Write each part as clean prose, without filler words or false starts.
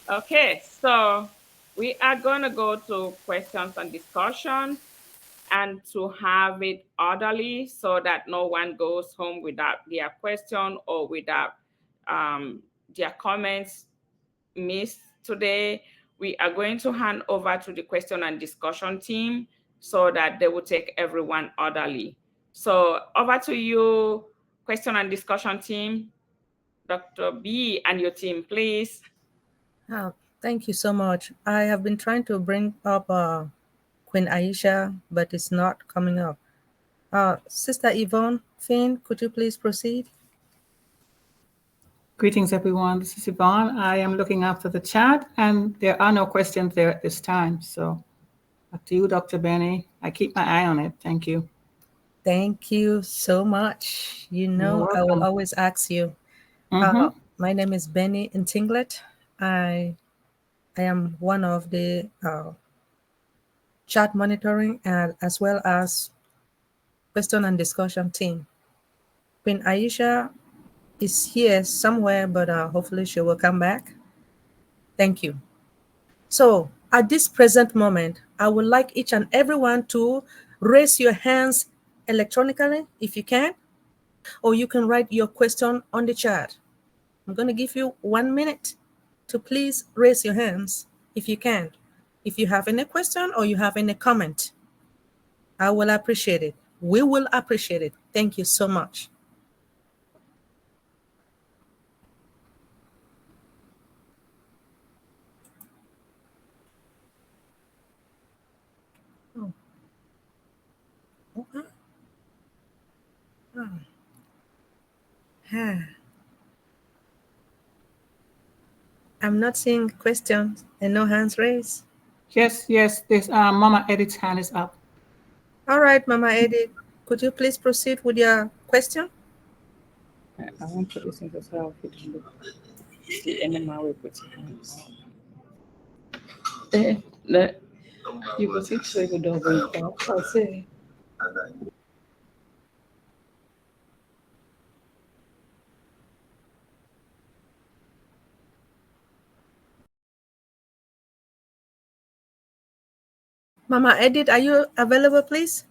Okay, so we are going to go to questions and discussion and to have it orderly so that no one goes home without their question or without their comments missed today. We are going to hand over to the question and discussion team so that they will take everyone orderly. So over to you, question and discussion team. Dr. B and your team, please. Oh, thank you so much. I have been trying to bring up Queen Aisha, but it's not coming up. Sister Yvonne Finn, could you please proceed? Greetings, everyone. This is Yvonne. I am looking after the chat, and there are no questions there at this time. So back to you, Dr. Benny. I keep my eye on it. Thank you. Thank you so much. You You're know, I will welcome. always ask you. Mm-hmm. My name is Benny Intinglet. I am one of the chat monitoring and as well as question and discussion team. Queen Aisha is here somewhere, but hopefully she will come back. Thank you. So at this present moment, I would like each and everyone to raise your hands electronically if you can, or you can write your question on the chat. I'm going to give you 1 minute to please raise your hands if you can. If you have any question or you have any comment, I will appreciate it. We will appreciate it. Thank you so much. Oh, okay. Oh. I'm not seeing questions and no hands raised. Yes. This Mama Edith's hand is up. All right, Mama Edith, could you please proceed with your question? I want to listen to how it look. The animal will put hands. You go see so you don't go I say. Mama Edith, are you available, please?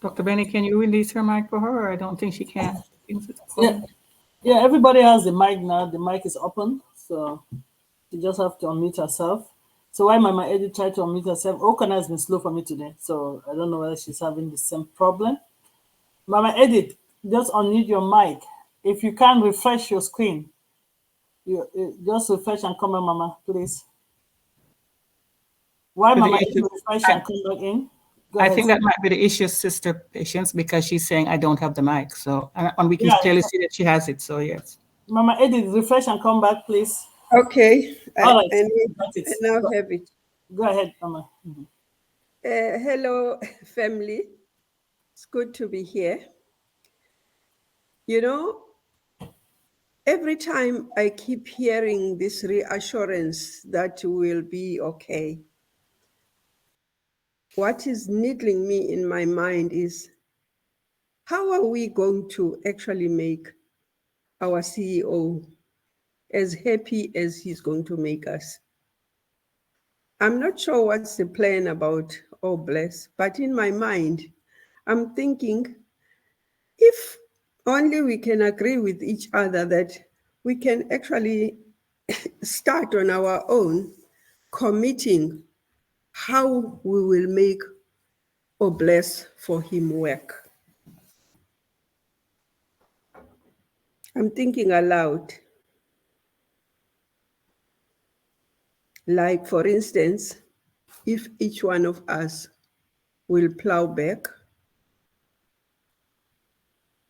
Dr. Benny, can you release her mic for her? Or I don't think she can. Yeah, yeah. Everybody has the mic now. The mic is open, so you just have to unmute herself. So while Mama Edith tried to unmute herself, Okana has been slow for me today, so I don't know whether she's having the same problem. Mama Edith, just unmute your mic. If you can refresh your screen, you just refresh and come on, Mama, please. Why Mama Edith refresh and come back in? Go I ahead. think that might be the issue, Sister Patience, because she's saying I don't have the mic. So, and we can clearly see that she has it. So, yes. Mama Edith, refresh and come back, please. Okay, All right. I That's now it. have it. Go ahead, Mama. Hello, family. It's good to be here. You know, every time I keep hearing this reassurance that we'll be okay, what is needling me in my mind is how are we going to actually make our CEO as happy as he's going to make us? I'm not sure what's the plan about Oh Bless, but in my mind, I'm thinking if only we can agree with each other that we can actually start on our own, committing how we will make or bless for him work. I'm thinking aloud. Like, for instance, if each one of us will plow back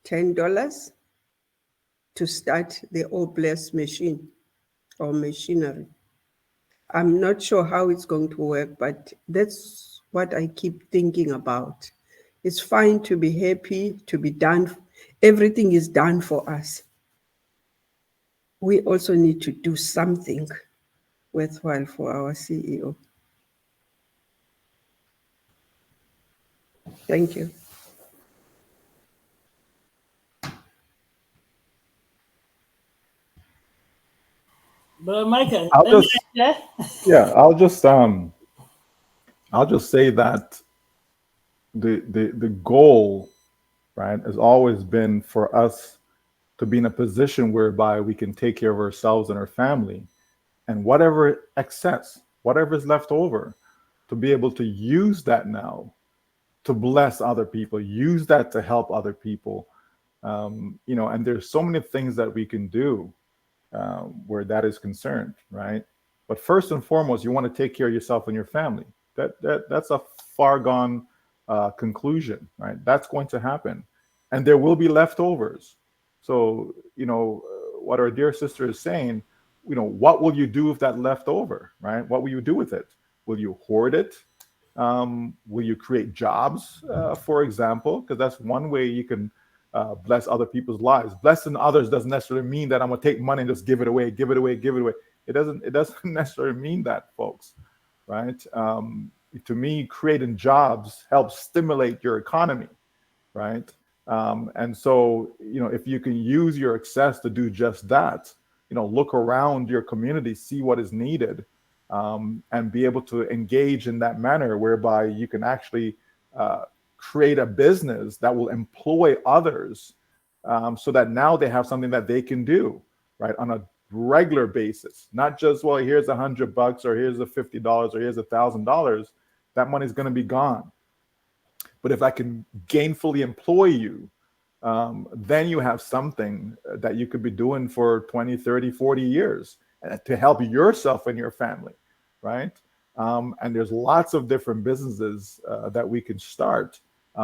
$10 to start the Oblast machine or machinery. I'm not sure how it's going to work, but that's what I keep thinking about. It's fine to be happy, to be done. Everything is done for us. We also need to do something worthwhile for our CEO. Thank you. But Michael, I'll any just idea? yeah, I'll just say that the goal, right, has always been for us to be in a position whereby we can take care of ourselves and our family, and whatever excess, whatever is left over, to be able to use that now to bless other people, use that to help other people. And there's so many things that we can do where that is concerned, right? But first and foremost, you want to take care of yourself and your family. That's a far gone conclusion, right? That's going to happen, and there will be leftovers. So what our dear sister is saying. What will you do with that leftover, right? What will you do with it? Will you hoard it? Will you create jobs, for example? Because that's one way you can bless other people's lives. Blessing others doesn't necessarily mean that I'm going to take money and just give it away, give it away, give it away. It doesn't. It doesn't necessarily mean that, folks. Right? To me, creating jobs helps stimulate your economy. Right? And so, if you can use your access to do just that, look around your community, see what is needed, and be able to engage in that manner whereby you can actually create a business that will employ others, so that now they have something that they can do, right, on a regular basis, not just, well, here's $100 or here's a $50 or here's $1,000. That money's going to be gone. But if I can gainfully employ you, then you have something that you could be doing for 20, 30, 40 years to help yourself and your family, right? And there's lots of different businesses that we can start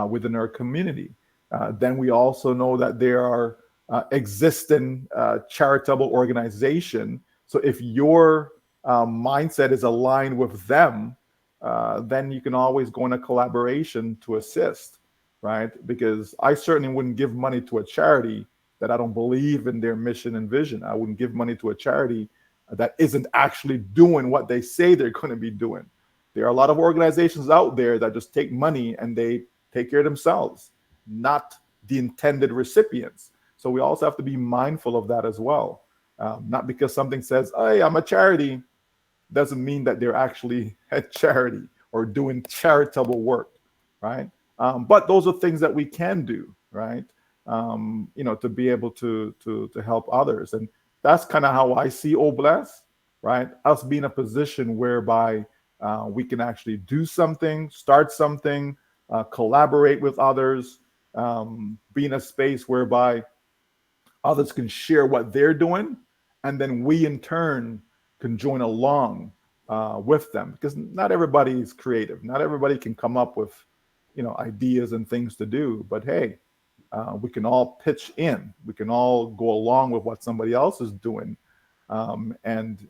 within our community. Then we also know that there are existing charitable organization. So if your mindset is aligned with them, then you can always go in a collaboration to assist, right? Because I certainly wouldn't give money to a charity that I don't believe in their mission and vision. I wouldn't give money to a charity that isn't actually doing what they say they're going to be doing. There are a lot of organizations out there that just take money and they take care of themselves, not the intended recipients. So we also have to be mindful of that as well. Not because something says, hey, I'm a charity, doesn't mean that they're actually a charity or doing charitable work, right? But those are things that we can do, right? To be able to help others, and that's kind of how I see Oblast, right? Us being in a position whereby we can actually do something, start something, collaborate with others, be in a space whereby others can share what they're doing, and then we in turn can join along with them, because not everybody is creative, not everybody can come up with ideas and things to do, but hey, we can all pitch in, we can all go along with what somebody else is doing, and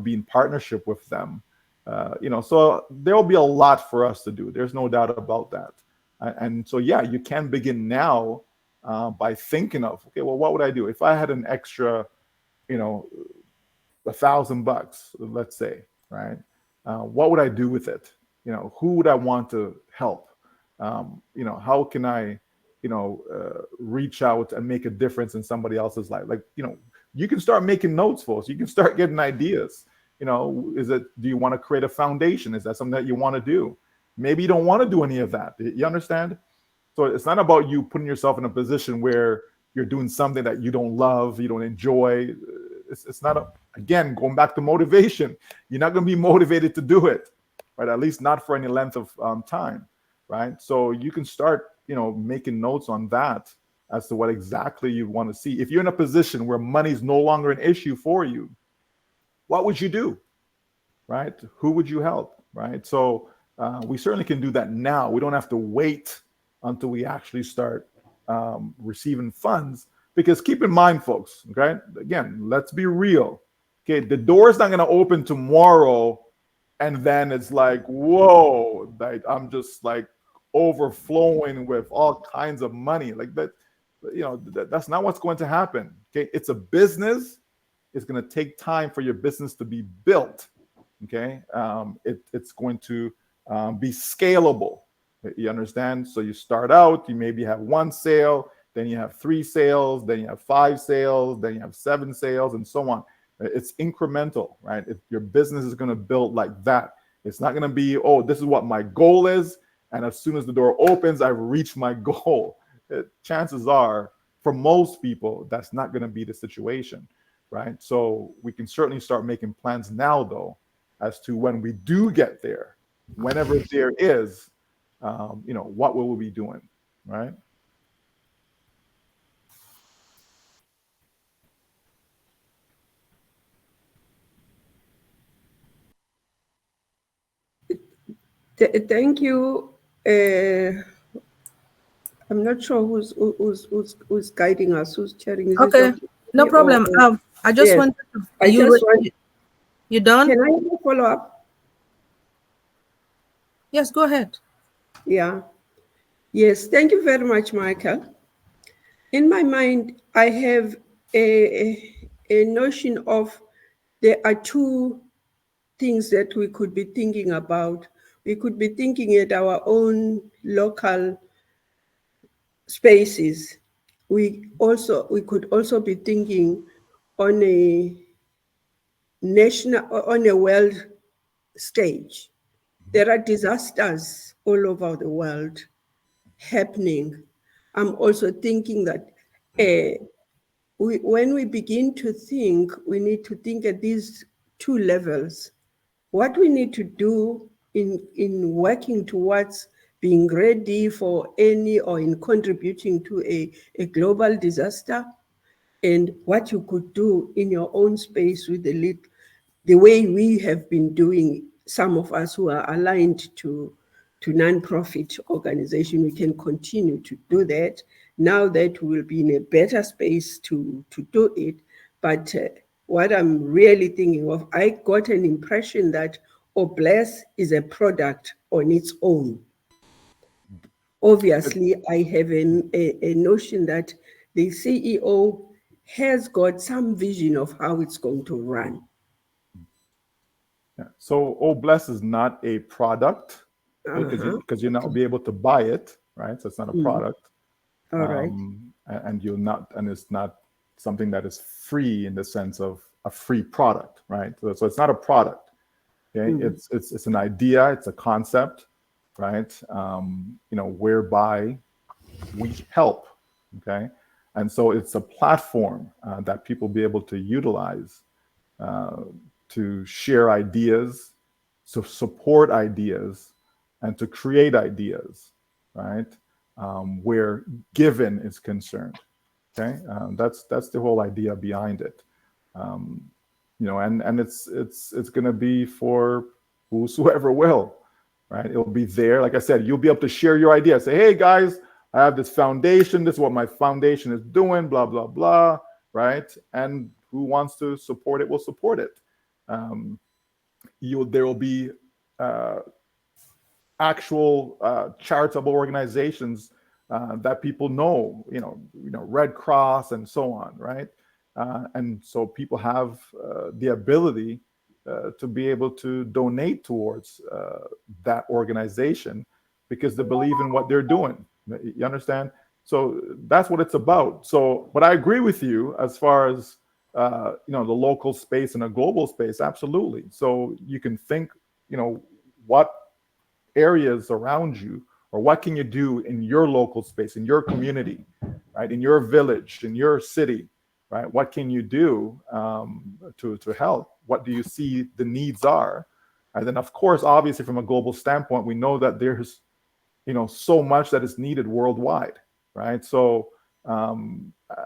be in partnership with them. So there'll be a lot for us to do, there's no doubt about that. And so yeah, you can begin now by thinking of, okay, well, what would I do if I had an extra, $1,000, let's say, right? What would I do with it? Who would I want to help? How can I, reach out and make a difference in somebody else's life? Like, you can start making notes, folks. You can start getting ideas. Do you want to create a foundation? Is that something that you want to do? Maybe you don't want to do any of that. You understand? So it's not about you putting yourself in a position where you're doing something that you don't love, you don't enjoy. It's not again, going back to motivation. You're not going to be motivated to do it, right? At least not for any length of time, right? So you can start, making notes on that as to what exactly you want to see. If you're in a position where money is no longer an issue for you, what would you do, right? Who would you help, right? So we certainly can do that now. We don't have to wait until we actually start receiving funds. Because keep in mind, folks, okay, again, let's be real. Okay, the door is not going to open tomorrow and then it's like, whoa, like I'm just like overflowing with all kinds of money. Like that, that's not what's going to happen. Okay, it's a business. It's going to take time for your business to be built. Okay, it's going to be scalable. You understand? So you start out, you maybe have 1 sale, then you have 3 sales, then you have 5 sales, then you have 7 sales, and so on. It's incremental, right? Your business is going to build like that. It's not going to be, oh, this is what my goal is, and as soon as the door opens, I've reached my goal. Chances are, for most people, that's not going to be the situation, right? So we can certainly start making plans now, though, as to when we do get there, whenever there is, what will we be doing, right? Thank you. I'm not sure who's guiding us, who's chairing. Is it Okay, Dr. no problem. I just yes. wanted to, I just want. you done? Can I follow up? Yes, go ahead. Yeah. Yes. Thank you very much, Michael. In my mind, I have a notion of there are two things that we could be thinking about. We could be thinking at our own local spaces. We could also be thinking on a national, on a world stage. There are disasters all over the world happening. I'm also thinking that when we begin to think, we need to think at these two levels. What we need to do in working towards being ready for any or in contributing to a global disaster, and what you could do in your own space with the way we have been doing, some of us who are aligned to non-profit organization, we can continue to do that now that we'll be in a better space to do it. But what I'm really thinking of, I got an impression that Obless is a product on its own. Obviously, I have a notion that the CEO has got some vision of how it's going to run. Yeah. So Obless is not a product because you'll not be able to buy it, right? So it's not a product. All right. And it's not something that is free in the sense of a free product, right? So it's not a product. Okay, it's an idea, it's a concept, right? Whereby we help. Okay, and so it's a platform that people be able to utilize to share ideas, to support ideas, and to create ideas, right? Where giving is concerned. Okay, that's the whole idea behind it. And it's going to be for whosoever will, right? It'll be there. Like I said, you'll be able to share your idea. Say, hey guys, I have this foundation. This is what my foundation is doing. Blah blah blah, right? And who wants to support it will support it. There will be actual charitable organizations that people know, Red Cross and so on, right? And so people have the ability to be able to donate towards that organization because they believe in what they're doing. You understand? So that's what it's about. So, but I agree with you as far as the local space and a global space. Absolutely. So you can think, what areas around you, or what can you do in your local space, in your community, right, in your village, in your city, right? What can you do to help? What do you see the needs are? And then, of course, obviously, from a global standpoint, we know that there's so much that is needed worldwide, right? So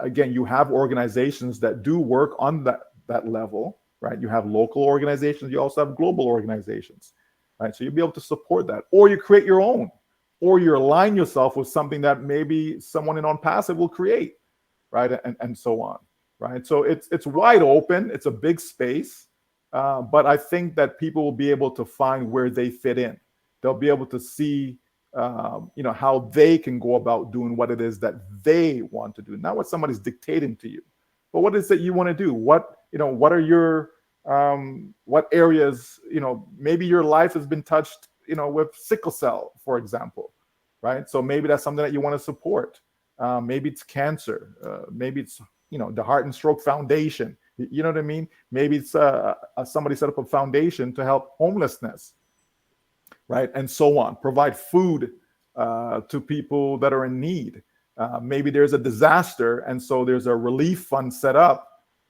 again, you have organizations that do work on that level, right? You have local organizations, you also have global organizations, right? So you'll be able to support that, or you create your own, or you align yourself with something that maybe someone in ONPASSIVE will create, right? And so on, right? So it's wide open. It's a big space, but I think that people will be able to find where they fit in. They'll be able to see, how they can go about doing what it is that they want to do, not what somebody's dictating to you, but what is it you want to do? What are your what areas, maybe your life has been touched, with sickle cell, for example, right? So maybe that's something that you want to support. Maybe it's cancer. Maybe it's, the Heart and Stroke Foundation. You know what I mean? Maybe it's somebody set up a foundation to help homelessness, right? And so on. Provide food to people that are in need. Maybe there's a disaster, and so there's a relief fund set up,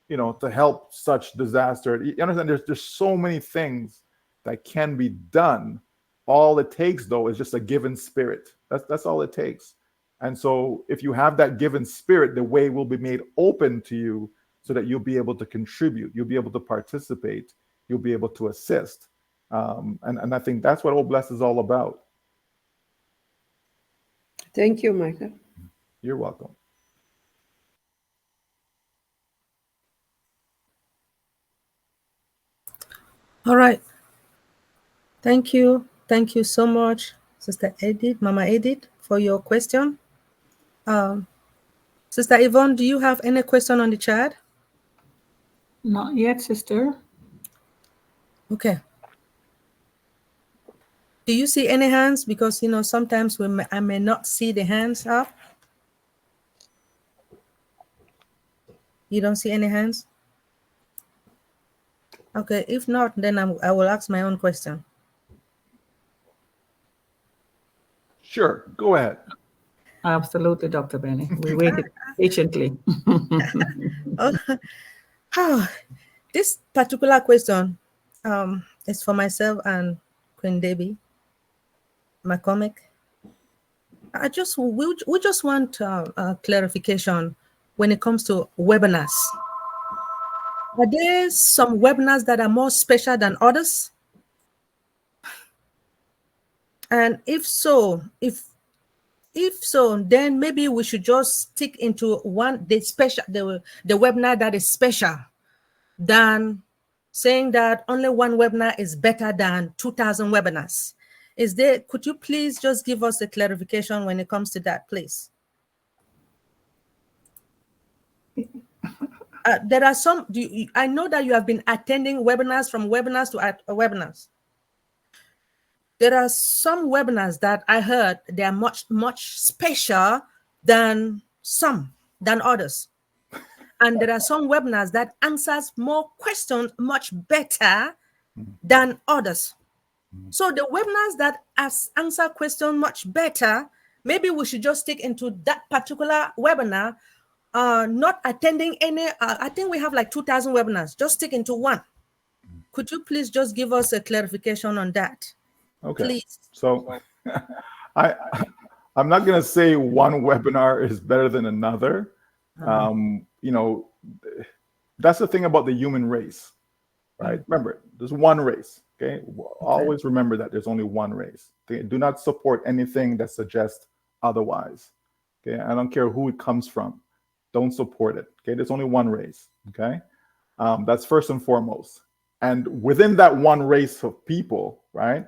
to help such disaster. You understand? There's so many things that can be done. All it takes, though, is just a given spirit. That's all it takes. And so if you have that given spirit, the way will be made open to you so that you'll be able to contribute, you'll be able to participate, you'll be able to assist. And I think that's what Old Bless is all about. Thank you, Michael. You're welcome. All right. Thank you. Thank you so much, Sister Edith, Mama Edith, for your question. Sister Yvonne, do you have any question on the chat? Not yet, sister. Okay. Do you see any hands? Because, sometimes I may not see the hands up. You don't see any hands? Okay, if not, then I will ask my own question. Sure, go ahead. Absolutely, Dr. Benny. We waited patiently. Oh, this particular question is for myself and Queen Debbie McCormick. We just want clarification when it comes to webinars. Are there some webinars that are more special than others? And if so, then maybe we should just stick into the webinar that is special than saying that only one webinar is better than 2,000 webinars. Could you please just give us a clarification when it comes to that, please? There are some, I know that you have been attending webinars from webinars to webinars. There are some webinars that I heard they are much, much special than others. And there are some webinars that answers more questions much better than others. So the webinars that answer questions much better, maybe we should just stick into that particular webinar, not attending any, I think we have like 2,000 webinars, just stick into one. Could you please just give us a clarification on that? Okay. Please. So I'm not going to say one webinar is better than another. That's the thing about the human race, right? Remember, there's one race, okay? Always remember that there's only one race. Okay? Do not support anything that suggests otherwise, okay? I don't care who it comes from. Don't support it, okay? There's only one race, okay? That's first and foremost. And within that one race of people, right?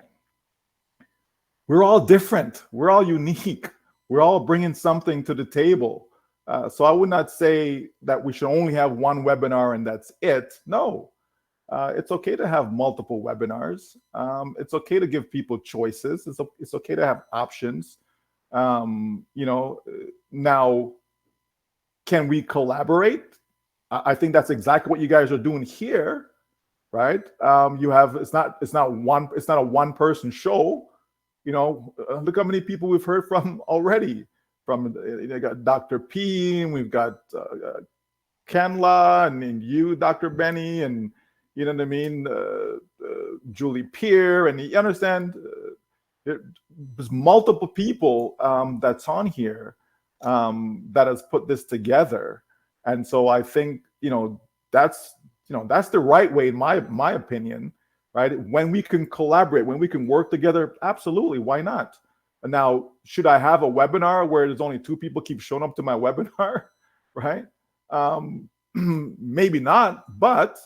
We're all different. We're all unique. We're all bringing something to the table. So I would not say that we should only have one webinar and that's it. No, it's okay to have multiple webinars. It's okay to give people choices. It's okay to have options. Now, can we collaborate? I think that's exactly what you guys are doing here, right? It's not a one-person show. Look how many people we've heard from already. From got Dr. P, and we've got Kenla, and you, Dr. Benny, and you know what I mean, Julie Peer, and you understand. There's multiple people that's on here that has put this together, and so I think that's the right way, in my opinion. Right? When we can collaborate, when we can work together, absolutely, why not? Now, should I have a webinar where there's only 2 people keep showing up to my webinar, right? Maybe not, but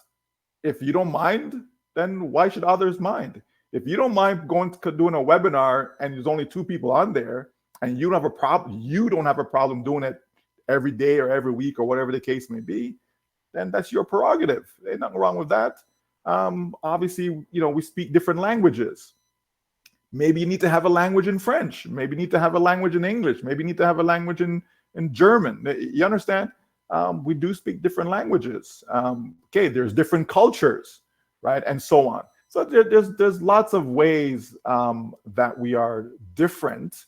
if you don't mind, then why should others mind? If you don't mind doing a webinar and there's only 2 people on there and you don't have a problem doing it every day or every week or whatever the case may be, then that's your prerogative. There's nothing wrong with that. Obviously, we speak different languages. Maybe you need to have a language in French. Maybe you need to have a language in English. Maybe you need to have a language in German. You understand? We do speak different languages. Okay, there's different cultures, right? And so on. So there's lots of ways that we are different.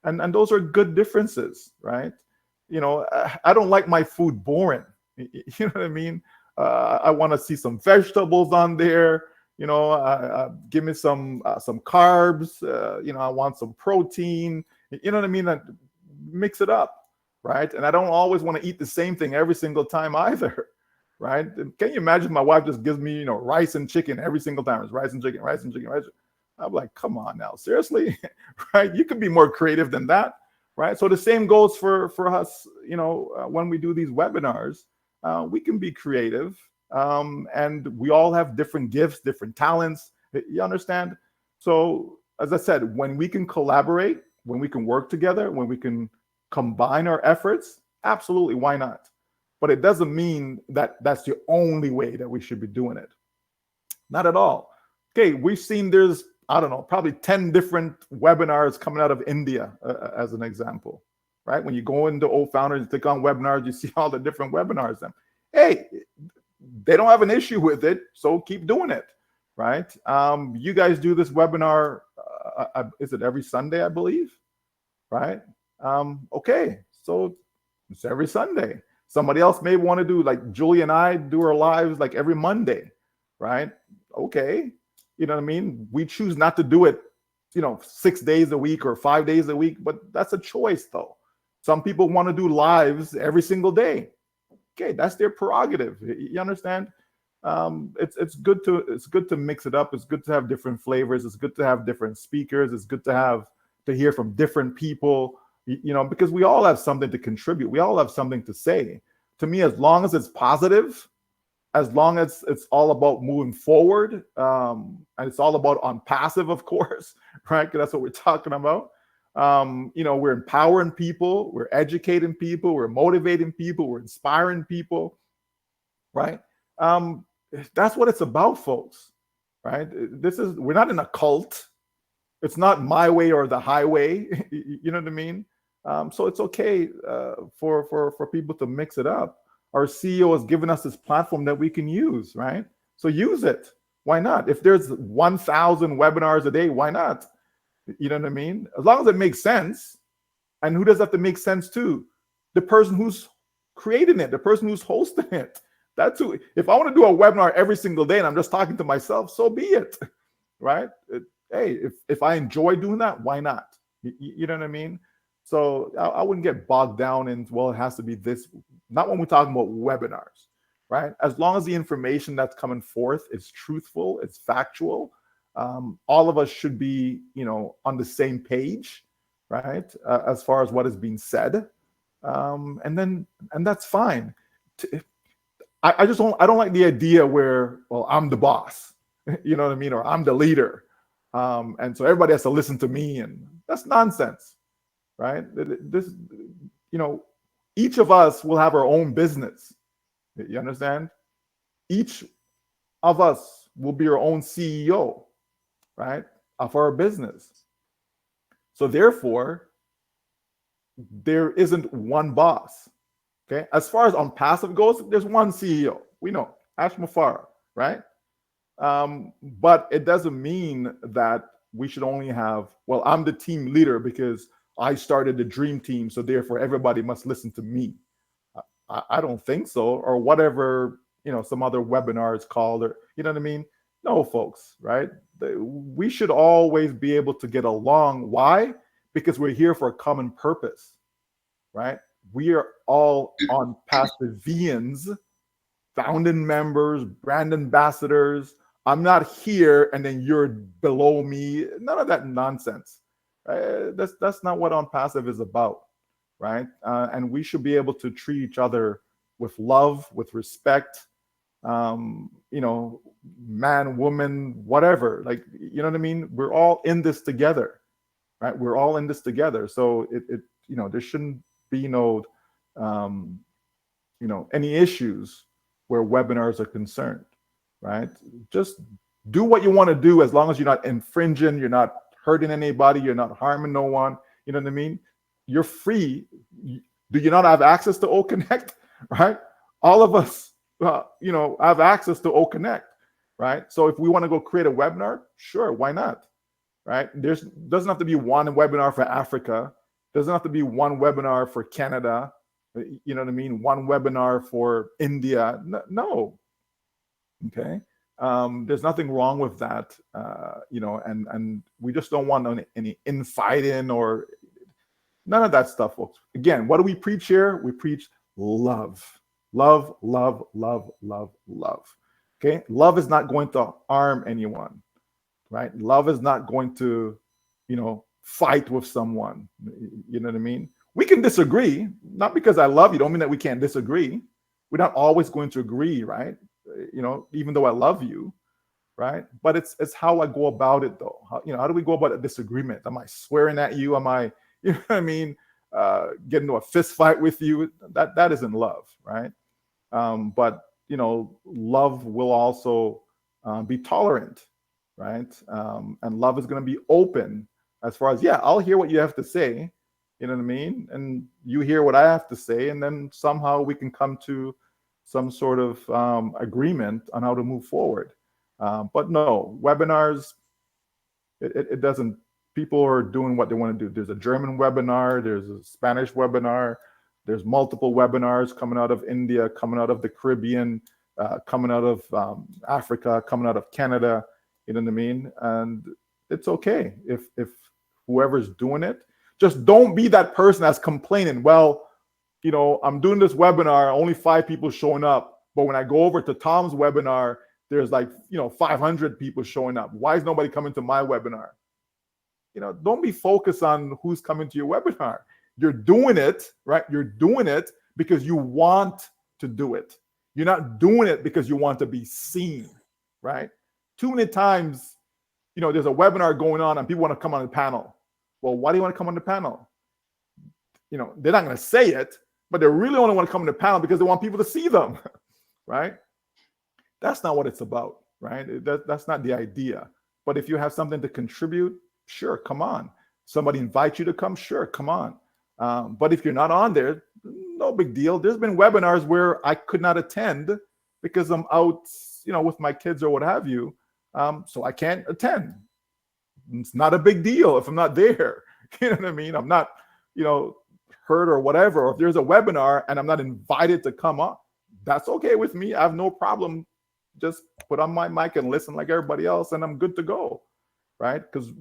And those are good differences, right? You know, I don't like my food boring. You know what I mean? I want to see some vegetables on there. You know, give me some carbs. You know, I want some protein. You know what I mean? Mix it up, right? And I don't always want to eat the same thing every single time either, right? Can you imagine my wife just gives me, you know, rice and chicken every single time? It's rice and chicken, rice and chicken, rice. I'm like, come on now, seriously, right? You can be more creative than that, right? So the same goes for us, you know, when we do these webinars, we can be creative, and we all have different gifts, different talents. You understand? So as I said, when we can collaborate, when we can work together, when we can combine our efforts, absolutely, why not? But it doesn't mean that that's the only way that we should be doing it. Not at all. Okay, we've seen there's, I don't know, probably 10 different webinars coming out of India, as an example, right? When you go into Old Founders, you click on webinars, you see all the different webinars. Then, hey, they don't have an issue with it, so keep doing it, right? You guys do this webinar, is it every Sunday, I believe, right? Okay, so it's every Sunday. Somebody else may want to do, like Julie and I do our lives like every Monday, right? Okay. You know what I mean? We choose not to do it, you know, 6 days a week or 5 days a week, but that's a choice though. Some people want to do lives every single day. Okay, that's their prerogative. You understand? It's good to mix it up. It's good to have different flavors. It's good to have different speakers. It's good to hear from different people, you know, because we all have something to contribute. We all have something to say. To me, as long as it's positive, as long as it's all about moving forward, and it's all about ONPASSIVE, of course, right? Because that's what we're talking about. You know, we're empowering people, we're educating people, we're motivating people, we're inspiring people, right? That's what it's about, folks, right? We're not in a cult. It's not my way or the highway. You know what I mean? So it's okay for people to mix it up. Our CEO has given us this platform that we can use, right? So use it. Why not? If there's 1,000 webinars a day, why not? You know what I mean? As long as it makes sense. And who does that have to make sense to? The person who's creating it, the person who's hosting it. That's who. If I want to do a webinar every single day and I'm just talking to myself, so be it, right? Hey, if I enjoy doing that, why not? You know what I mean? So I wouldn't get bogged down in, well, it has to be this. Not when we're talking about webinars, right? As long as the information that's coming forth is truthful, it's factual, all of us should be, you know, on the same page, right? As far as what is being said, and that's fine. I don't like the idea where, well, I'm the boss, you know what I mean, or I'm the leader, and so everybody has to listen to me, and that's nonsense, right? This, you know, each of us will have our own business. You understand? Each of us will be our own CEO, right, of our business. So therefore, there isn't one boss. Okay. As far as ONPASSIVE goes, there's one CEO. We know, Ash Mufara, right? But it doesn't mean that we should only have, well, I'm the team leader because I started the dream team, so therefore everybody must listen to me. I don't think so, or whatever, you know, some other webinar is called, or you know what I mean? No, folks, right? We should always be able to get along. Why? Because we're here for a common purpose, right? We are all ONPASSIVEians, founding members, brand ambassadors. I'm not here and then you're below me. None of that nonsense. That's not what ONPASSIVE is about, right? And we should be able to treat each other with love, with respect, you know, man, woman, whatever. Like, you know what I mean? We're all in this together, right? We're all in this together. So it you know, there shouldn't be no, you know, any issues where webinars are concerned, right? Just do what you want to do as long as you're not infringing, you're not hurting anybody. You're not harming no one. You know what I mean? You're free. Do you not have access to O Connect? Right? All of us, have access to O Connect. Right? So if we want to go create a webinar, sure, why not? Right? Doesn't have to be one webinar for Africa. Doesn't have to be one webinar for Canada. You know what I mean? One webinar for India. No. Okay. There's nothing wrong with that. And we just don't want any infighting or none of that stuff, folks. Again, what do we preach here? We preach love. Love, love, love, love, love. Okay. Love is not going to harm anyone. Right? Love is not going to, fight with someone. You know what I mean? We can disagree. Not because I love you, don't mean that we can't disagree. We're not always going to agree, right? Even though I love you, right? But it's how I go about it, though. How do we go about a disagreement? Am I swearing at you? Am I, you know what I mean? Get into a fist fight with you? That isn't love, right? But love will also be tolerant. Right? And love is going to be open as far as, I'll hear what you have to say, you know what I mean? And you hear what I have to say, and then somehow we can come to some sort of agreement on how to move forward. But no, webinars, it doesn't, people are doing what they want to do. There's a German webinar, there's a Spanish webinar, there's multiple webinars coming out of India, coming out of the Caribbean, coming out of Africa, coming out of Canada. You know what I mean? And it's okay if whoever's doing it, just don't be that person that's complaining. Well, I'm doing this webinar, only 5 people showing up. But when I go over to Tom's webinar, there's 500 people showing up. Why is nobody coming to my webinar? Don't be focused on who's coming to your webinar. You're doing it, right? You're doing it because you want to do it. You're not doing it because you want to be seen, right? Too many times, there's a webinar going on and people want to come on the panel. Well, why do you want to come on the panel? They're not going to say it, but they really only want to come on the panel because they want people to see them, right? That's not what it's about, right? That's not the idea. But if you have something to contribute, sure, come on. Somebody invites you to come, sure, come on. But if you're not on there, no big deal. There's been webinars where I could not attend because I'm out, with my kids or what have you. So I can't attend. It's not a big deal if I'm not there. You know what I mean? I'm not, hurt or whatever. Or if there's a webinar and I'm not invited to come up, that's okay with me. I have no problem. Just put on my mic and listen like everybody else, and I'm good to go, right? Because,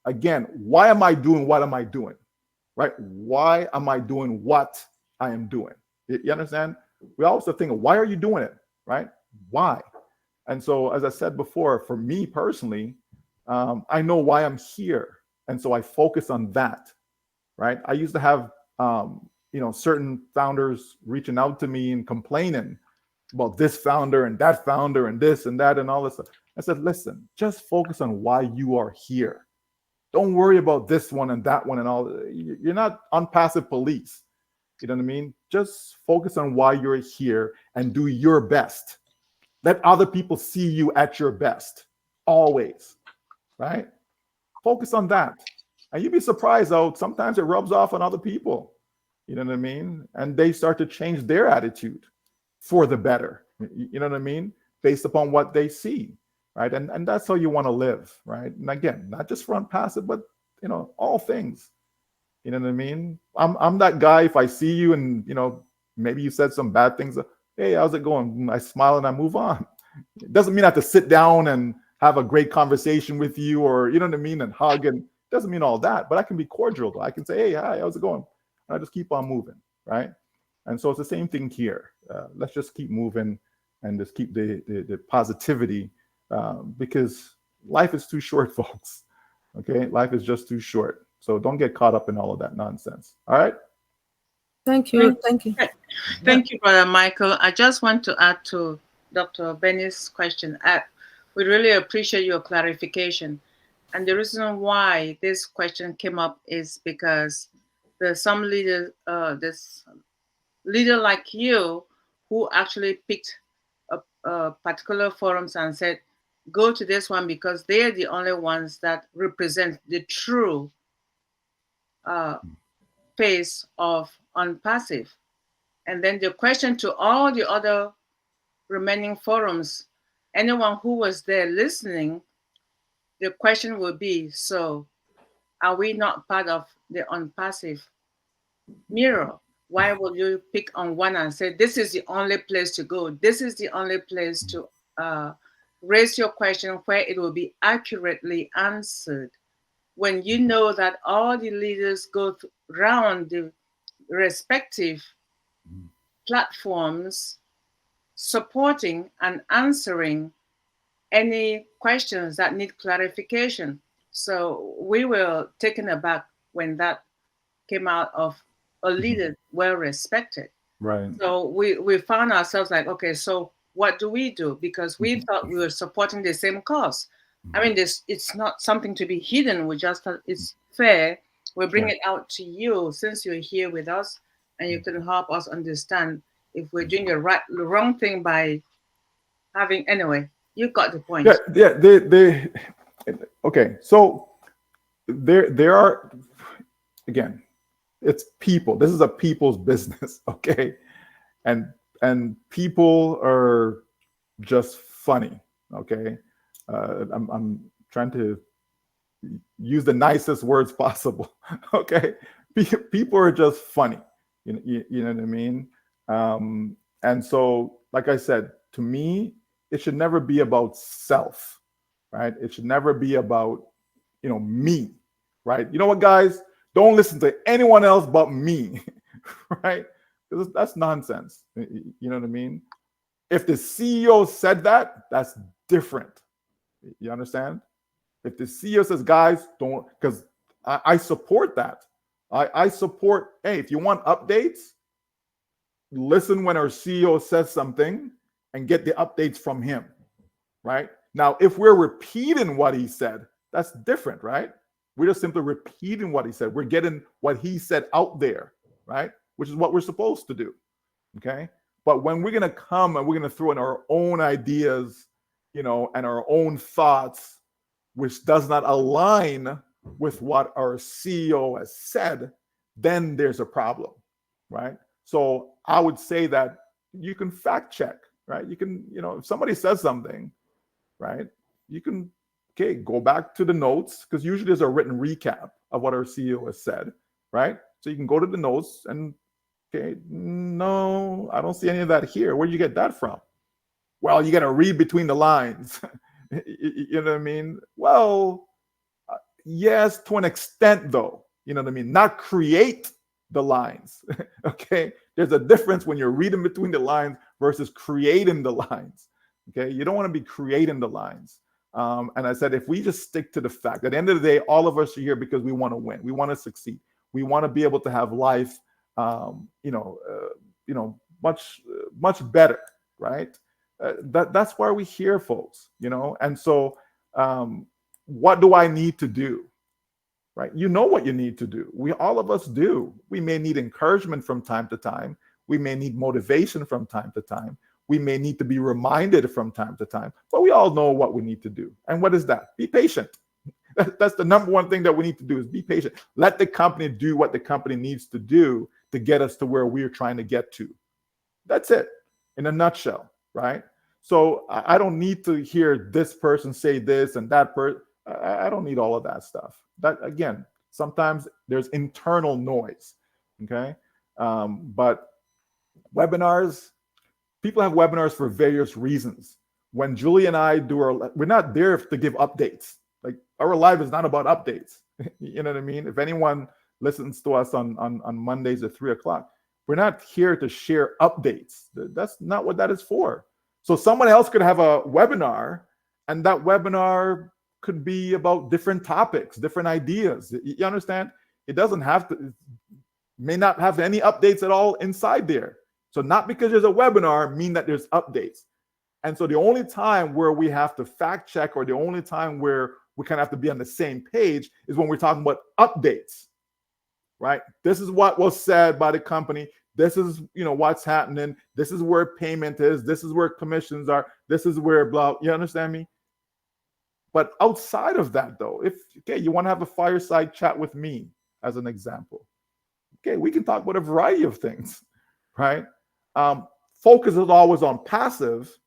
again, why am I doing what am I doing, right? Why am I doing what I am doing? You understand? We always have to think, why are you doing it, right? Why? And so, as I said before, for me personally, I know why I'm here. And so I focus on that, right? I used to have, certain founders reaching out to me and complaining about this founder and this and that and all this stuff. I said, listen, just focus on why you are here. Don't worry about this one and that one and all. You're not ONPASSIVE police. You know what I mean? Just focus on why you're here and do your best. Let other people see you at your best, always, right? Focus on that. And you'd be surprised, though, sometimes it rubs off on other people. You know what I mean? And they start to change their attitude for the better. You know what I mean? Based upon what they see, right? And that's how you want to live, right? And again, not just for ONPASSIVE, but, all things. You know what I mean? I'm that guy, if I see you and, maybe you said some bad things, hey, how's it going? I smile and I move on. It doesn't mean I have to sit down and have a great conversation with you or, you know what I mean, and hug. And it doesn't mean all that, but I can be cordial. I can say, hey, hi, how's it going? And I just keep on moving, right? And so it's the same thing here. Let's just keep moving and just keep the positivity because life is too short, folks. Okay, life is just too short. So don't get caught up in all of that nonsense. All right? Thank you. Thank you. Thank you, Brother Michael. I just want to add to Dr. Benny's question. We really appreciate your clarification. And the reason why this question came up is because there's some leader, this leader like you who actually picked a particular forums and said, go to this one because they're the only ones that represent the true face of ONPASSIVE. And then the question to all the other remaining forums, anyone who was there listening, the question will be, so are we not part of the ONPASSIVE mirror? Why will you pick on one and say, this is the only place to go? This is the only place to raise your question where it will be accurately answered. When you know that all the leaders go around the respective platforms supporting and answering any questions that need clarification. So we were taken aback when that came out of a leader well respected. Right. So we found ourselves like, okay, so what do we do? Because we thought we were supporting the same cause. I mean, it's not something to be hidden. We just thought it's fair. We bring it out to you since you're here with us, and you can help us understand if we're doing the wrong thing by having. Anyway, you got the point. Yeah. They. Okay. So there are, again, it's people. This is a people's business. Okay, and people are just funny. Okay, I'm trying to use the nicest words possible. Okay, people are just funny. You know what I mean? And so, like I said, to me, it should never be about self, right? It should never be about, me, right? You know what, guys? Don't listen to anyone else but me, right? Because that's nonsense. You know what I mean? If the CEO said that, that's different. You understand? If the CEO says, guys, don't, because I support that. I support, hey, if you want updates, listen when our CEO says something and get the updates from him, right? Now, if we're repeating what he said, that's different, right? We're just simply repeating what he said. We're getting what he said out there, right? Which is what we're supposed to do, okay? But when we're going to come and we're going to throw in our own ideas, and our own thoughts, which does not align with what our CEO has said, then there's a problem, right? So I would say that you can fact check, right? You can, if somebody says something, right, you can, go back to the notes, because usually there's a written recap of what our CEO has said, right? So you can go to the notes and, no, I don't see any of that here. Where did you get that from? Well, you got to read between the lines. You know what I mean? Well, yes, to an extent, though. You know what I mean? Not create the lines. Okay? There's a difference when you're reading between the lines versus creating the lines. Okay? You don't want to be creating the lines. And I said, if we just stick to the fact, at the end of the day, all of us are here because we want to win. We want to succeed. We want to be able to have life, much better, right? That's why we're here, folks. And so, what do I need to do? Right? You know what you need to do. All of us do. We may need encouragement from time to time. We may need motivation from time to time. We may need to be reminded from time to time, but we all know what we need to do. And what is that? Be patient. That's the number one thing that we need to do, is be patient. Let the company do what the company needs to do to get us to where we're trying to get to. That's it in a nutshell, right? So I don't need to hear this person say this and that person. I don't need all of that stuff. That, again, sometimes there's internal noise, okay? But webinars, people have webinars for various reasons. When Julie and I we're not there to give updates. Like, our live is not about updates. You know what I mean? If anyone listens to us on Mondays at 3:00, we're not here to share updates. That's not what that is for. So someone else could have a webinar, and that webinar could be about different topics, different ideas. You understand? It doesn't have to, may not have any updates at all inside there. So not because there's a webinar mean that there's updates. And so the only time where we have to fact check, or the only time where we kind of have to be on the same page, is when we're talking about updates, right? This is what was said by the company. This is, what's happening. This is where payment is. This is where commissions are. This is where blah. You understand me? But outside of that, though, if okay, you want to have a fireside chat with me, as an example, okay, we can talk about a variety of things, right? Focus is always on passive,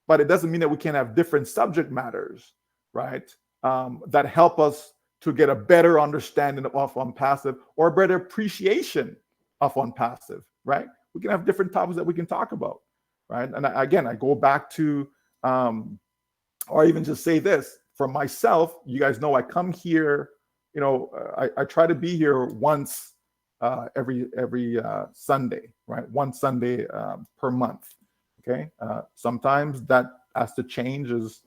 but it doesn't mean that we can't have different subject matters, right? That help us to get a better understanding of ONPASSIVE or a better appreciation of ONPASSIVE, right? We can have different topics that we can talk about, right? And again, I go back to, or even just say this for myself. You guys know I come here, I try to be here once every Sunday, right? One Sunday per month. Okay. Sometimes that has to change, as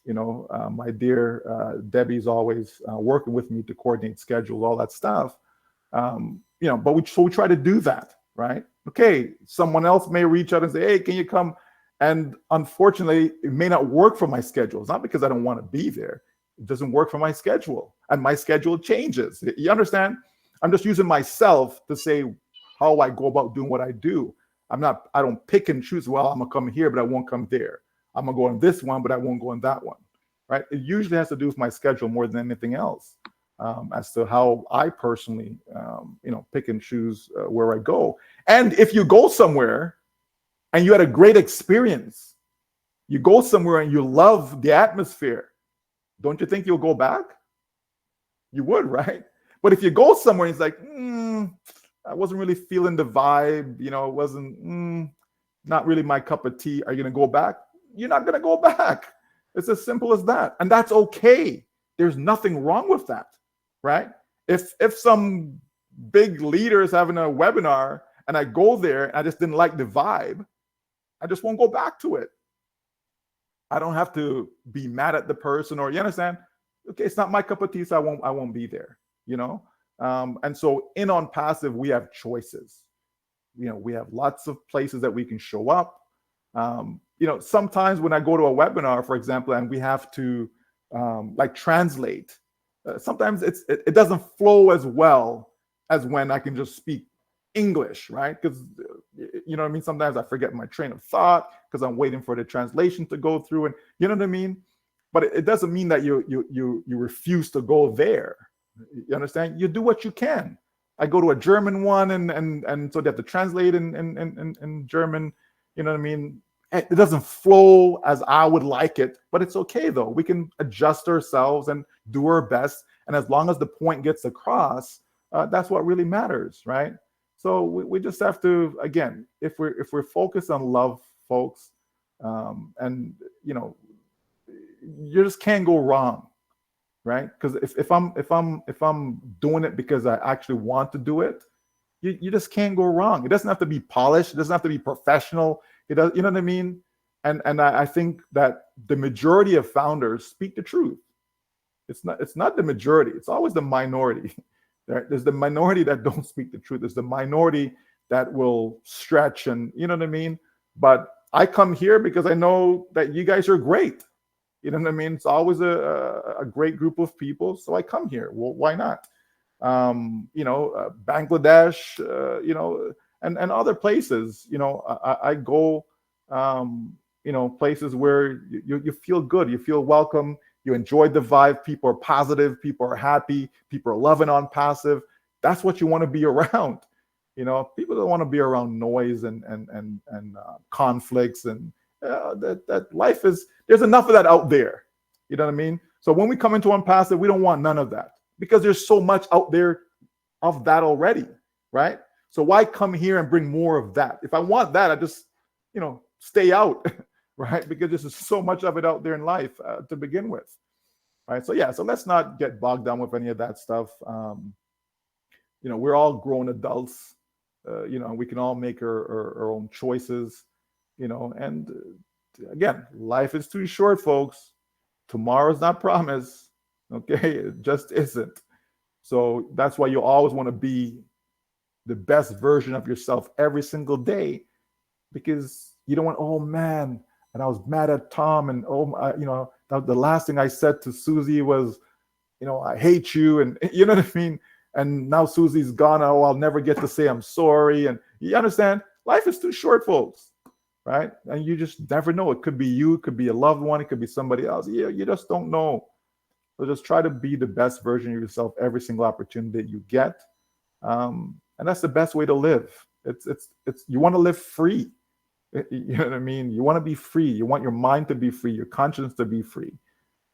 my dear Debbie's always working with me to coordinate schedules, all that stuff. But we try to do that, right? Okay, someone else may reach out and say, hey, can you come? And unfortunately, it may not work for my schedule. It's not because I don't want to be there. It doesn't work for my schedule, and my schedule changes. You understand? I'm just using myself to say how I go about doing what I do. I don't pick and choose, well, I'm gonna come here, but I won't come there. I'm gonna go on this one, but I won't go on that one, right? It usually has to do with my schedule more than anything else, as to how I personally, pick and choose where I go. And if you go somewhere and you had a great experience, you go somewhere and you love the atmosphere, don't you think you'll go back? You would, right? But if you go somewhere and it's like, I wasn't really feeling the vibe, it wasn't not really my cup of tea. Are you going to go back? You're not going to go back. It's as simple as that. And that's okay. There's nothing wrong with that, right? If some big leader is having a webinar and I go there and I just didn't like the vibe, I just won't go back to it. I don't have to be mad at the person, or you understand? Okay, it's not my cup of tea, so I won't be there, And so in ONPASSIVE, we have choices. We have lots of places that we can show up. Sometimes when I go to a webinar, for example, and we have to translate, sometimes it doesn't flow as well as when I can just speak English, right? Because you know what I mean? Sometimes I forget my train of thought because I'm waiting for the translation to go through, and you know what I mean? But it doesn't mean that you refuse to go there. You understand? You do what you can. I go to a German one, and so they have to translate in German. You know what I mean? It doesn't flow as I would like it, but it's okay though. We can adjust ourselves and do our best, and as long as the point gets across, that's what really matters, right? So we just have to, again, if we're focused on love, folks, and you just can't go wrong, right? Because if I'm doing it because I actually want to do it, you just can't go wrong. It doesn't have to be polished. It doesn't have to be professional. It does, you know what I mean? And I think that the majority of founders speak the truth. It's not the majority. It's always the minority. There's the minority that don't speak the truth. There's the minority that will stretch, and you know what I mean? But I come here because I know that you guys are great. You know what I mean? It's always a great group of people. So I come here. Well, why not? Bangladesh, and other places, I go, places where you feel good, you feel welcome, you enjoy the vibe, people are positive, people are happy, people are loving ONPASSIVE. That's what you want to be around. People don't want to be around noise and conflicts, and that life is, there's enough of that out there. You know what I mean? So when we come into ONPASSIVE, we don't want none of that, because there's so much out there of that already, right? So why come here and bring more of that? If I want that, I just, stay out, right? Because there's so much of it out there in life to begin with, right? So yeah, so let's not get bogged down with any of that stuff. We're all grown adults. We can all make our own choices, and again, life is too short, folks. Tomorrow's not promised. Okay, it just isn't. So that's why you always want to be the best version of yourself every single day, because you don't want, oh man, and I was mad at Tom, and the last thing I said to Susie was, I hate you, and you know what I mean? And now Susie's gone. Oh, I'll never get to say I'm sorry. And you understand? Life is too short, folks, right? And you just never know. It could be you, it could be a loved one, it could be somebody else. You just don't know So just try to be the best version of yourself every single opportunity that you get. And that's the best way to live. It's you want to live free. You know what I mean? You want to be free. You want your mind to be free, your conscience to be free.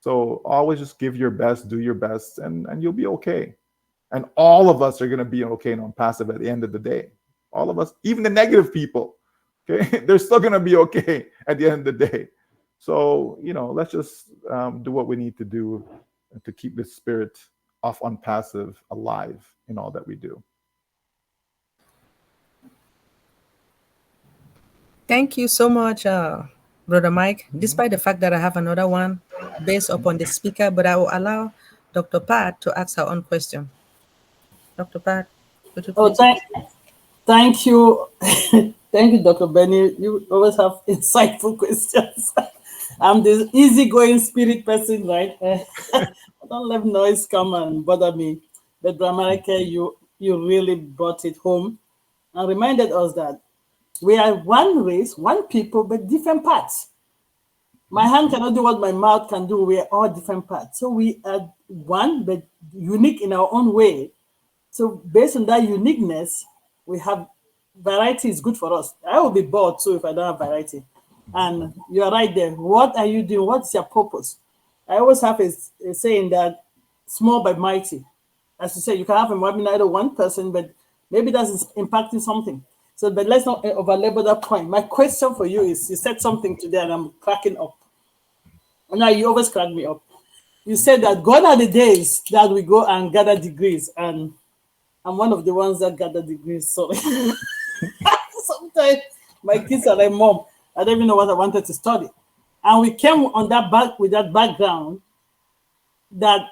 So always just give your best, do your best, and you'll be okay. And all of us are going to be okay and on passive at the end of the day. All of us, even the negative people, okay, they're still going to be okay at the end of the day. So, let's just do what we need to do to keep the spirit of ONPASSIVE alive in all that we do. Thank you so much, Brother Mike. Despite the fact that I have another one based upon the speaker, but I will allow Dr. Pat to ask her own question. Dr. Pat, would you please? Thank you. Thank you, Dr. Benny. You always have insightful questions. I'm this easygoing spirit person, right? Don't let noise come and bother me. But Bramarike, you really brought it home and reminded us that we are one race, one people, but different parts. My hand cannot do what my mouth can do. We are all different parts. So we are one, but unique in our own way. So based on that uniqueness, we have variety is good for us. I will be bored too if I don't have variety. And you are right there. What are you doing? What's your purpose? I always have a saying that small but mighty. As you say, you can have a webinar of one person, but maybe that's impacting something. So, but let's not overlabor that point. My question for you is, you said something today and I'm cracking up. And now you always crack me up. You said that gone are the days that we go and gather degrees, and I'm one of the ones that gather degrees. So sometimes my kids are like, Mom, I don't even know what I wanted to study. And we came on that back with that background that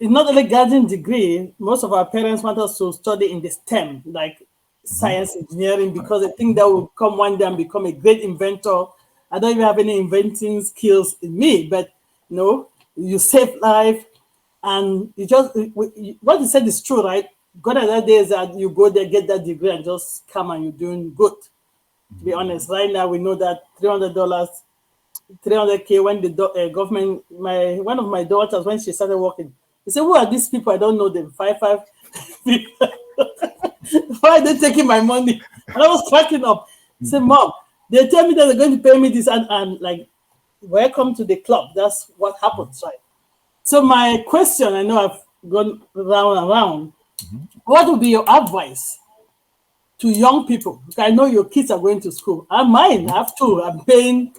it's not only gathering degree. Most of our parents want us to study in the STEM, like science, engineering, because they think that will come one day and become a great inventor. I don't even have any inventing skills in me, but you save life, and you just what you said is true, right? God at that day is that you go there, get that degree, and just come and you're doing good. To be honest, right now we know that $300, $300K when the government, one of my daughters, when she started working, they said, "Who are these people? I don't know them." 5 people. Why are they taking my money? And I was cracking up. I said, "Mom, they tell me that they're going to pay me this," and like, welcome to the club. That's what happens, right? So my question, I know I've gone round and round. What would be your advice to young people? Because I know your kids are going to school. And mine, I have two. I'm paying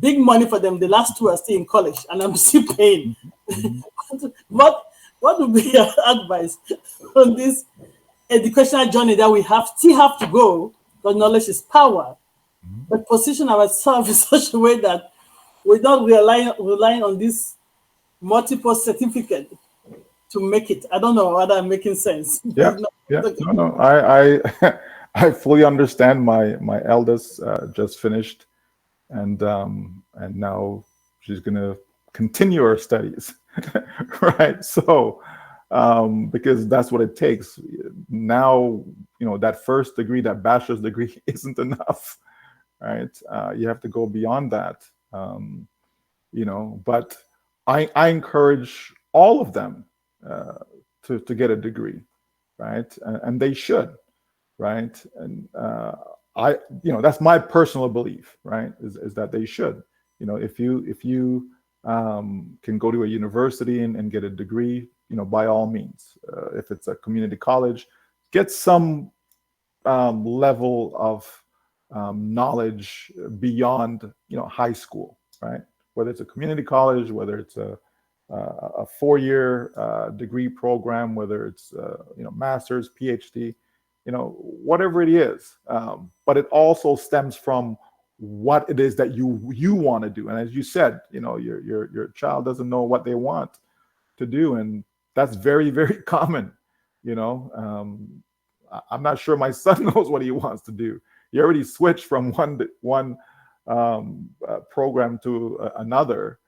big money for them. The last two are still in college, and I'm still paying. What would be your advice on this educational journey that we still have to go, because knowledge is power, but position ourselves in such a way that we're not relying on this multiple certificate to make it. I don't know whether I'm making sense. Yeah. No. I fully understand. My eldest just finished, and now she's gonna continue her studies, right? So, because that's what it takes. Now, that first degree, that bachelor's degree, isn't enough, right? You have to go beyond that. But I encourage all of them to get a degree, right? And they should, right? And that's my personal belief, right? Is that they should. If you can go to a university and get a degree, by all means. If it's a community college, get some level of knowledge beyond high school, right? Whether it's a community college, whether it's a 4-year degree program, whether it's master's, PhD, whatever it is. But it also stems from what it is that you want to do. And as you said, your child doesn't know what they want to do, and that's very, very common. I'm not sure my son knows what he wants to do. He already switched from one program to another.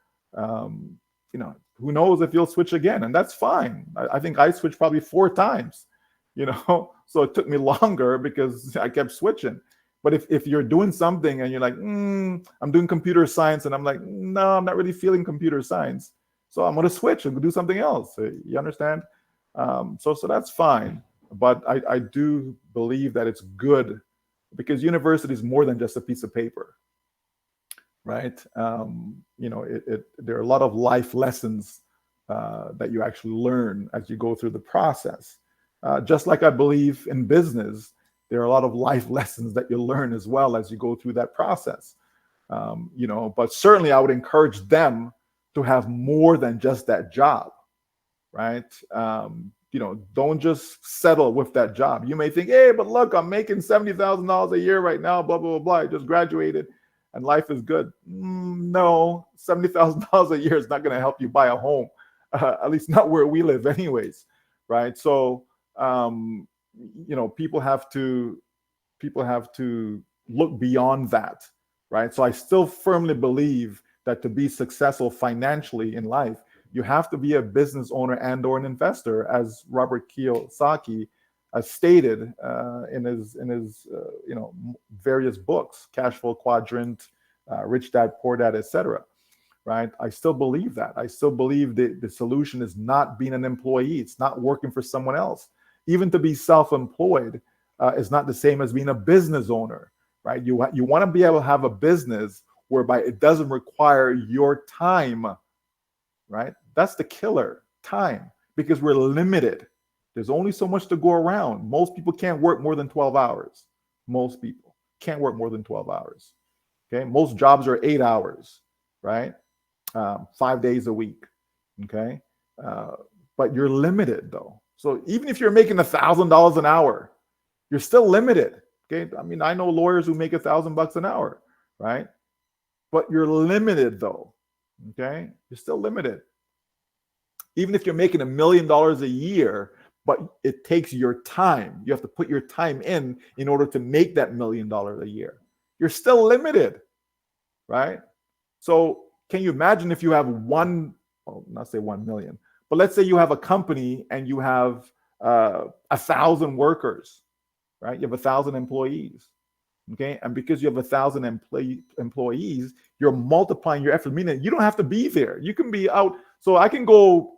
Who knows if you'll switch again, and that's fine. I think I switched probably 4 times, so it took me longer because I kept switching. But if you're doing something and you're like, I'm doing computer science, and I'm like, no, I'm not really feeling computer science, So I'm going to switch and do something else. You understand? So that's fine. But I do believe that it's good because university is more than just a piece of paper, right? There are a lot of life lessons that you actually learn as you go through the process. Just like I believe in business, there are a lot of life lessons that you learn as well as you go through that process. But certainly I would encourage them to have more than just that job, right? Don't just settle with that job. You may think, hey, but look, I'm making $70,000 a year right now, blah, blah, blah, blah. I just graduated and life is good. No, $70,000 a year is not going to help you buy a home, at least not where we live anyways, right? So, people have to look beyond that, right? So I still firmly believe that to be successful financially in life, you have to be a business owner and or an investor, as Robert Kiyosaki has stated in his various books, Cash Flow Quadrant, Rich Dad, Poor Dad, etc. Right? I still believe that. I still believe that the solution is not being an employee. It's not working for someone else. Even to be self-employed is not the same as being a business owner, right? You want to be able to have a business whereby it doesn't require your time, right? That's the killer, time, because we're limited. There's only so much to go around. Most people can't work more than 12 hours. Most people can't work more than 12 hours. Okay, most jobs are 8 hours, right? 5 days a week. Okay, but you're limited though. So even if you're making $1,000 an hour, you're still limited. Okay, I mean, I know lawyers who make $1,000 an hour, right? But you're limited though. Okay, you're still limited. Even if you're making $1 million a year, but it takes your time. You have to put your time in order to make that $1 million a year. You're still limited, right? So can you imagine if you have not say 1 million, but let's say you have a company and you have 1,000 workers, right? You have 1,000 employees, okay? And because you have 1,000 employees, you're multiplying your effort, meaning you don't have to be there. You can be out. So I can go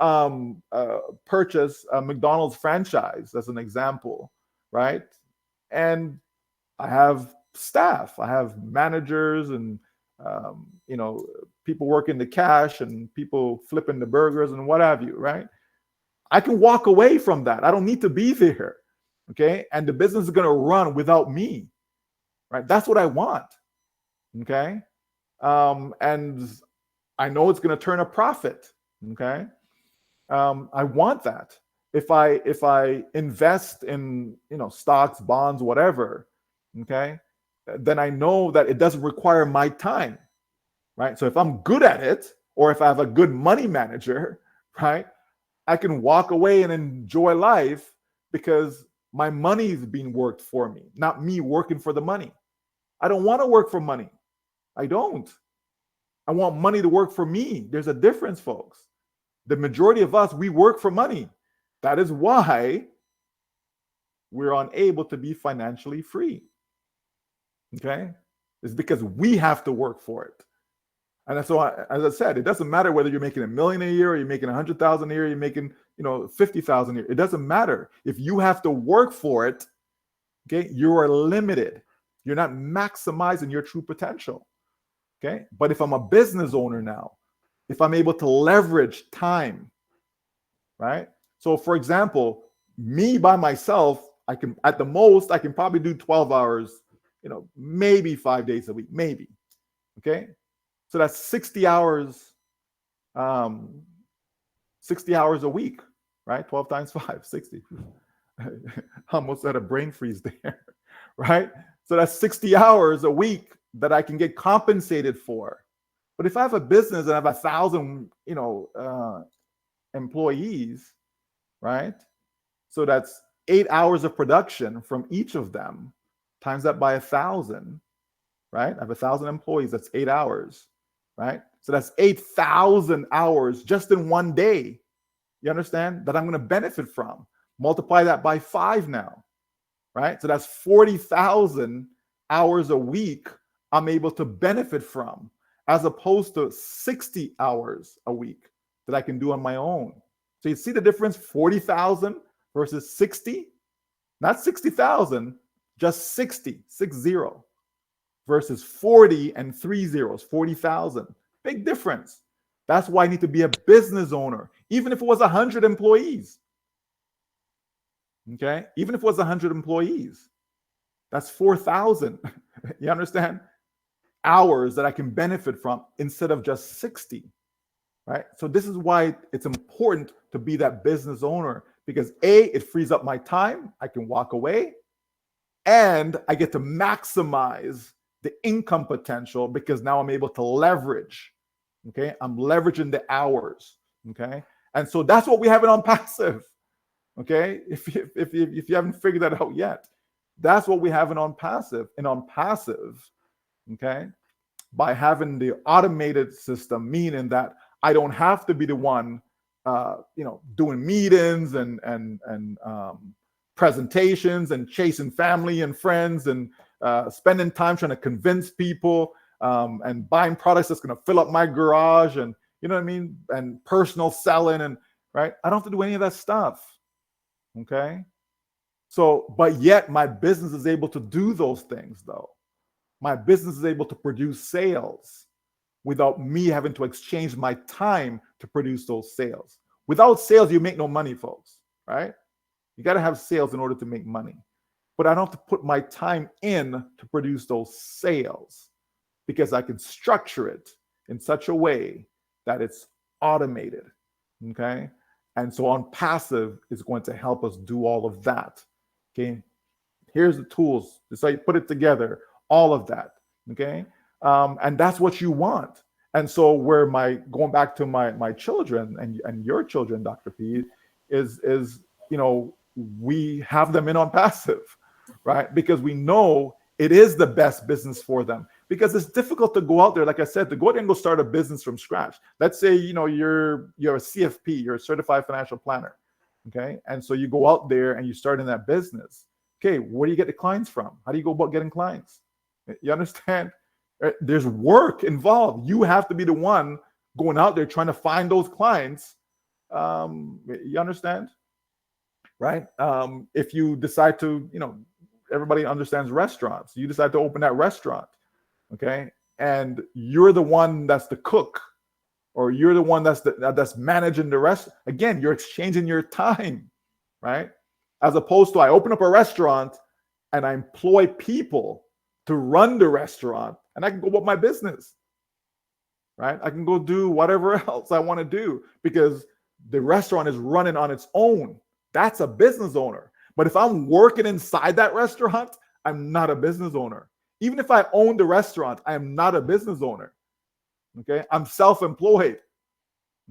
purchase a McDonald's franchise as an example, right? And I have staff, I have managers and people working the cash and people flipping the burgers and what have you, right? I can walk away from that. I don't need to be there, okay? And the business is going to run without me, right? That's what I want, okay? And I know it's going to turn a profit, okay? I want that. If I invest in stocks, bonds, whatever, okay, then I know that it doesn't require my time, right? So if I'm good at it, or if I have a good money manager, right, I can walk away and enjoy life because my money is being worked for me, not me working for the money. I don't want to work for money. I don't. I want money to work for me. There's a difference, folks. The majority of us, we work for money. That is why we're unable to be financially free. Okay? It's because we have to work for it. And so, as I said, it doesn't matter whether you're making $1 million a year, or you're making 100,000 a year, you're making 50,000 a year. It doesn't matter. If you have to work for it, okay, you are limited. You're not maximizing your true potential. Okay? But if I'm a business owner now, if I'm able to leverage time, right? So for example, me by myself, I can, at the most, I can probably do 12 hours, maybe 5 days a week, maybe. Okay? So that's 60 hours, 60 hours a week, right? 12 times 5, 60. Almost had a brain freeze there, right? So that's 60 hours a week that I can get compensated for. But if I have a business and I have 1,000, employees, right? So that's 8 hours of production from each of them, times that by 1,000, right? I have 1,000 employees, that's 8 hours, right? So that's 8,000 hours just in one day. You understand? That I'm going to benefit from. Multiply that by 5 now, right? So that's 40,000 hours a week I'm able to benefit from, as opposed to 60 hours a week that I can do on my own. So you see the difference, 40,000 versus 60, not 60,000, just 60, 60 versus 40 and 3 zeros, 40,000. Big difference. That's why I need to be a business owner, even if it was 100 employees. Okay, even if it was 100 employees, that's 4,000. You understand? Hours that I can benefit from instead of just 60. Right? So this is why it's important to be that business owner, because A, it frees up my time. I can walk away and I get to maximize the income potential because now I'm able to leverage. Okay. I'm leveraging the hours. Okay. And so that's what we have it on passive. Okay. If you haven't figured that out yet, that's what we have it on passive. And on passive, okay, by having the automated system, meaning that I don't have to be the one, doing meetings and presentations and chasing family and friends and spending time trying to convince people and buying products that's going to fill up my garage and, you know what I mean? And personal selling and, right? I don't have to do any of that stuff. Okay. So, but yet my business is able to do those things though. My business is able to produce sales without me having to exchange my time to produce those sales. Without sales, you make no money, folks, right? You got to have sales in order to make money. But I don't have to put my time in to produce those sales because I can structure it in such a way that it's automated, okay? And so on passive is going to help us do all of that, okay? Here's the tools. So you put it together, all of that, okay? And that's what you want. And so where going back to my children and your children, Dr. P, is we have them in on passive, right? Because we know it is the best business for them. Because it's difficult to go out there, like I said, to go out there and go start a business from scratch. Let's say, you're a CFP, you're a certified financial planner, okay? And so you go out there and you start in that business. Okay, where do you get the clients from? How do you go about getting clients? You understand? There's work involved. You have to be the one going out there trying to find those clients. You understand? Right? If you decide to, everybody understands restaurants. You decide to open that restaurant, okay? And you're the one that's the cook, or you're the one that's managing the rest. Again, you're exchanging your time, right? As opposed to I open up a restaurant and I employ people to run the restaurant and I can go about my business, right? I can go do whatever else I want to do because the restaurant is running on its own. That's a business owner. But if I'm working inside that restaurant, I'm not a business owner. Even if I own the restaurant, I am not a business owner. Okay. I'm self-employed.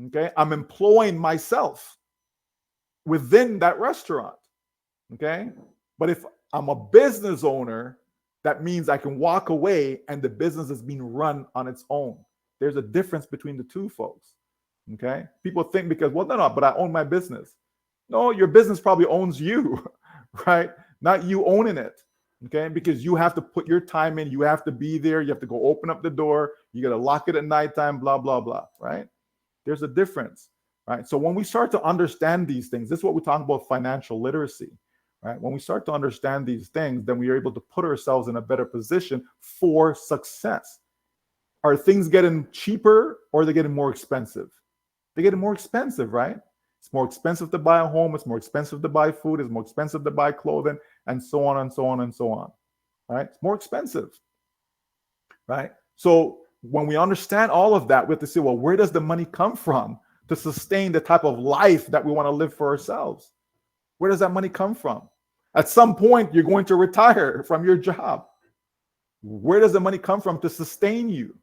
Okay. I'm employing myself within that restaurant. Okay. But if I'm a business owner, that means I can walk away and the business is being run on its own. There's a difference between the two, folks. Okay. People think because, well, no, but I own my business. No, your business probably owns you, right? Not you owning it. Okay. Because you have to put your time in. You have to be there. You have to go open up the door. You got to lock it at nighttime, blah, blah, blah. Right. There's a difference. Right. So when we start to understand these things, this is what we talk about financial literacy. Right? When we start to understand these things, then we are able to put ourselves in a better position for success. Are things getting cheaper or are they getting more expensive? They're getting more expensive, right? It's more expensive to buy a home. It's more expensive to buy food. It's more expensive to buy clothing, and so on and so on and so on. Right? It's more expensive. Right? So when we understand all of that, we have to say, well, where does the money come from to sustain the type of life that we want to live for ourselves? Where does that money come from? At some point, you're going to retire from your job. Where does the money come from to sustain you?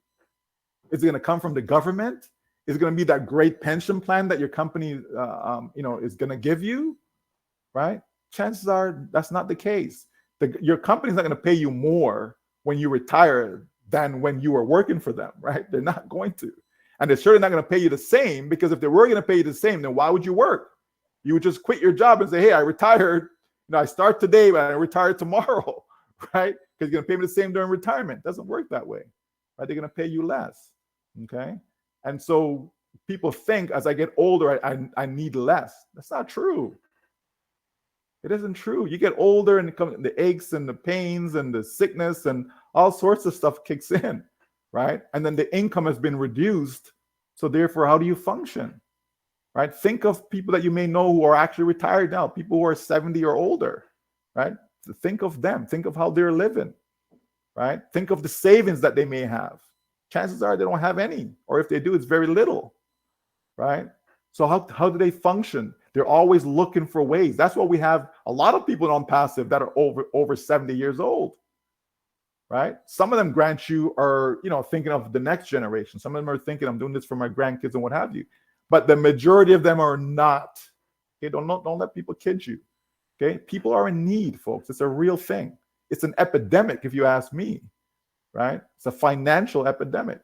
Is it going to come from the government? Is it going to be that great pension plan that your company, is going to give you? Right? Chances are that's not the case. Your company's not going to pay you more when you retire than when you were working for them. Right? They're not going to, and they're certainly not going to pay you the same, because if they were going to pay you the same, then why would you work? You would just quit your job and say, hey, I retired. I start today, but I retire tomorrow, right? Because you're going to pay me the same during retirement. It doesn't work that way, right? They're going to pay you less, okay? And so people think as I get older, I need less. That's not true. It isn't true. You get older and the aches and the pains and the sickness and all sorts of stuff kicks in, right? And then the income has been reduced. So therefore, how do you function, right? Think of people that you may know who are actually retired now, people who are 70 or older, right? Think of them. Think of how they're living, right? Think of the savings that they may have. Chances are they don't have any, or if they do, it's very little, right? So how do they function? They're always looking for ways. That's why we have a lot of people on passive that are over 70 years old, right? Some of them, grant you, are thinking of the next generation. Some of them are thinking, I'm doing this for my grandkids and what have you. But the majority of them are not. Okay, don't let people kid you. Okay, people are in need, folks. It's a real thing. It's an epidemic, if you ask me, right? It's a financial epidemic.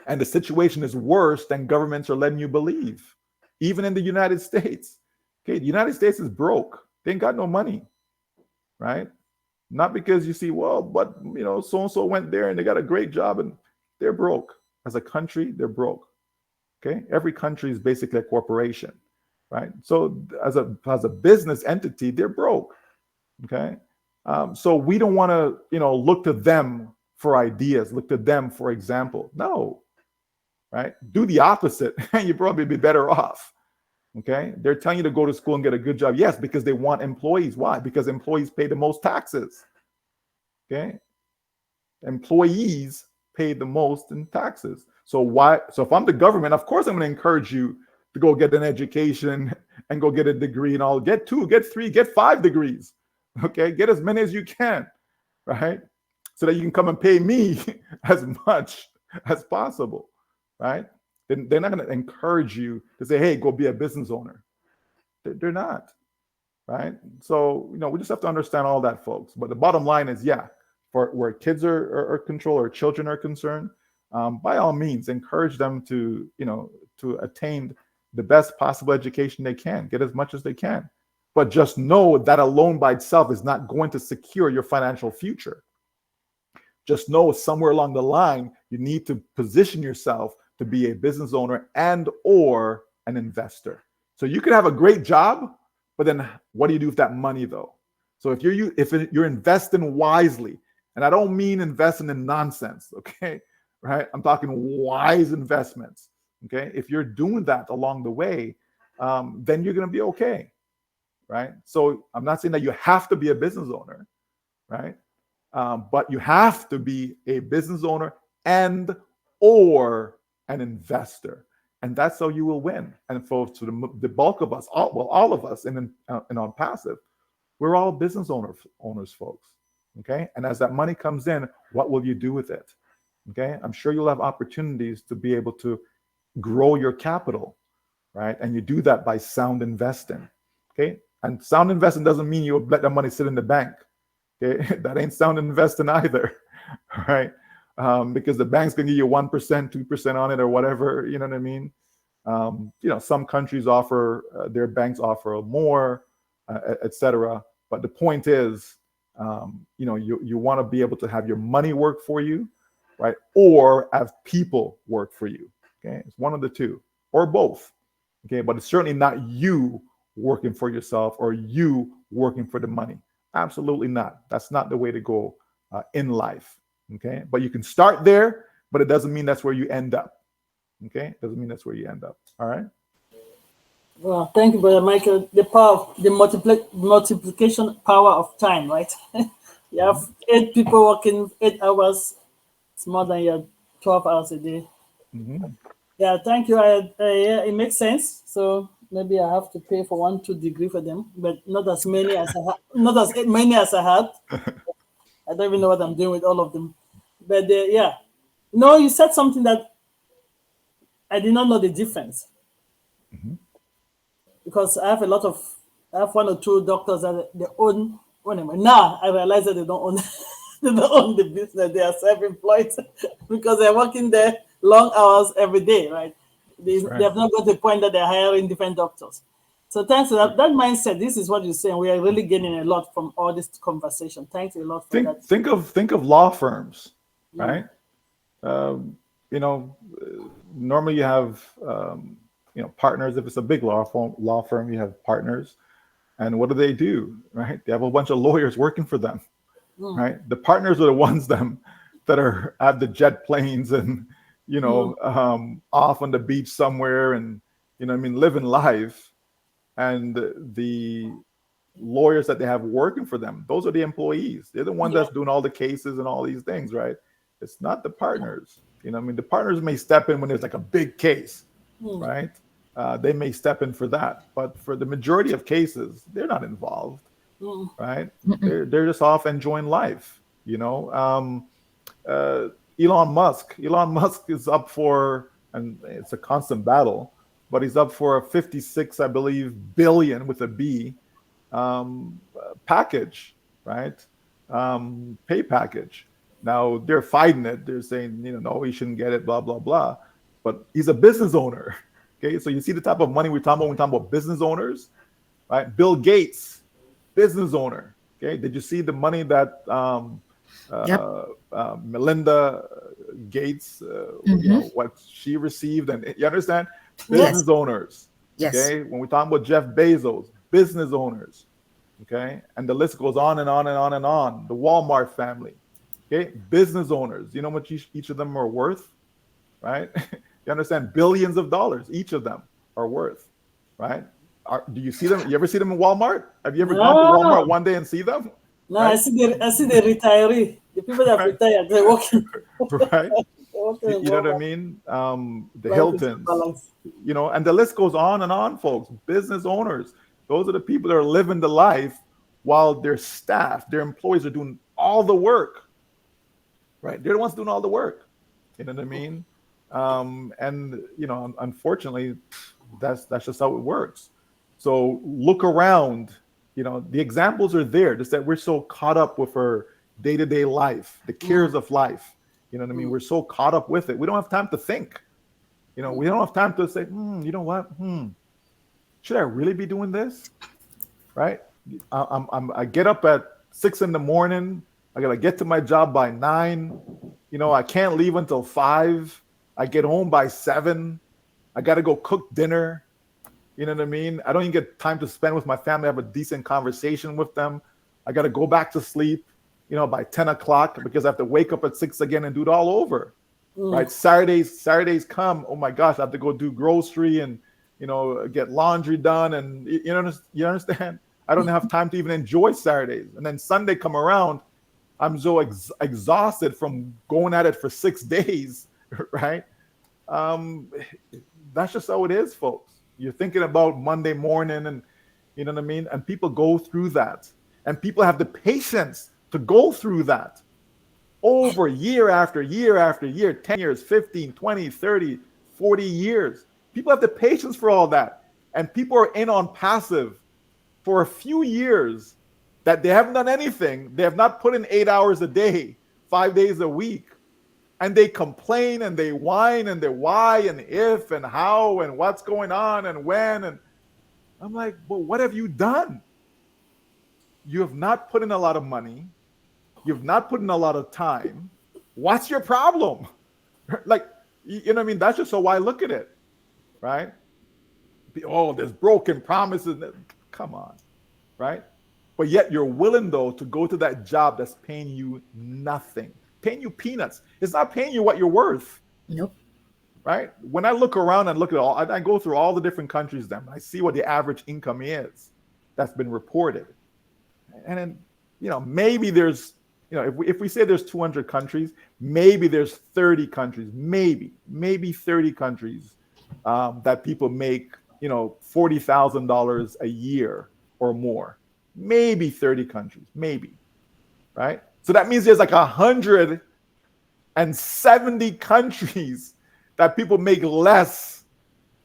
And the situation is worse than governments are letting you believe. Even in the United States. Okay, the United States is broke. They ain't got no money, right? Not because you see, well, but so-and-so went there and they got a great job and they're broke. As a country, they're broke. Okay, every country is basically a corporation, right? So as a business entity, they're broke. Okay, so we don't want to look to them for ideas, look to them for example. No, right? Do the opposite, and you probably be better off. Okay, they're telling you to go to school and get a good job. Yes, because they want employees. Why? Because employees pay the most taxes. Okay, employees pay the most in taxes. So why? So if I'm the government, of course I'm going to encourage you to go get an education and go get a degree and all. Get 2, get 3, get 5 degrees. Okay, get as many as you can, right? So that you can come and pay me as much as possible, right? Then they're not going to encourage you to say, hey, go be a business owner. They're not, right? So, we just have to understand all that, folks. But the bottom line is, yeah, for where kids are controlled or children are concerned, by all means, encourage them to attain the best possible education they can, get as much as they can. But just know that alone by itself is not going to secure your financial future. Just know somewhere along the line, you need to position yourself to be a business owner and or an investor. So you could have a great job, but then what do you do with that money though? So if you're investing wisely, and I don't mean investing in nonsense, okay? Right? I'm talking wise investments, okay? If you're doing that along the way, then you're going to be okay, right? So I'm not saying that you have to be a business owner, right? But you have to be a business owner and or an investor, and that's how you will win. And for the bulk of us, all of us in ONPASSIVE, we're all business owners, folks. Okay, and as that money comes in, what will you do with it? Okay, I'm sure you'll have opportunities to be able to grow your capital, right? And you do that by sound investing. Okay, and sound investing doesn't mean you let the money sit in the bank. Okay, that ain't sound investing either, right? Because the bank's gonna give you 1%, 2% on it or whatever, you know what I mean? Some countries offer, their banks offer more, etc. But the point is, you want to be able to have your money work for you, right? Or have people work for you. Okay, it's one of the two, or both. Okay, but it's certainly not you working for yourself or you working for the money. Absolutely not. That's not the way to go in life. Okay, but you can start there, but it doesn't mean that's where you end up. Okay, it doesn't mean that's where you end up. All right. Well, thank you, Brother Michael. The power of the multiplication power of time, right? You have 8 people working 8 hours. It's more than your 12 hours a day. Mm-hmm. Yeah, thank you. Yeah, it makes sense. So maybe I have to pay for 1-2 degree for them, but not as many as not as many as I had. I don't even know what I'm doing with all of them. But yeah, no, you said something that I did not know the difference. Mm-hmm. Because I have 1 or 2 doctors that they own. Now I realize that they don't own they don't own the business. They are self-employed because they're working there long hours every day, right? They have not got to the point that they're hiring different doctors. So thanks for that mindset. This is what you're saying. We are really gaining a lot from all this conversation. Thanks a lot for that. Think of law firms, right? you know, normally you have, partners. If it's a big law firm, you have partners. And what do? Right? They have a bunch of lawyers working for them, Mm, right? The partners are the ones that are at the jet planes and, mm, off on the beach somewhere and, living life. And the lawyers that they have working for them, those are the employees. They're the one yeah. that's doing all the cases and all these things, right? It's not the partners. The partners may step in when there's like a big case, Mm, right? They may step in for that, but for the majority of cases, they're not involved, mm, right? They're just off enjoying life. Uh, Elon Musk. Elon Musk is up for, and it's a constant battle, but he's up for a 56, I believe, billion with a B package, right? Pay package. Now they're fighting it. They're saying, no, he shouldn't get it, blah, blah, blah. But he's a business owner. Okay. So you see the type of money we're talking about when we talk about business owners, right? Bill Gates, business owner. Okay. Did you see the money that Yep. Melinda Gates, what she received? And you understand? yeah. Business owners. Yes. Okay. When we talk about Jeff Bezos, business owners. Okay. And the list goes on and on and on and on. The Walmart family. Okay. Business owners. You know what each of them are worth? Right? You understand? Billions of dollars each of them are worth. Right? Do you see them? You ever see them in Walmart? Have you ever gone to Walmart No, one day and see them? no, Right? I see the retiree, the people that Right. retired, they're working, Right? they're working in You know what I Walmart. mean? The Life is Hiltons, balance. and the list goes on and on, folks. Business owners. Those are the people that are living the life while their staff, their employees are doing all the work. Right? They're the ones doing all the work. You know what I mean? And unfortunately, that's just how it works. So look around. The examples are there. Just that we're so caught up with our day-to-day life, the cares of life. You know what I mean? We're so caught up with it. We don't have time to think. We don't have time to say, you know what? Should I really be doing this? Right? I get up at 6 a.m. I gotta get to my job by 9. I can't leave until 5. I get home by 7. I gotta go cook dinner. You know what I mean? I don't even get time to spend with my family, have a decent conversation with them. I gotta go back to sleep, by 10 o'clock because I have to wake up at 6 again and do it all over. Right? Saturdays come. Oh my gosh, I have to go do grocery and get laundry done, and you understand? I don't have time to even enjoy Saturdays. And then Sunday come around, I'm so exhausted from going at it for 6 days, right? That's just how it is, folks. You're thinking about Monday morning, and you know what I mean? And people go through that. And people have the patience to go through that over year after year after year, 10 years, 15, 20, 30, 40 years. People have the patience for all that. And people are in on passive for a few years that they haven't done anything. They have not put in 8 hours a day, 5 days a week. And they complain and they whine and they why and if and how and what's going on and when. And I'm like, but what have you done? You have not put in a lot of money. You've not put in a lot of time. What's your problem? Like, you know what I mean? That's just how I look at it, right? Oh, there's broken promises. Come on, right? But yet you're willing, though, to go to that job that's paying you nothing, paying you peanuts. It's not paying you what you're worth. Nope. Right? When I look around and look at all, I go through all the different countries, then I see what the average income is that's been reported. And then, maybe there's, if we say there's 200 countries, maybe there's 30 countries, maybe 30 countries that people make, $40,000 a year or more. Maybe 30 countries, maybe, right? So that means there's like 170 countries that people make less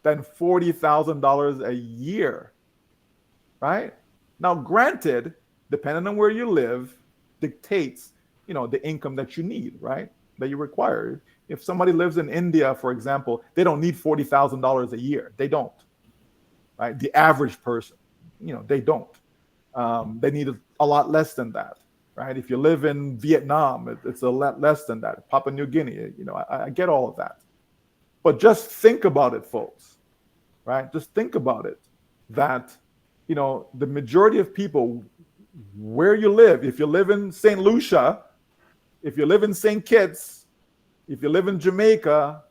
than $40,000 a year, right? Now, granted, depending on where you live, dictates, the income that you need, right? That you require. If somebody lives in India, for example, they don't need $40,000 a year. They don't, right? The average person, they don't. They need a lot less than that. right? If you live in Vietnam, it's a lot less than that. Papua New Guinea, I get all of that. But just think about it, folks, right? Just think about it, that, the majority of people, where you live, if you live in St. Lucia, if you live in St. Kitts, if you live in Jamaica,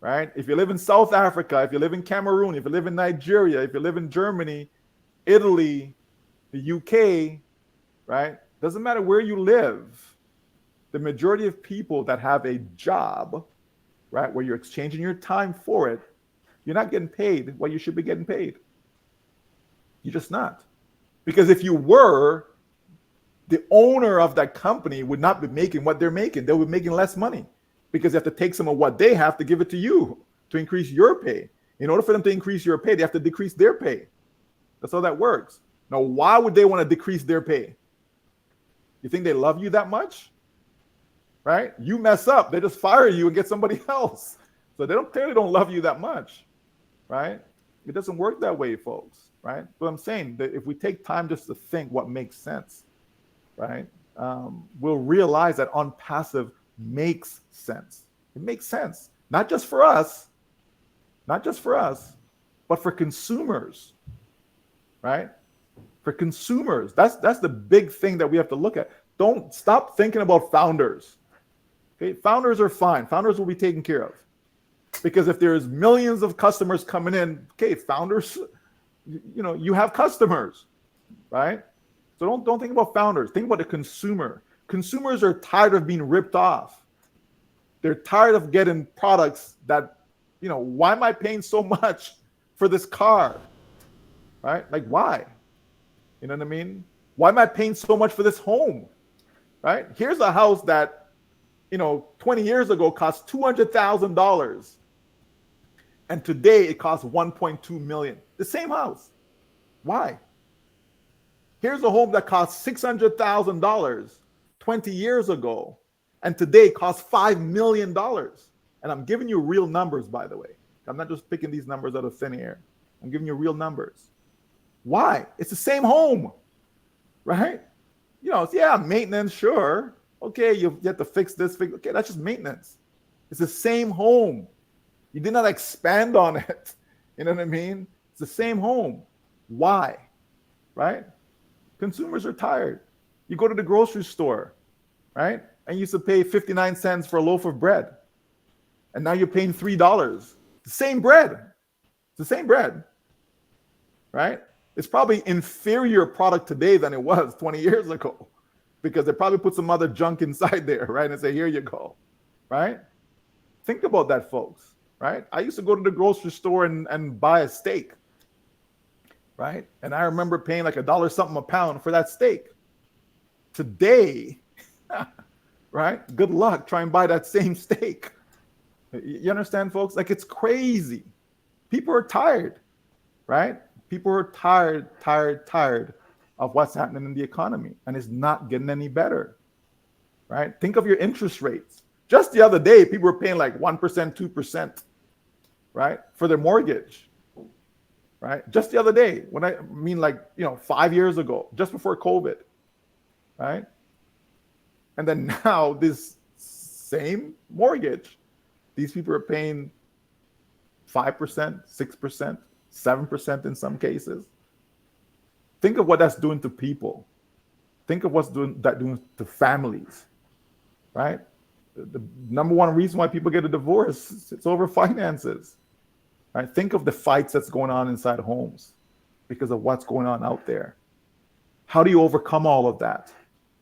right? If you live in South Africa, if you live in Cameroon, if you live in Nigeria, if you live in Germany, Italy, the UK, right? Doesn't matter where you live. The majority of people that have a job, right, where you're exchanging your time for it, you're not getting paid what you should be getting paid. You're just not. Because if you were, the owner of that company would not be making what they're making. They'll be making less money because they have to take some of what they have to give it to you to increase your pay. In order for them to increase your pay, they have to decrease their pay. That's how that works. Now, why would they want to decrease their pay? You think they love you that much? Right? You mess up, they just fire you and get somebody else. So they clearly don't love you that much, right? It doesn't work that way, folks, right? But I'm saying that if we take time just to think what makes sense, right, we'll realize that ONPASSIVE makes sense. It makes sense, not just for us, but for consumers, right? For consumers, that's the big thing that we have to look at. Don't stop thinking about founders. Okay, founders are fine. Founders will be taken care of. Because if there's millions of customers coming in, okay, founders, you have customers, right? So don't think about founders. Think about the consumer. Consumers are tired of being ripped off. They're tired of getting products that, why am I paying so much for this car? Right? Like, why? You know what I mean? Why am I paying so much for this home? Right? Here's a house that, 20 years ago cost $200,000. And today it costs 1.2 million. The same house. Why? Here's a home that cost $600,000 20 years ago, and today it costs $5 million. And I'm giving you real numbers, by the way. I'm not just picking these numbers out of thin air. I'm giving you real numbers. Why? It's the same home, right? Yeah, maintenance, sure. Okay, you have to fix this. Okay, that's just maintenance. It's the same home. You did not expand on it. You know what I mean? It's the same home. Why? Right? Consumers are tired. You go to the grocery store, right? And you used to pay 59 cents for a loaf of bread. And now you're paying $3. The same bread. It's the same bread. Right? It's probably inferior product today than it was 20 years ago because they probably put some other junk inside there, right? And say, here you go, right? Think about that, folks, right? I used to go to the grocery store and buy a steak, right? And I remember paying like $1 something a pound for that steak. Today, right? Good luck trying to buy that same steak. You understand, folks? Like, it's crazy. People are tired, right? People are tired of what's happening in the economy, and it's not getting any better, right? Think of your interest rates. Just the other day, people were paying like 1%, 2%, right, for their mortgage, right? Just the other day, when I mean 5 years ago, just before COVID, right? And then now this same mortgage, these people are paying 5%, 6%, 7% in some cases. Think of what that's doing to people. Think of what's doing to families, right? The number one reason why people get a divorce, it's over finances, right? Think of the fights that's going on inside homes because of what's going on out there. How do you overcome all of that?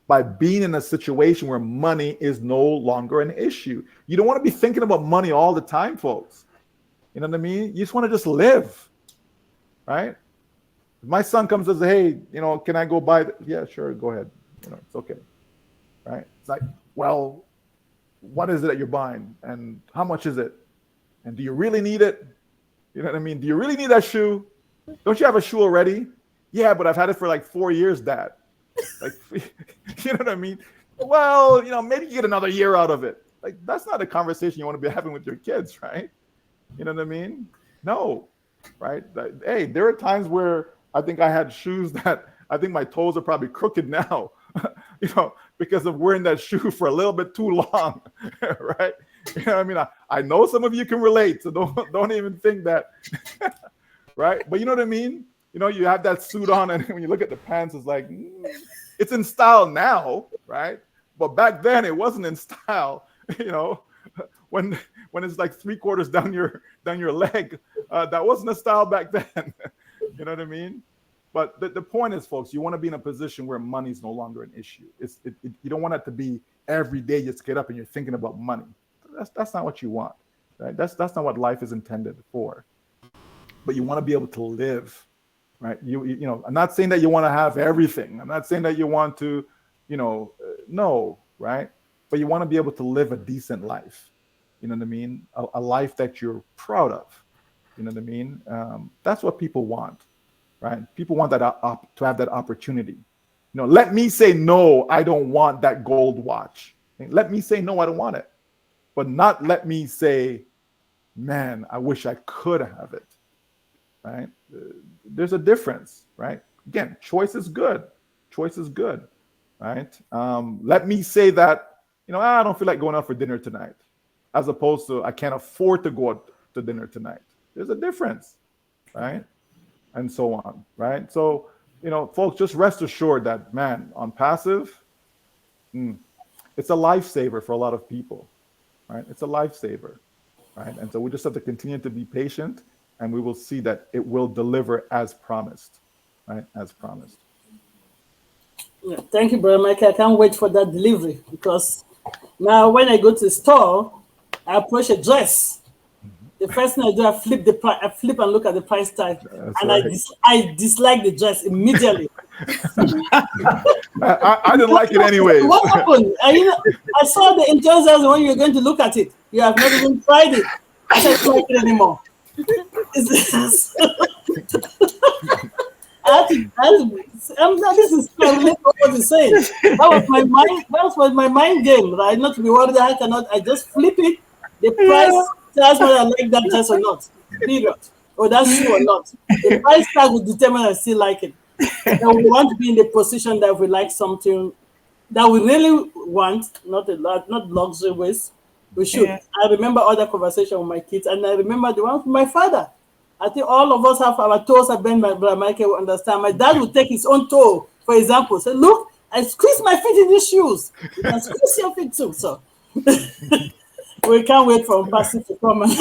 By being in a situation where money is no longer an issue. You don't want to be thinking about money all the time, folks. You know what I mean? You just want to just live, right? If my son comes and says, hey, can I go buy? Yeah, sure, go ahead. It's okay, right? It's like, well, what is it that you're buying? And how much is it? And do you really need it? You know what I mean? Do you really need that shoe? Don't you have a shoe already? Yeah, but I've had it for like 4 years, Dad. Like, you know what I mean? Well, maybe you get another year out of it. Like, that's not a conversation you want to be having with your kids, right? You know what I mean? No, right? Hey, there are times where I think I had shoes that I think my toes are probably crooked now because of wearing that shoe for a little bit too long, right? You know what I mean? I know some of you can relate, so don't even think that, right? But you know what I mean? You have that suit on, and when you look at the pants, it's like, it's in style now, right? But back then it wasn't in style, when it's like 3/4 down your leg. That wasn't a style back then. You know what I mean? But the point is, folks, you want to be in a position where money is no longer an issue. You don't want it to be every day you just get up and you're thinking about money. That's not what you want, right? That's not what life is intended for. But you want to be able to live, right? I'm not saying that you want to have everything. I'm not saying that you want to, no, right? But you want to be able to live a decent life. You know what I mean? A life that you're proud of. You know what I mean? That's what people want, right? People want that to have that opportunity. Let me say no, I don't want that gold watch. Let me say no, I don't want it. But not let me say, man, I wish I could have it, right? There's a difference, right? Again, choice is good. Choice is good, right? Let me say that, I don't feel like going out for dinner tonight, as opposed to I can't afford to go out to dinner tonight. There's a difference, right? And so on, right? So, folks, just rest assured that, man, on passive, it's a lifesaver for a lot of people, right? It's a lifesaver, right? And so we just have to continue to be patient, and we will see that it will deliver as promised, right? As promised. Yeah, thank you, Brother Michael. I can't wait for that delivery, because now when I go to the store, I approach a dress. The first thing I do, I flip and look at the price tag. That's and right. I dislike the dress immediately. I didn't like it anyway. What happened? I saw the intelligence when you're going to look at it. You have not even tried it. I said, don't like it anymore. This is what you're saying. That was my mind game, right? Not to be worried that I just flip it. The price tells whether I like that dress or not. Period. Or that shoe or not. The price tag will determine I still like it. And we want to be in the position that we like something that we really want, not luxury waste. We should. Yeah. I remember other conversation with my kids, and I remember the one with my father. I think all of us have our toes are bent. My brother Michael will understand. My dad would take his own toe, for example. Say, look, I squeeze my feet in these shoes. You can squeeze your feet too. So we can't wait for ONPASSIVE to come and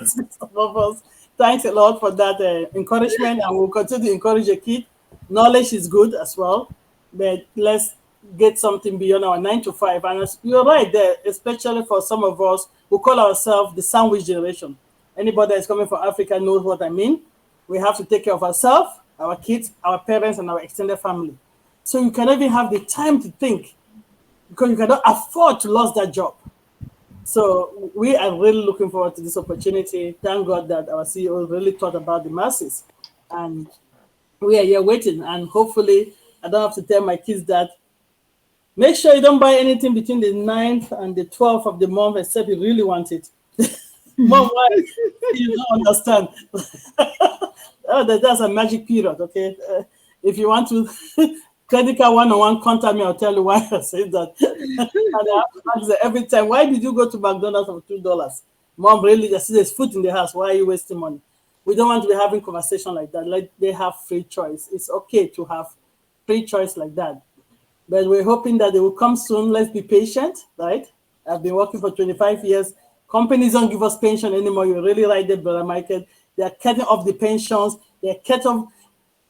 some of us. Thanks a lot for that encouragement, and we'll continue to encourage the kid. Knowledge is good as well, but let's get something beyond our 9 to 5. And you're right there, especially for some of us who call ourselves the sandwich generation. Anybody that's coming from Africa knows what I mean. We have to take care of ourselves, our kids, our parents, and our extended family. So you cannot even have the time to think, because you cannot afford to lose that job. So we are really looking forward to this opportunity. Thank God that our CEO really thought about the masses. And we are here waiting. And hopefully, I don't have to tell my kids that make sure you don't buy anything between the 9th and the 12th of the month, except you really want it. Mom, why? You don't understand. That's a magic period, okay? If you want to credit card one-on-one, contact me, I'll tell you why I said that. And I have to ask every time, why did you go to McDonald's for $2? Mom, really, there's food in the house. Why are you wasting money? We don't want to be having conversation like that. Like they have free choice. It's okay to have free choice like that. But we're hoping that they will come soon. Let's be patient, right? I've been working for 25 years. Companies don't give us pension anymore. You're really right there, Brother Michael. They're cutting off the pensions. They're cutting off.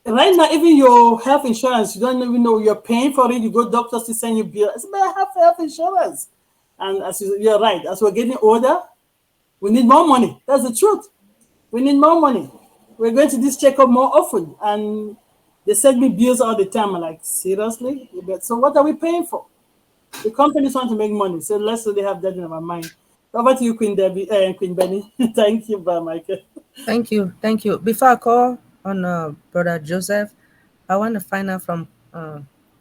Right now, even your health insurance, you don't even know you're paying for it. You go doctors to send you bill. I said, but I have health insurance. And you're right. As we're getting older, we need more money. That's the truth. We need more money. We're going to this checkup more often. And they send me bills all the time. I'm like, seriously? So what are we paying for? The companies want to make money. So let's really have that in our mind. Over to you, Queen Debbie, Queen Benny. Thank you, Brother Michael. Thank you. Thank you. Before I call on Brother Joseph, I want to find out from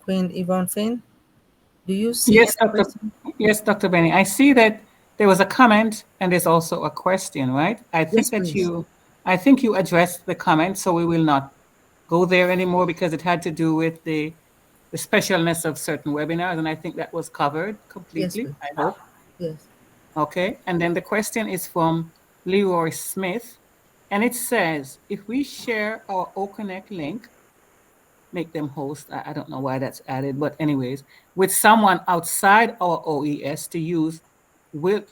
Queen Yvonne Finn. Do you see? Yes, Dr. Benny. I see that there was a comment and there's also a question, right? I think you addressed the comment, so we will not go there anymore because it had to do with the the specialness of certain webinars, and I think that was covered Yes, completely, please. I hope. Yes. Okay, and then the question is from Leroy Smith, and it says, if we share our OConnect link, make them host, I don't know why that's added, but anyways, with someone outside our OES to use, will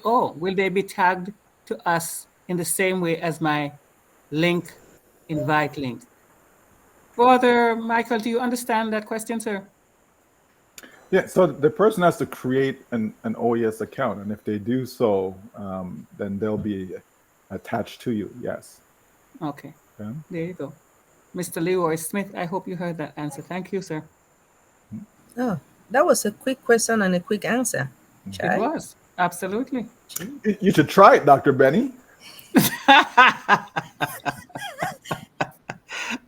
they be tagged to us in the same way as my link, invite link? Brother Michael, do you understand that question, sir? Yeah, so the person has to create an OES account, and if they do so, then they'll be attached to you. Yes. Okay, Okay. there you go. Mr. Leroy Smith, I hope you heard that answer. Thank you, sir. Oh, that was a quick question and a quick answer. It Chai. was, absolutely. You should try it, Dr. Benny.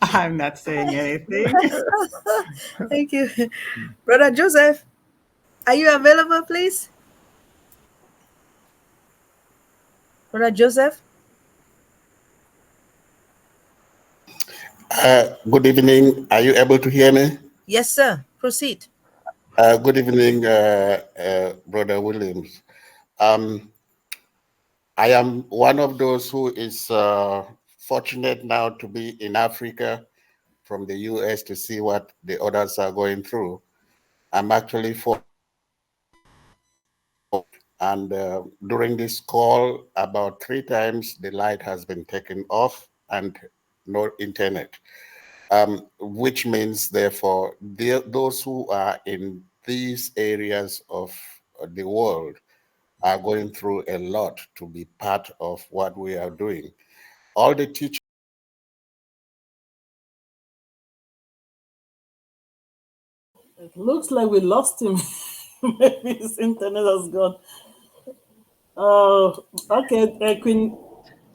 I'm not saying anything. Thank you. Brother Joseph, are you available, please? Brother Joseph? Good evening. Are you able to hear me? Yes, sir. Proceed. Good evening, Brother Williams. I am one of those who is fortunate now to be in Africa from the US to see what the others are going through. I'm actually for, and during this call, about 3 times the light has been taken off and no internet. Which means, therefore, those who are in these areas of the world are going through a lot to be part of what we are doing. All the teachers. It looks like we lost him. Maybe his internet has gone. Okay, Queen.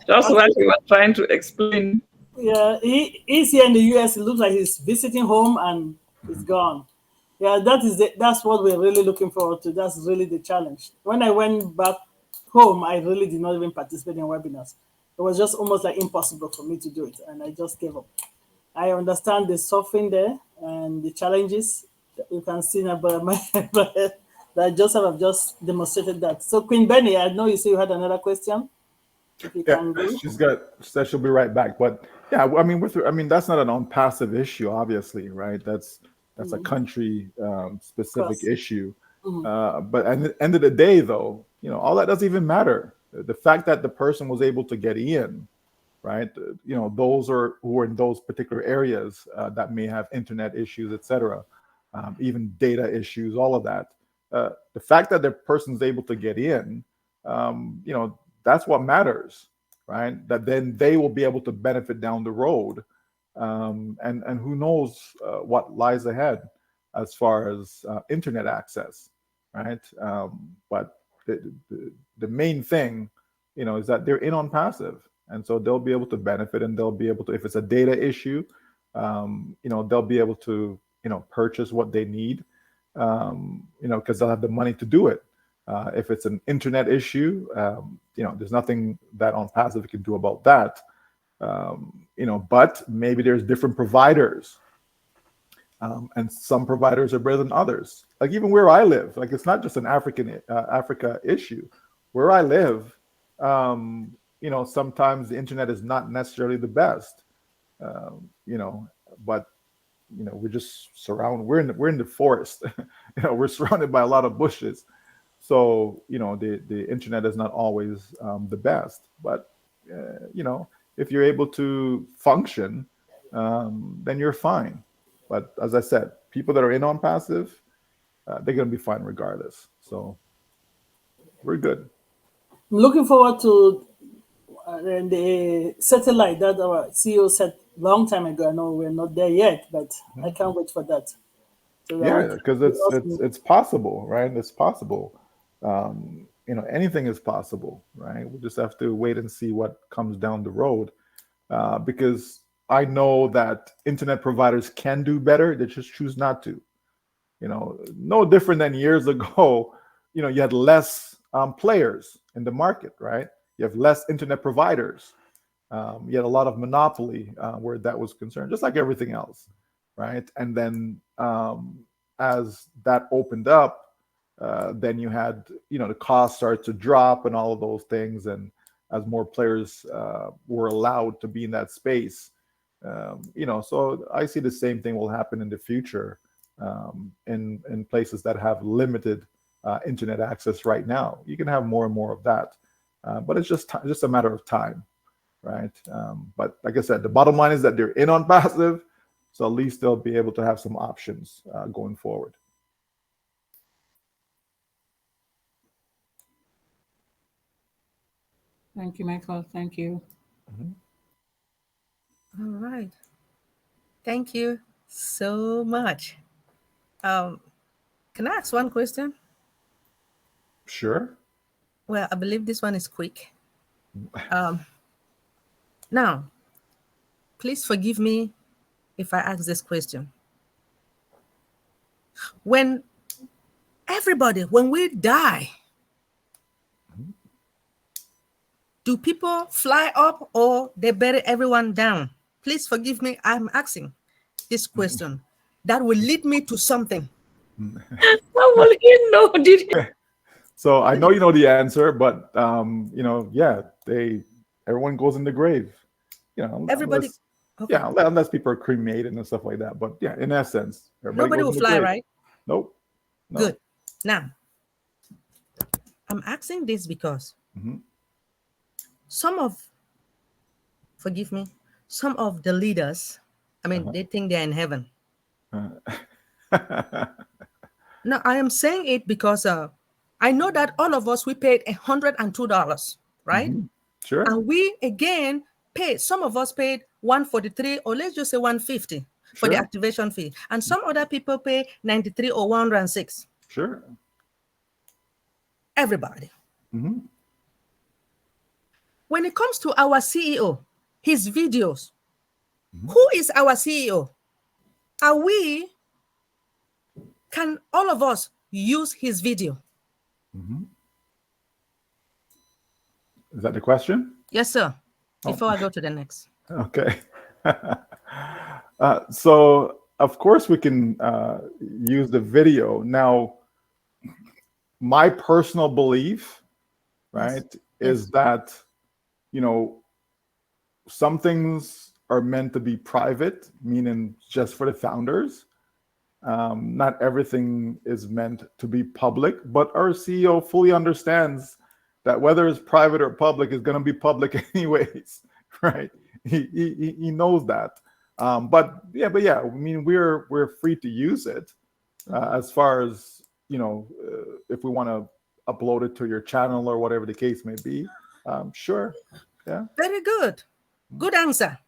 Just what he was trying to explain. Yeah, he's here in the US. It looks like he's visiting home and he's gone. Yeah, that's what we're really looking forward to. That's really the challenge. When I went back home, I really did not even participate in webinars. It was just almost like impossible for me to do it, and I just gave up. I understand the suffering there and the challenges. You can see now, but that Joseph have just demonstrated that. So Queen Benny, I know you say you had another question. If you Yeah, can do. she said she'll be right back. But yeah, I mean, that's not an ONPASSIVE issue, obviously, right? That's a country specific Course. issue. But at the end of the day, though, all that doesn't even matter. The fact that the person was able to get in, right? Those who are in those particular areas that may have internet issues, etc., even data issues, all of that. The fact that the person's able to get in, that's what matters, right? That then they will be able to benefit down the road, and who knows what lies ahead as far as internet access, right? But the main thing, is that they're in on passive, and so they'll be able to benefit, and they'll be able to, if it's a data issue, they'll be able to purchase what they need, because they'll have the money to do it. If it's an internet issue, there's nothing that ONPASSIVE can do about that. But maybe there's different providers, and some providers are better than others. Like even where I live, like it's not just an Africa issue. Where I live, sometimes the internet is not necessarily the best, but we're just surrounded. We're in the forest. We're surrounded by a lot of bushes. So the internet is not always the best, but if you're able to function, then you're fine. But as I said, people that are in ONPASSIVE, they're going to be fine regardless. So we're good. I'm looking forward to the satellite that our CEO said long time ago. I know we're not there yet, but I can't wait for that. So Yeah, because it's possible, right? It's possible. Anything is possible, right? We just have to wait and see what comes down the road, because I know that internet providers can do better. They just choose not to. No different than years ago. You had less players in the market, right? You have less internet providers. You had a lot of monopoly where that was concerned, just like everything else, right? And then as that opened up, then you had, the cost start to drop and all of those things. And as more players were allowed to be in that space, so I see the same thing will happen in the future in places that have limited internet access right now. You can have more and more of that, but it's just a matter of time, right? But like I said, the bottom line is that they're in on passive, so at least they'll be able to have some options going forward. Thank you, Michael. Thank you. All right. Thank you so much. Can I ask one question? Sure. Well, I believe this one is quick. Now, please forgive me if I ask this question. When we die, do people fly up or they bury everyone down? Please forgive me. I'm asking this question that will lead me to something. How will you know? So I know you know the answer, but yeah, everyone goes in the grave. Everybody. Okay. Yeah, unless people are cremated and stuff like that. But yeah, in essence, everybody Nobody will goes in the fly, grave. right? Nope. No. Good. Now, I'm asking this because some of the leaders, they think they're in heaven. Now, I am saying it because I know that all of us, we paid $102, right? Sure. And we, again, paid, some of us paid $143, or let's just say $150 for the activation fee. And some other people pay $93 or $106. Sure. Everybody. When it comes to our CEO, his videos, who is our CEO? Can all of us use his video? Is that the question? Yes, sir. Before I go to the next. Okay. So, of course, we can use the video. Now, my personal belief, right, is that, some things are meant to be private, meaning just for the founders. Not everything is meant to be public, but our CEO fully understands that whether it's private or public is going to be public anyways, right? He knows that. But yeah, we're free to use it as far as, if we want to upload it to your channel or whatever the case may be. Sure. Yeah. Very good. Good answer.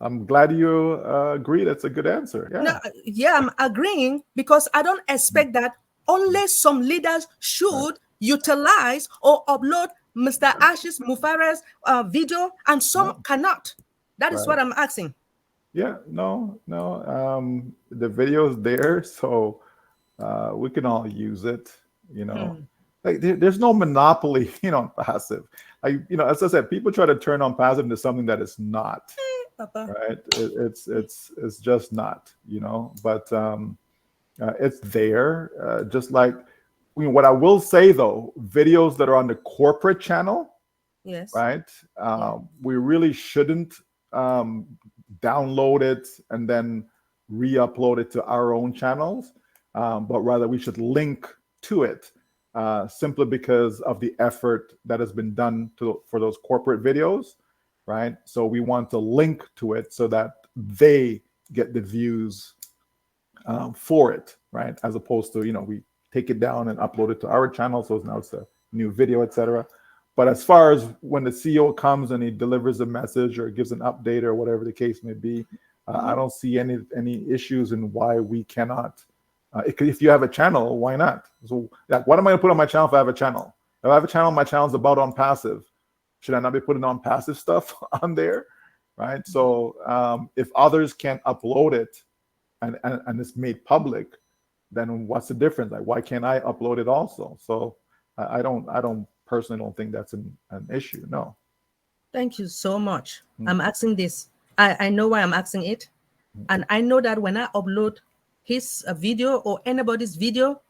I'm glad you agree. That's a good answer. Yeah. No, yeah, I'm agreeing because I don't expect that only some leaders should utilize or upload Mr. Ashish Mufareh's video and some cannot. That is what I'm asking. Yeah, no. The video is there, so we can all use it, Like there's no monopoly, on passive. As I said, people try to turn on passive into something that it's not. Papa. Right? It's just not, But it's there. Just like what I will say though, videos that are on the corporate channel, yes, right? We really shouldn't download it and then re-upload it to our own channels, but rather we should link to it. Simply because of the effort that has been done for those corporate videos, right? So we want to link to it so that they get the views for it, right? As opposed to, we take it down and upload it to our channel, so now it's a new video, etc. But as far as when the CEO comes and he delivers a message or gives an update or whatever the case may be, I don't see any issues in why we cannot. If you have a channel, why not? So, what am I going to put on my channel if I have a channel? If I have a channel, my channel is about on passive. Should I not be putting on passive stuff on there, right? So if others can't upload it and it's made public, then what's the difference? Like, why can't I upload it also? So I personally don't think that's an issue. No. Thank you so much. I'm asking this. I know why I'm asking it. And I know that when I upload his video or anybody's video,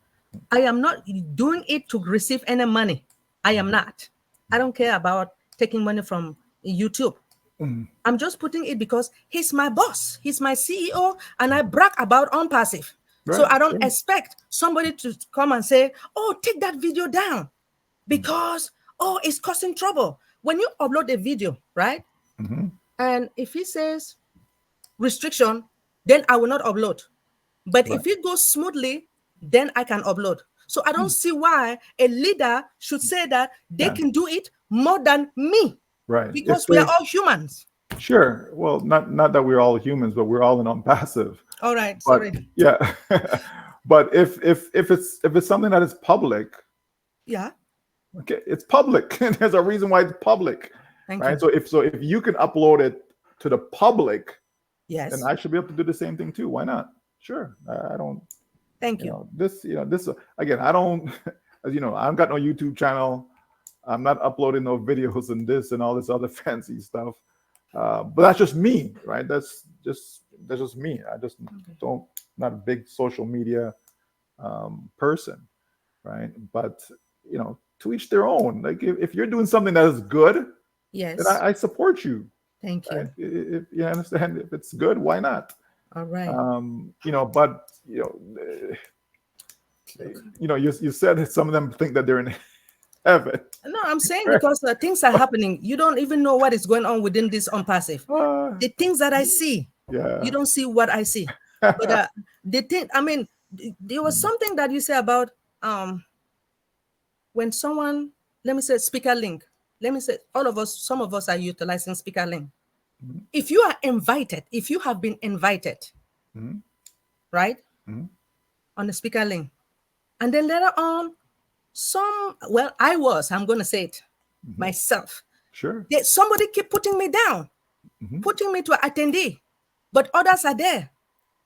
I am not doing it to receive any money. I am not. I don't care about taking money from YouTube. I'm just putting it because he's my boss. He's my CEO, and I brag about ONPASSIVE. So I don't expect somebody to come and say, oh, take that video down because, oh, it's causing trouble. When you upload a video, right? And if he says restriction, then I will not upload. But if it goes smoothly, then I can upload. So I don't see why a leader should say that they can do it more than me. Right. Because we are all humans. Sure. Well, not that we're all humans, but we're all in ONPASSIVE. All right. But, Sorry. yeah. But if it's something that is public, yeah. Okay, it's public. And there's a reason why it's public. Thank right? you. So if you can upload it to the public, yes, then I should be able to do the same thing too. Why not? Sure. I don't. Thank you. This again. I don't. As you know, I've got no YouTube channel. I'm not uploading no videos and this and all this other fancy stuff. But that's just me, right? That's just me. I just don't. Not a big social media person, right? But to each their own. Like if you're doing something that is good, yes, then I support you. Thank you. Right? If you understand, if it's good, why not? All right. But you said that some of them think that they're in heaven. No, I'm saying because things are happening. You don't even know what is going on within this ONPASSIVE. The things that I see, you don't see what I see. But the thing, I mean, there was something that you said about when someone, let me say speaker link. Let me say some of us are utilizing speaker link. If you are invited, if you have been invited, right, on the speaker link, and then later on, I'm going to say it myself. Sure. Somebody keep putting me down, putting me to an attendee, but others are there.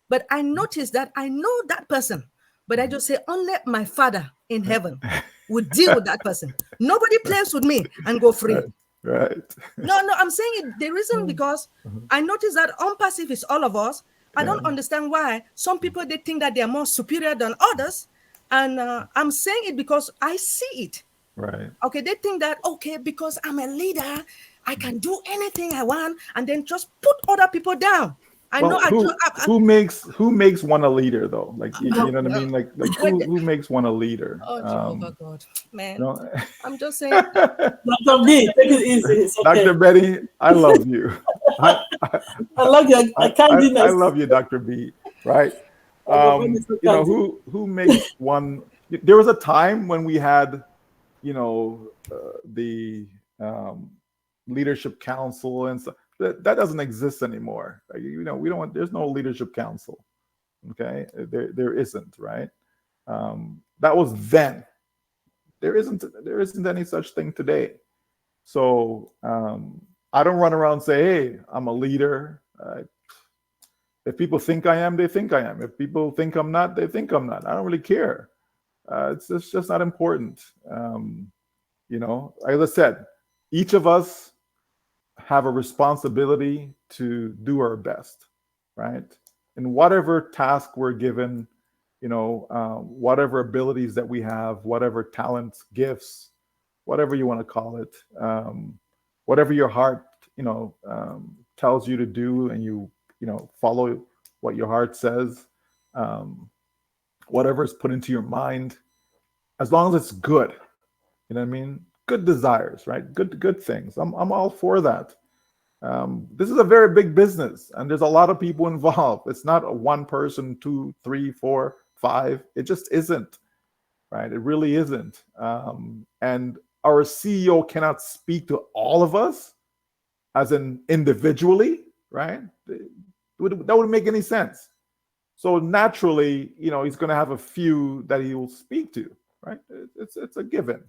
But I noticed that I know that person, but I just say only my Father in heaven would deal with that person. Nobody plays with me and go free. Right. No, I'm saying it. The reason because I noticed that ONPASSIVE is all of us. I don't understand why some people they think that they are more superior than others, and I'm saying it because I see it. Right. Okay, they think that because I'm a leader, I can do anything I want, and then just put other people down. Who makes one a leader though? Like you know what I mean? Like who makes one a leader? Oh, Jehovah God, man! I'm just saying. Dr. B, take it easy. It's okay. Dr. Betty, I love you. I love you. I love you, Dr. B. Right? Who makes one? There was a time when we had, the leadership council and stuff. That doesn't exist anymore. We don't. There's no leadership council. Okay, there isn't. Right. That was then. There isn't any such thing today. So I don't run around and say, "Hey, I'm a leader." If people think I am, they think I am. If people think I'm not, they think I'm not. I don't really care. It's just not important. As I said, each of us have a responsibility to do our best, right? In whatever task we're given, whatever abilities that we have, whatever talents, gifts, whatever you want to call it, whatever your heart, tells you to do, and you follow what your heart says, whatever is put into your mind, as long as it's good, you know what I mean? Good desires, right? Good things. I'm all for that. This is a very big business, and there's a lot of people involved. It's not a one person, 2, 3, 4, 5. It just isn't, right? It really isn't. And our CEO cannot speak to all of us, as in individually, right? That wouldn't make any sense. So naturally, he's going to have a few that he will speak to, right? It's a given.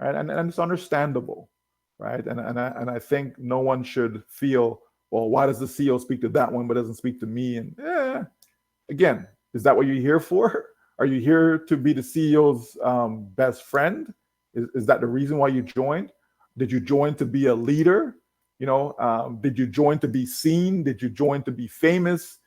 Right, and it's understandable, right? And I think no one should feel, well, why does the CEO speak to that one but doesn't speak to me? And again, is that what you're here for? Are you here to be the CEO's best friend? Is that the reason why you joined? Did you join to be a leader? Did you join to be seen? Did you join to be famous?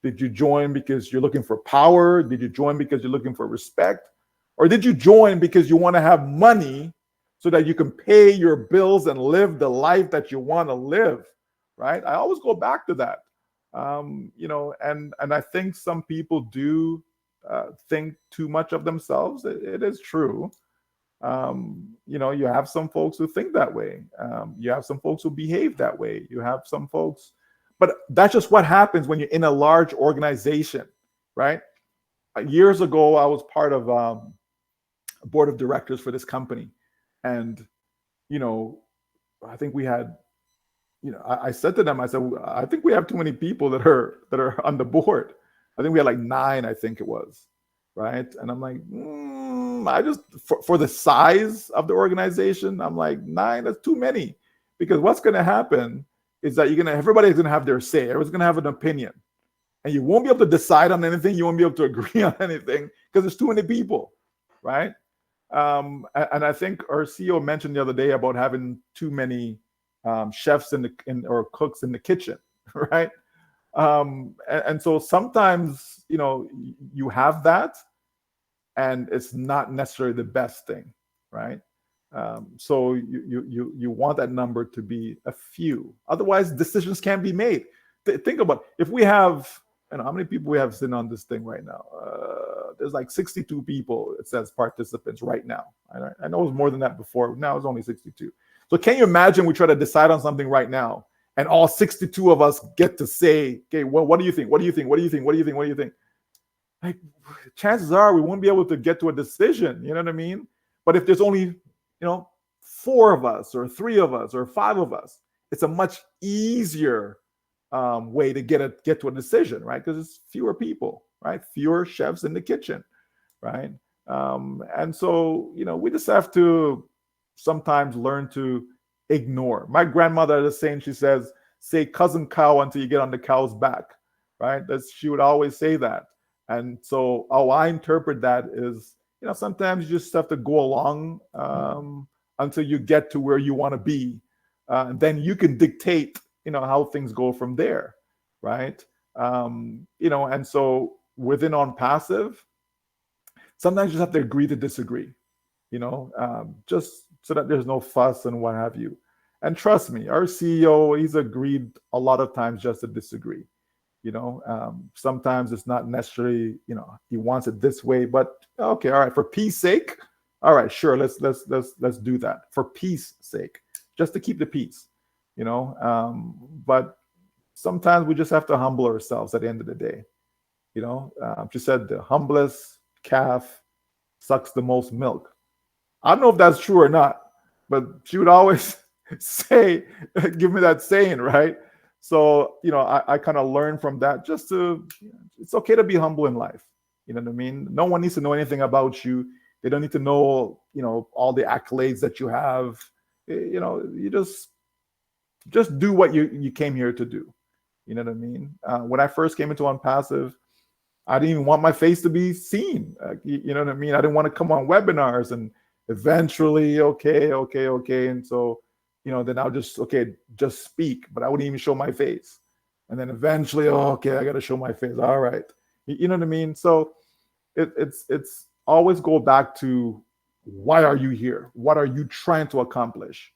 Did you join because you're looking for power? Did you join because you're looking for respect? Or did you join because you want to have money so that you can pay your bills and live the life that you want to live, right? I always go back to that. And I think some people do think too much of themselves. It is true. You have some folks who think that way. You have some folks who behave that way. You have some folks, but that's just what happens when you're in a large organization, right? Years ago, I was part of a board of directors for this company, and I think we had, I said to them, I said, I think we have too many people that are on the board. I think we had like 9, I think it was, right? And I'm like, I just for the size of the organization, I'm like 9. That's too many, because what's going to happen is that everybody's going to have their say. Everyone's going to have an opinion, and you won't be able to decide on anything. You won't be able to agree on anything because there's too many people, right? And I think our CEO mentioned the other day about having too many chefs or cooks in the kitchen, right? And so sometimes you have that, and it's not necessarily the best thing, right? So you want that number to be a few. Otherwise, decisions can't be made. Think about if we have, how many people we have sitting on this thing right now. There's like 62 people, it says, participants right now. I know it was more than that before. Now it's only 62. So can you imagine we try to decide on something right now, and all 62 of us get to say, okay, well, what do you think? What do you think? What do you think? What do you think? What do you think? Like, chances are we won't be able to get to a decision. You know what I mean? But if there's only, 4 of us or 3 of us or 5 of us, it's a much easier way to get to a decision, right? Because it's fewer people, right? Fewer chefs in the kitchen, right? And so, we just have to sometimes learn to ignore. My grandmother is saying, she says, say cousin cow until you get on the cow's back, right? She would always say that. And so how I interpret that is, sometimes you just have to go along until you get to where you want to be. And then you can dictate, how things go from there, right? And so within ONPASSIVE, sometimes you just have to agree to disagree, just so that there's no fuss and what have you. And trust me, our CEO, he's agreed a lot of times just to disagree. Sometimes it's not necessarily, he wants it this way, but okay, all right, for peace sake, all right, sure, let's do that for peace sake, just to keep the peace, but sometimes we just have to humble ourselves at the end of the day. She said the humblest calf sucks the most milk. I don't know if that's true or not, but she would always say, give me that saying, right? So, I kind of learned from that it's okay to be humble in life. You know what I mean? No one needs to know anything about you. They don't need to know, all the accolades that you have. You just do what you came here to do. You know what I mean? When I first came into ONPASSIVE, I didn't even want my face to be seen. You know what I mean? I didn't want to come on webinars, and eventually, okay. And so, then I'll just speak, but I wouldn't even show my face. And then eventually, okay, I got to show my face. All right. You know what I mean? So it's always go back to, why are you here? What are you trying to accomplish?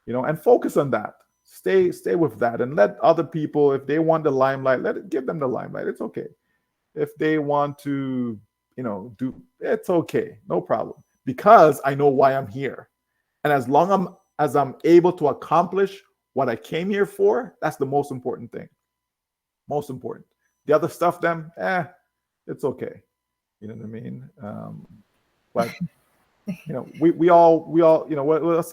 And focus on that. Stay with that, and let other people, if they want the limelight, give them the limelight. It's okay. If they want to, it's okay. No problem. Because I know why I'm here. And as long as I'm able to accomplish what I came here for, that's the most important thing. Most important. The other stuff, then, it's okay. You know what I mean? But we all,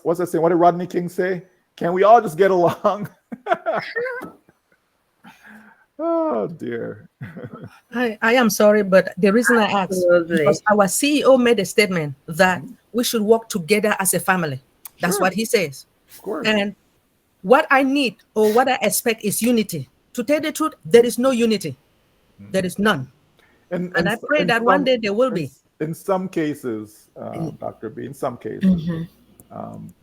what's that saying? What did Rodney King say? Can we all just get along? Oh dear. I am sorry, but the reason I asked, Absolutely. because our CEO made a statement that we should work together as a family. That's Sure. what he says. Of course. And what I need or what I expect is unity. To tell the truth, there is no unity. There is none. And I pray that one day there will be. In some cases, Dr. B, in some cases,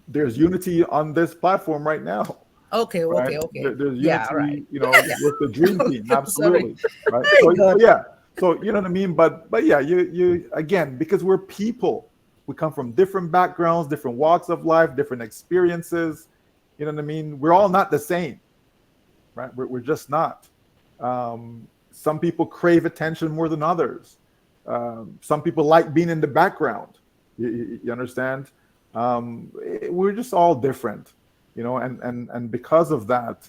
there's unity on this platform right now. Okay, right? okay, okay. There's Yeah, right. unity, you know, Yeah. with the dream team, Sorry. absolutely, right? My So God. yeah, so you know what I mean. But yeah, you again, because we're people, we come from different backgrounds, different walks of life, different experiences. You know what I mean? We're all not the same, right? We're just not. Some people crave attention more than others. Some people like being in the background. You understand? We're just all different, you know, and because of that,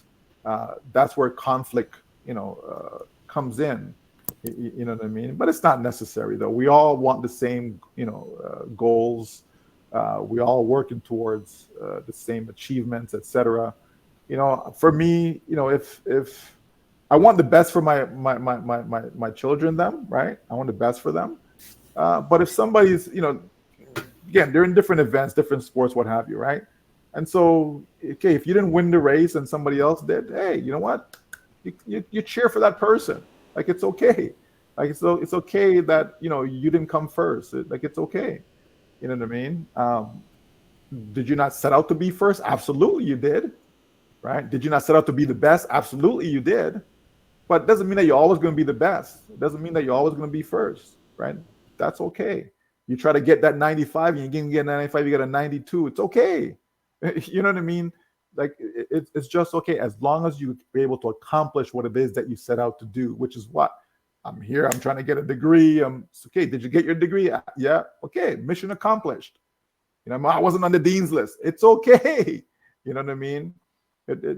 that's where conflict, you know, comes in. You know what I mean? But it's not necessary though. We all want the same, you know, goals. We all working towards the same achievements, etc. You know, for me, you know, if I want the best for my children, them, right? I want the best for them. But if somebody's, you know, again, they're in different events, different sports, what have you, right? And so, okay, if you didn't win the race and somebody else did, hey, you know what? You cheer for that person. Like it's okay. Like it's okay that you know you didn't come first. Like it's okay. You know what I mean? Did you not set out to be first? Absolutely, you did. Right? Did you not set out to be the best? Absolutely, you did. But it doesn't mean that you're always going to be the best. It doesn't mean that you're always going to be first, right? That's okay. You try to get that 95, and you didn't get 95, you get a 92. It's okay. You know what I mean? Like it's just okay as long as you're able to accomplish what it is that you set out to do, which is what I'm here. I'm trying to get a degree. It's okay. Did you get your degree? Yeah. Okay. Mission accomplished. You know, I wasn't on the dean's list. It's okay. You know what I mean?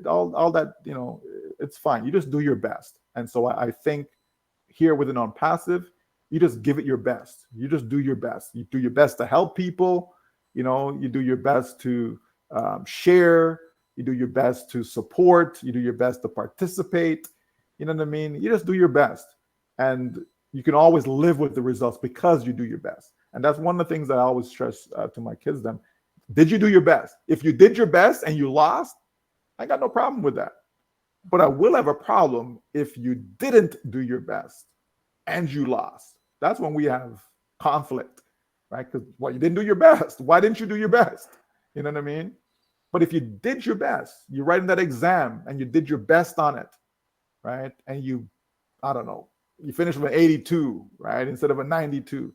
All that, you know, it's fine. You just do your best. And so I think here with an ONPASSIVE, you just give it your best. You just do your best. You do your best to help people. You know, you do your best to share. You do your best to support. You do your best to participate. You know what I mean? You just do your best. And you can always live with the results because you do your best. And that's one of the things that I always stress to my kids. Them, did you do your best? If you did your best and you lost, I got no problem with that. But I will have a problem if you didn't do your best and you lost. That's when we have conflict, right? Because well, you didn't do your best. Why didn't you do your best? You know what I mean? But if you did your best, you're writing that exam and you did your best on it, right? And you, I don't know, you finished with an 82, right? Instead of a 92.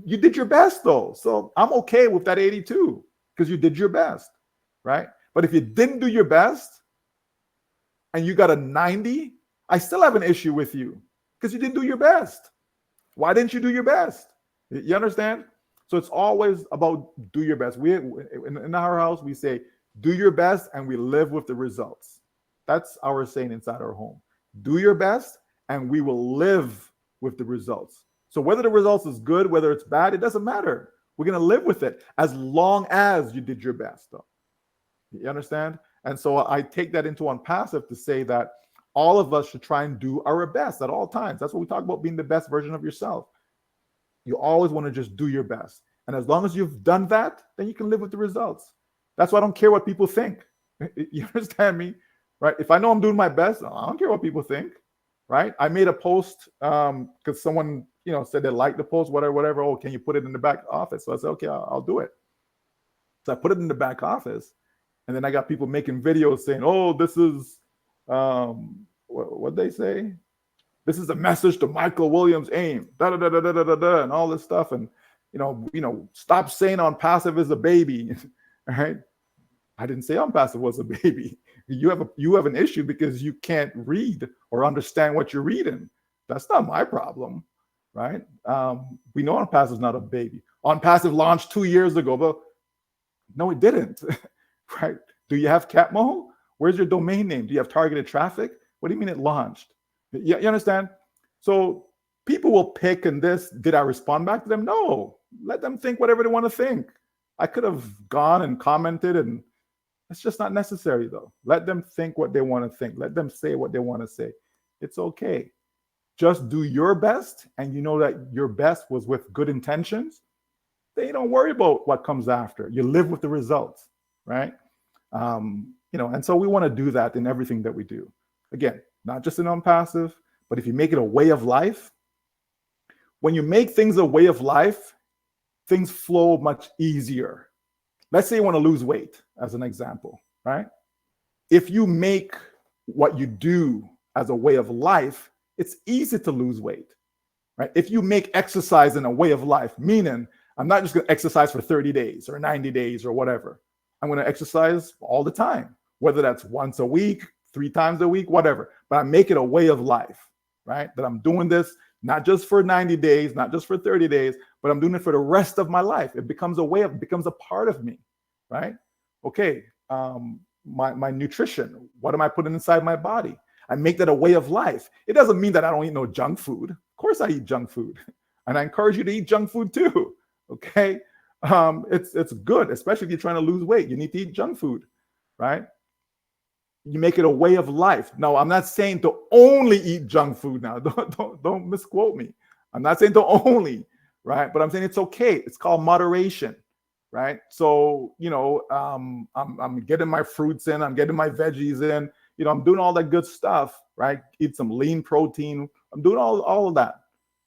You did your best though. So I'm okay with that 82 because you did your best, right? But if you didn't do your best and you got a 90, I still have an issue with you because you didn't do your best. Why didn't you do your best? You understand? So it's always about do your best. We in our house, we say, do your best and we live with the results. That's our saying inside our home. Do your best and we will live with the results. So whether the results is good, whether it's bad, it doesn't matter. We're going to live with it as long as you did your best, though. You understand? And so I take that into ONPASSIVE to say that all of us should try and do our best at all times. That's what we talk about, being the best version of yourself. You always want to just do your best. And as long as you've done that, then you can live with the results. That's why I don't care what people think. You understand me? Right? If I know I'm doing my best, I don't care what people think. Right? I made a post because someone, you know, said they liked the post, whatever. Oh, can you put it in the back office? So I said, okay, I'll do it. So I put it in the back office. And then I got people making videos saying, oh, this is, what they say? This is a message to Michael Williams AIM, and all this stuff. And, you know, stop saying ONPASSIVE is a baby, right? I didn't say ONPASSIVE was a baby. You have an issue because you can't read or understand what you're reading. That's not my problem, right? We know ONPASSIVE is not a baby. ONPASSIVE launched 2 years ago, but no, it didn't. Right? Do you have Catmo? Where's your domain name? Do you have targeted traffic? What do you mean it launched? You understand? So people will pick and this. Did I respond back to them? No. Let them think whatever they want to think. I could have gone and commented, and it's just not necessary though. Let them think what they want to think. Let them say what they want to say. It's okay. Just do your best, and you know that your best was with good intentions. Then you don't worry about what comes after. You live with the results, right? You know, and so we want to do that in everything that we do. Again, not just in ONPASSIVE, but if you make it a way of life, when you make things a way of life, things flow much easier. Let's say you want to lose weight, as an example, right? if you make what you do as a way of life, it's easy to lose weight, right? If you make exercise in a way of life, meaning I'm not just going to exercise for 30 days or 90 days or whatever. I'm going to exercise all the time, whether that's once a week, 3 times a week, whatever. But I make it a way of life, right? That I'm doing this not just for 90 days, not just for 30 days, but I'm doing it for the rest of my life. It becomes a way of, becomes a part of me, right? Okay, my nutrition, what am I putting inside my body? I make that a way of life. It doesn't mean that I don't eat no junk food. Of course I eat junk food. And I encourage you to eat junk food too, okay? It's good, especially if you're trying to lose weight. You need to eat junk food, right? You make it a way of life. No, I'm not saying to only eat junk food now. Don't misquote me. I'm not saying to only, right? But I'm saying it's okay. It's called moderation, right? So, you know, I'm getting my fruits in, I'm getting my veggies in, you know, I'm doing all that good stuff, right? Eat some lean protein. I'm doing all of that.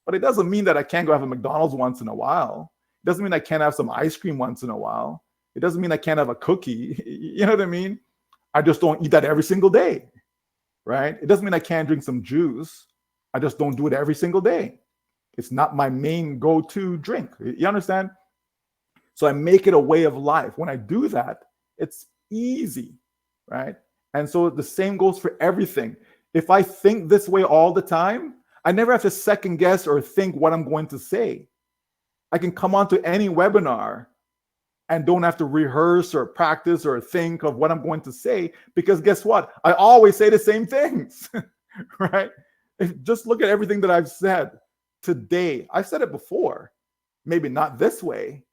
But it doesn't mean that I can't go have a McDonald's once in a while. It doesn't mean I can't have some ice cream once in a while. It doesn't mean I can't have a cookie. You know what I mean? I just don't eat that every single day, right? It doesn't mean I can't drink some juice. I just don't do it every single day. It's not my main go-to drink. You understand? So I make it a way of life. When I do that, it's easy, right? And so the same goes for everything. If I think this way all the time, I never have to second guess or think what I'm going to say. I can come onto any webinar and don't have to rehearse or practice or think of what I'm going to say, because guess what? I always say the same things, right? Just look at everything that I've said today. I've said it before, maybe not this way,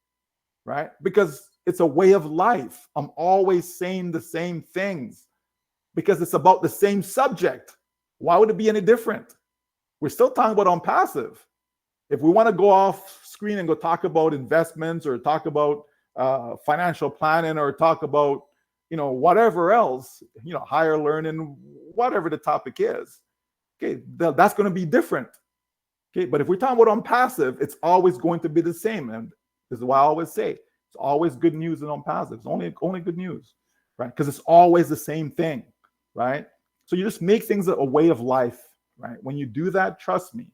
right? Because it's a way of life. I'm always saying the same things because it's about the same subject. Why would it be any different? We're still talking about ONPASSIVE. If we want to go off screen and go talk about investments or talk about financial planning or talk about, you know, whatever else, you know, higher learning, whatever the topic is, okay, that's going to be different. Okay, but if we're talking about ONPASSIVE, it's always going to be the same. And this is why I always say it's always good news in ONPASSIVE. It's only good news, right? Because it's always the same thing, right? So you just make things a way of life, right? When you do that, trust me,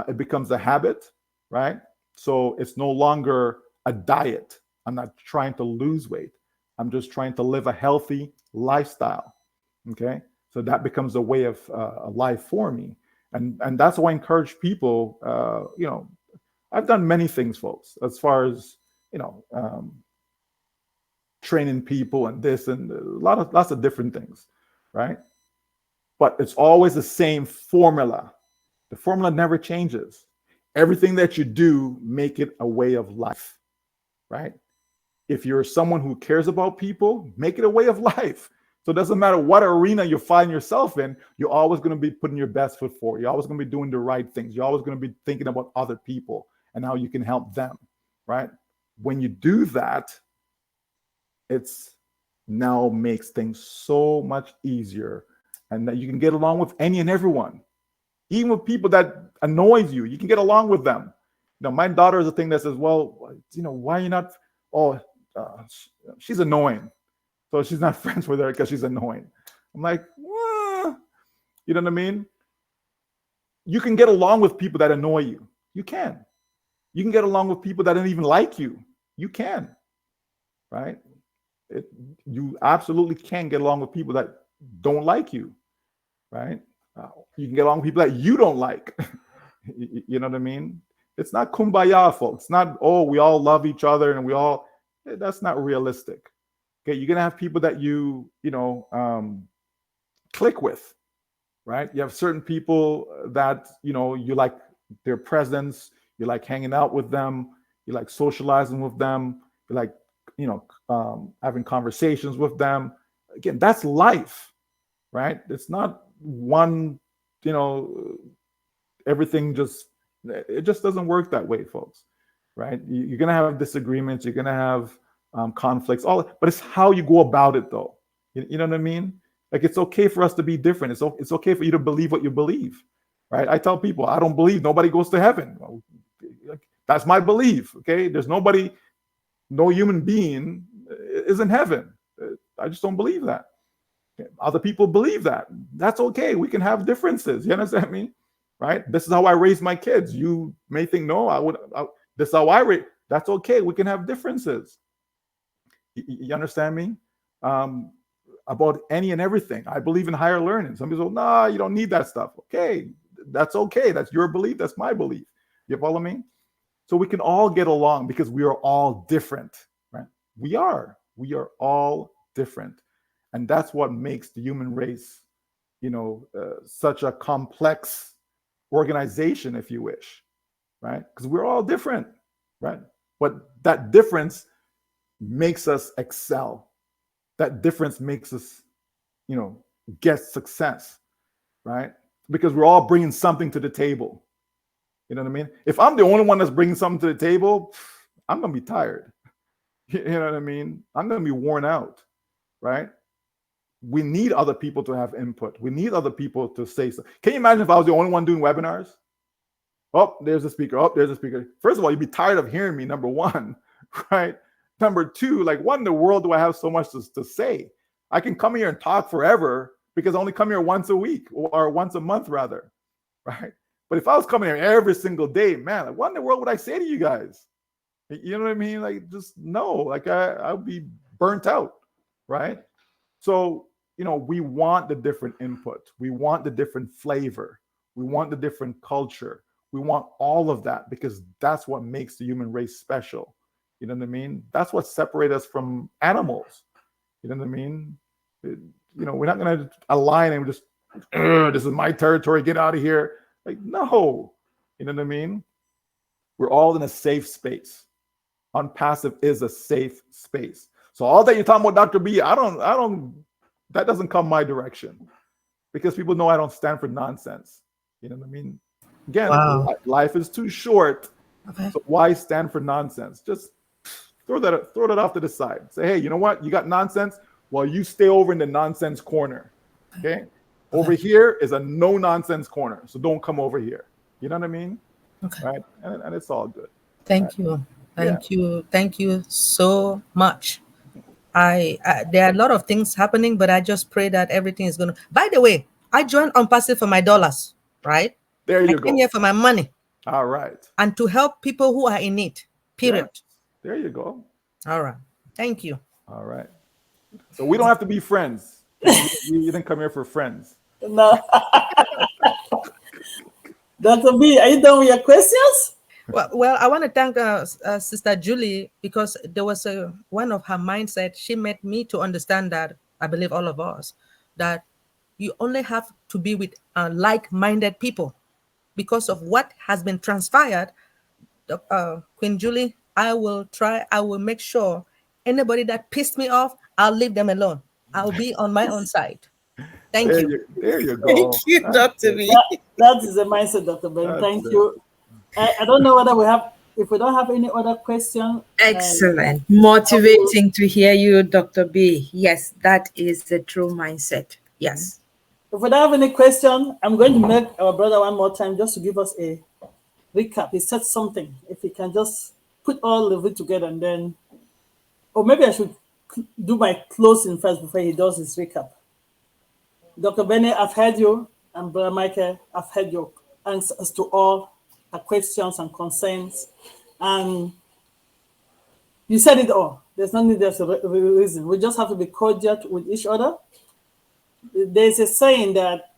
it becomes a habit, right? So it's no longer a diet. I'm not trying to lose weight. I'm just trying to live a healthy lifestyle, okay? So that becomes a way of a life for me. And that's why I encourage people, you know, I've done many things, folks, as far as, you know, training people and this and lots of different things, right? But it's always the same formula. The formula never changes. Everything that you do, make it a way of life, right? If you're someone who cares about people, make it a way of life. So it doesn't matter what arena you find yourself in, you're always going to be putting your best foot forward. You're always going to be doing the right things. You're always going to be thinking about other people and how you can help them, right? When you do that, it's now makes things so much easier, and that you can get along with any and everyone, even with people that annoys you. You can get along with them. You know, my daughter is a thing that says, well, you know, why are you not, she's annoying, so she's not friends with her because she's annoying. I'm like, well, you know what I mean? You can get along with people that annoy you. You can. You can get along with people that don't even like you. You can, right? You absolutely can get along with people that don't like you, right? You can get along with people that you don't like. You know what I mean? It's not kumbaya, folks. It's not, oh, we all love each other and we all, that's not realistic. Okay, you're gonna have people that you know, click with, right? You have certain people that, you know, you like their presence, you like hanging out with them, you like socializing with them, you like, you know, having conversations with them. Again, that's life, right? It's not one, you know, everything just, it just doesn't work that way, folks, right? You're gonna have disagreements, you're gonna have conflicts, but it's how you go about it, though. You know what I mean? Like, it's okay for us to be different. It's okay for you to believe what you believe, right? I tell people, I don't believe nobody goes to heaven. That's my belief, okay? There's nobody, no human being is in heaven. I just don't believe that. Other people believe that. That's okay. We can have differences. You understand me? Right? This is how I raise my kids. You may think, no, this is how I raise. That's okay. We can have differences. You understand me? About any and everything. I believe in higher learning. Some people say, nah, you don't need that stuff. Okay. That's okay. That's your belief. That's my belief. You follow me? So we can all get along because we are all different, right? We are all different. And that's what makes the human race, such a complex organization, if you wish, right? Because we're all different, right? But that difference makes us excel. That difference makes us, get success, right? Because we're all bringing something to the table. You know what I mean? If I'm the only one that's bringing something to the table, I'm going to be tired. You know what I mean? I'm going to be worn out, right? We need other people to have input. We need other people to say so. Can you imagine if I was the only one doing webinars? Oh, there's a speaker. Oh, there's a speaker. First of all, you'd be tired of hearing me, number one, right? Number two, like, what in the world do I have so much to say? I can come here and talk forever because I only come here once a week or once a month, rather, right? But if I was coming here every single day, man, like, what in the world would I say to you guys? You know what I mean? Like, just no, like I would be burnt out, right? So, we want the different input. We want the different flavor. We want the different culture. We want all of that because that's what makes the human race special. You know what I mean? That's what separates us from animals. You know what I mean? We're not going to align and just, this is my territory, get out of here. Like, no. You know what I mean? We're all in a safe space. ONPASSIVE is a safe space. So all that you're talking about, Dr. B, that doesn't come my direction because people know I don't stand for nonsense. You know what I mean? Again, Wow. Life is too short. Okay. So why stand for nonsense? Just throw that off to the side. Say, hey, you know what? You got nonsense? Well, you stay over in the nonsense corner. Okay? Over here is a no nonsense corner. So don't come over here. You know what I mean? Okay. Right? And it's all good. Thank you. Thank you so much. There are a lot of things happening, but I just pray that everything is going to. By the way, I joined ONPASSIVE for my dollars, right? There you I go. came here for my money. All right. And to help people who are in need. Period. Yeah. There you go. All right. Thank you. All right. So we don't have to be friends. You didn't come here for friends. No. Dr. B, are you done with your questions? Well, I want to thank Sister Julie because there was one of her mindset. She made me to understand that, I believe all of us, that you only have to be with like-minded people because of what has been transpired. Queen Julie, I will make sure anybody that pissed me off, I'll leave them alone. I'll be on my own side. Thank you. There you go. Thank you, Dr. B. That is the mindset, Dr. Ben. Thank you. I don't know whether if we don't have any other question. Excellent. Motivating to hear you, Dr. B. Yes, that is the true mindset. Yes. If we don't have any question, I'm going to make our brother one more time just to give us a recap. He said something. If he can just put all of it together and then, or maybe I should do my closing first before he does his recap. Dr. Benny, I've heard you, and Brother Michael, I've heard your answers to all our questions and concerns. And you said it all. There's no need, there's a reason. We just have to be cordial with each other. There's a saying that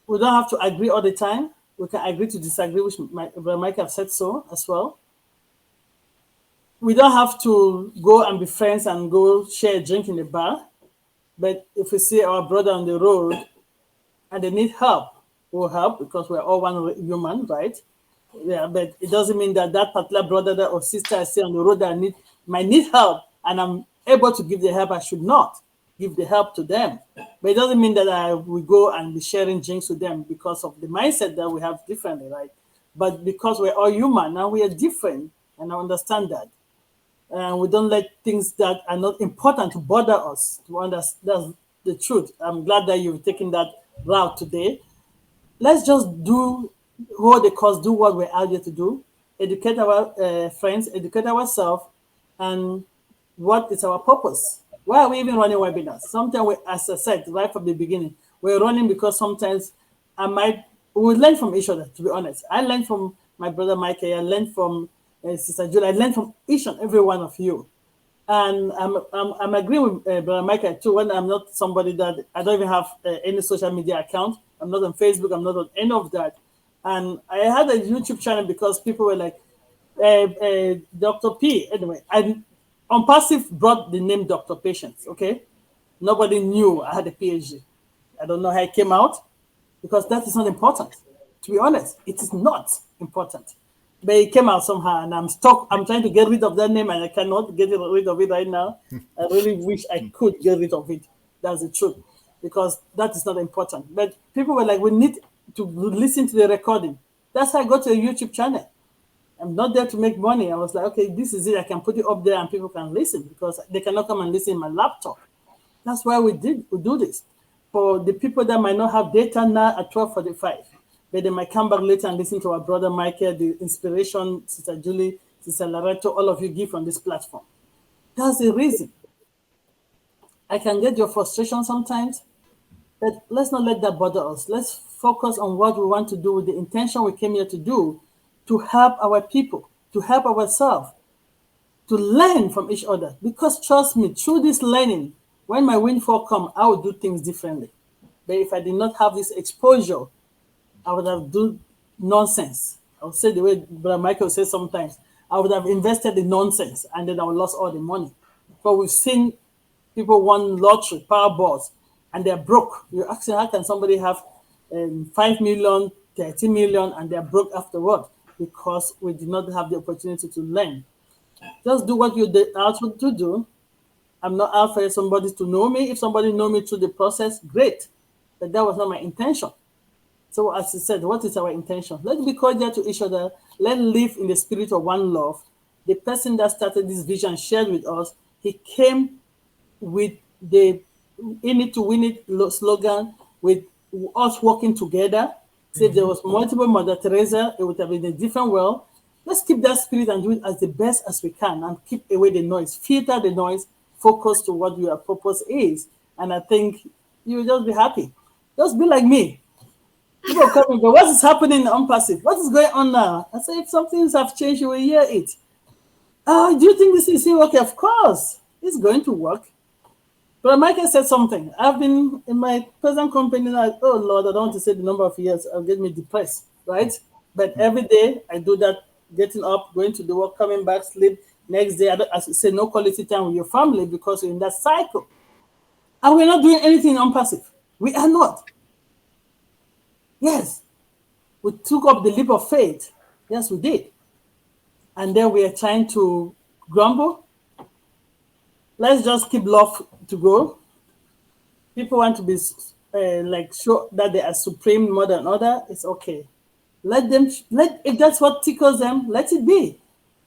we don't have to agree all the time. We can agree to disagree, which Brother Michael have said so as well. We don't have to go and be friends and go share a drink in the bar. But if we see our brother on the road and they need help, we'll help because we're all one human, right? Yeah, but it doesn't mean that particular brother or sister I see on the road that might need help and I'm able to give the help. I should not give the help to them. But it doesn't mean that I will go and be sharing drinks with them because of the mindset that we have differently, right? But because we're all human and we are different, and I understand that. And we don't let things that are not important to bother us. To understand the truth. I'm glad that you've taken that route today. Let's just do what the cause, do what we're out here to do. Educate our friends, educate ourselves, and what is our purpose? Why are we even running webinars? Sometimes, as I said right from the beginning, we're running because sometimes we learn from each other, to be honest. I learned from my brother Michael, I learned from Sister Julie, I learned from each and every one of you. And I'm agreeing with Brother Michael too, when I'm not somebody that I don't even have any social media account. I'm not on Facebook, I'm not on any of that. And I had a YouTube channel because people were like, Dr. P. Anyway, ONPASSIVE brought the name Dr. Patience, okay? Nobody knew I had a PhD. I don't know how it came out because that is not important. To be honest, it is not important. But it came out somehow, and I'm stuck. I'm trying to get rid of that name, and I cannot get rid of it right now. I really wish I could get rid of it. That's the truth, because that is not important. But people were like, we need to listen to the recording. That's how I got to a YouTube channel. I'm not there to make money. I was like, okay, this is it. I can put it up there and people can listen because they cannot come and listen in my laptop. That's why we do this. For the people that might not have data now at 12:45, but they might come back later and listen to our brother Michael, the inspiration, Sister Julie, Sister Loretto, all of you give on this platform. That's the reason. I can get your frustration sometimes, but let's not let that bother us. Let's focus on what we want to do with the intention we came here to do, to help our people, to help ourselves, to learn from each other. Because trust me, through this learning, when my windfall come, I will do things differently. But if I did not have this exposure, I would have done nonsense. I would say the way Brother Michael says sometimes, I would have invested in nonsense and then I would lost all the money. But we've seen people won lottery, Powerballs, and they're broke. You're asking, how can somebody have 5 million, 30 million, and they're broke afterward? Because we did not have the opportunity to learn. Just do what you're out to do. I'm not out for somebody to know me. If somebody know me through the process, great. But that was not my intention. So as I said, what is our intention? Let's be cordial to each other. Let's live in the spirit of one love. The person that started this vision shared with us, he came with the in it to win it slogan, with us working together. So if there was multiple Mother Teresa, it would have been a different world. Let's keep that spirit and do it as the best as we can and keep away the noise, filter the noise, focus to what your purpose is. And I think you will just be happy. Just be like me. People come and go, what is happening in ONPASSIVE? What is going on now? I say, if some things have changed, you will hear it. Oh, do you think this is okay? Of course, it's going to work. But Michael said something. I've been in my present company now. Oh Lord, I don't want to say the number of years. It'll get me depressed, right? But every day I do that, getting up, going to the work, coming back, sleep. Next day, as we say, no quality time with your family because you're in that cycle. And we're not doing anything ONPASSIVE. We are not. Yes, we took up the leap of faith. Yes, we did. And then we are trying to grumble. Let's just keep love to go. People want to be like sure that they are supreme more than other. It's okay. Let them. If that's what tickles them, let it be.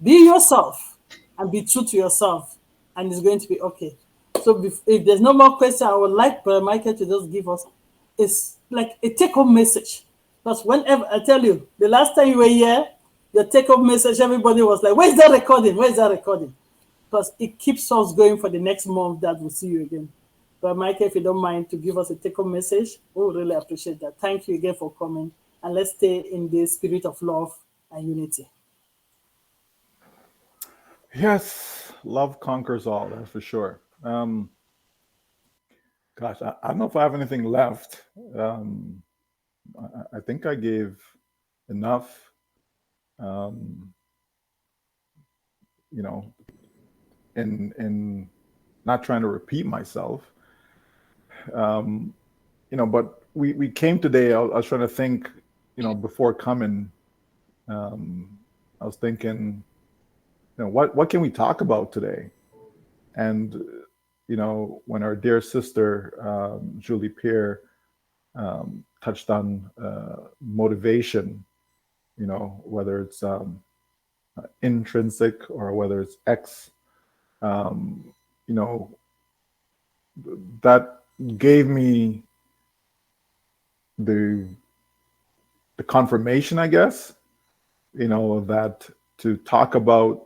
Be yourself and be true to yourself, and it's going to be okay. So if there's no more question, I would like Brother Michael to just give us it's like a take-home message. Because whenever I tell you, the last time you were here, your take-home message, everybody was like, "Where's that recording? Where's that recording?" Because it keeps us going for the next month that we'll see you again. But Michael, if you don't mind to give us a take-home message, we would really appreciate that. Thank you again for coming. And let's stay in the spirit of love and unity. Yes, love conquers all, that's for sure. Gosh, I don't know if I have anything left. I think I gave enough, you know, in not trying to repeat myself. You know, but we came today, I was trying to think, you know, before coming, I was thinking, you know, what can we talk about today? And, you know, when our dear sister, Julie Pierre, touched on motivation, you know, whether it's intrinsic or whether it's you know, that gave me the confirmation, I guess, you know, that to talk about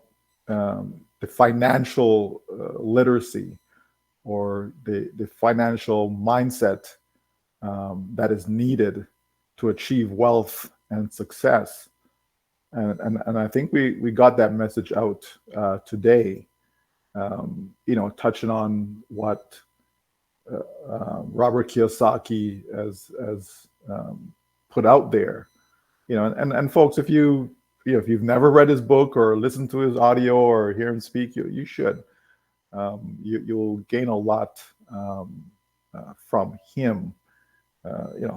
the financial literacy or the financial mindset that is needed to achieve wealth and success. And I think we got that message out today, touching on what Robert Kiyosaki has put out there. And folks, if if you've never read his book or listened to his audio or hear him speak, you should. You'll gain a lot from him.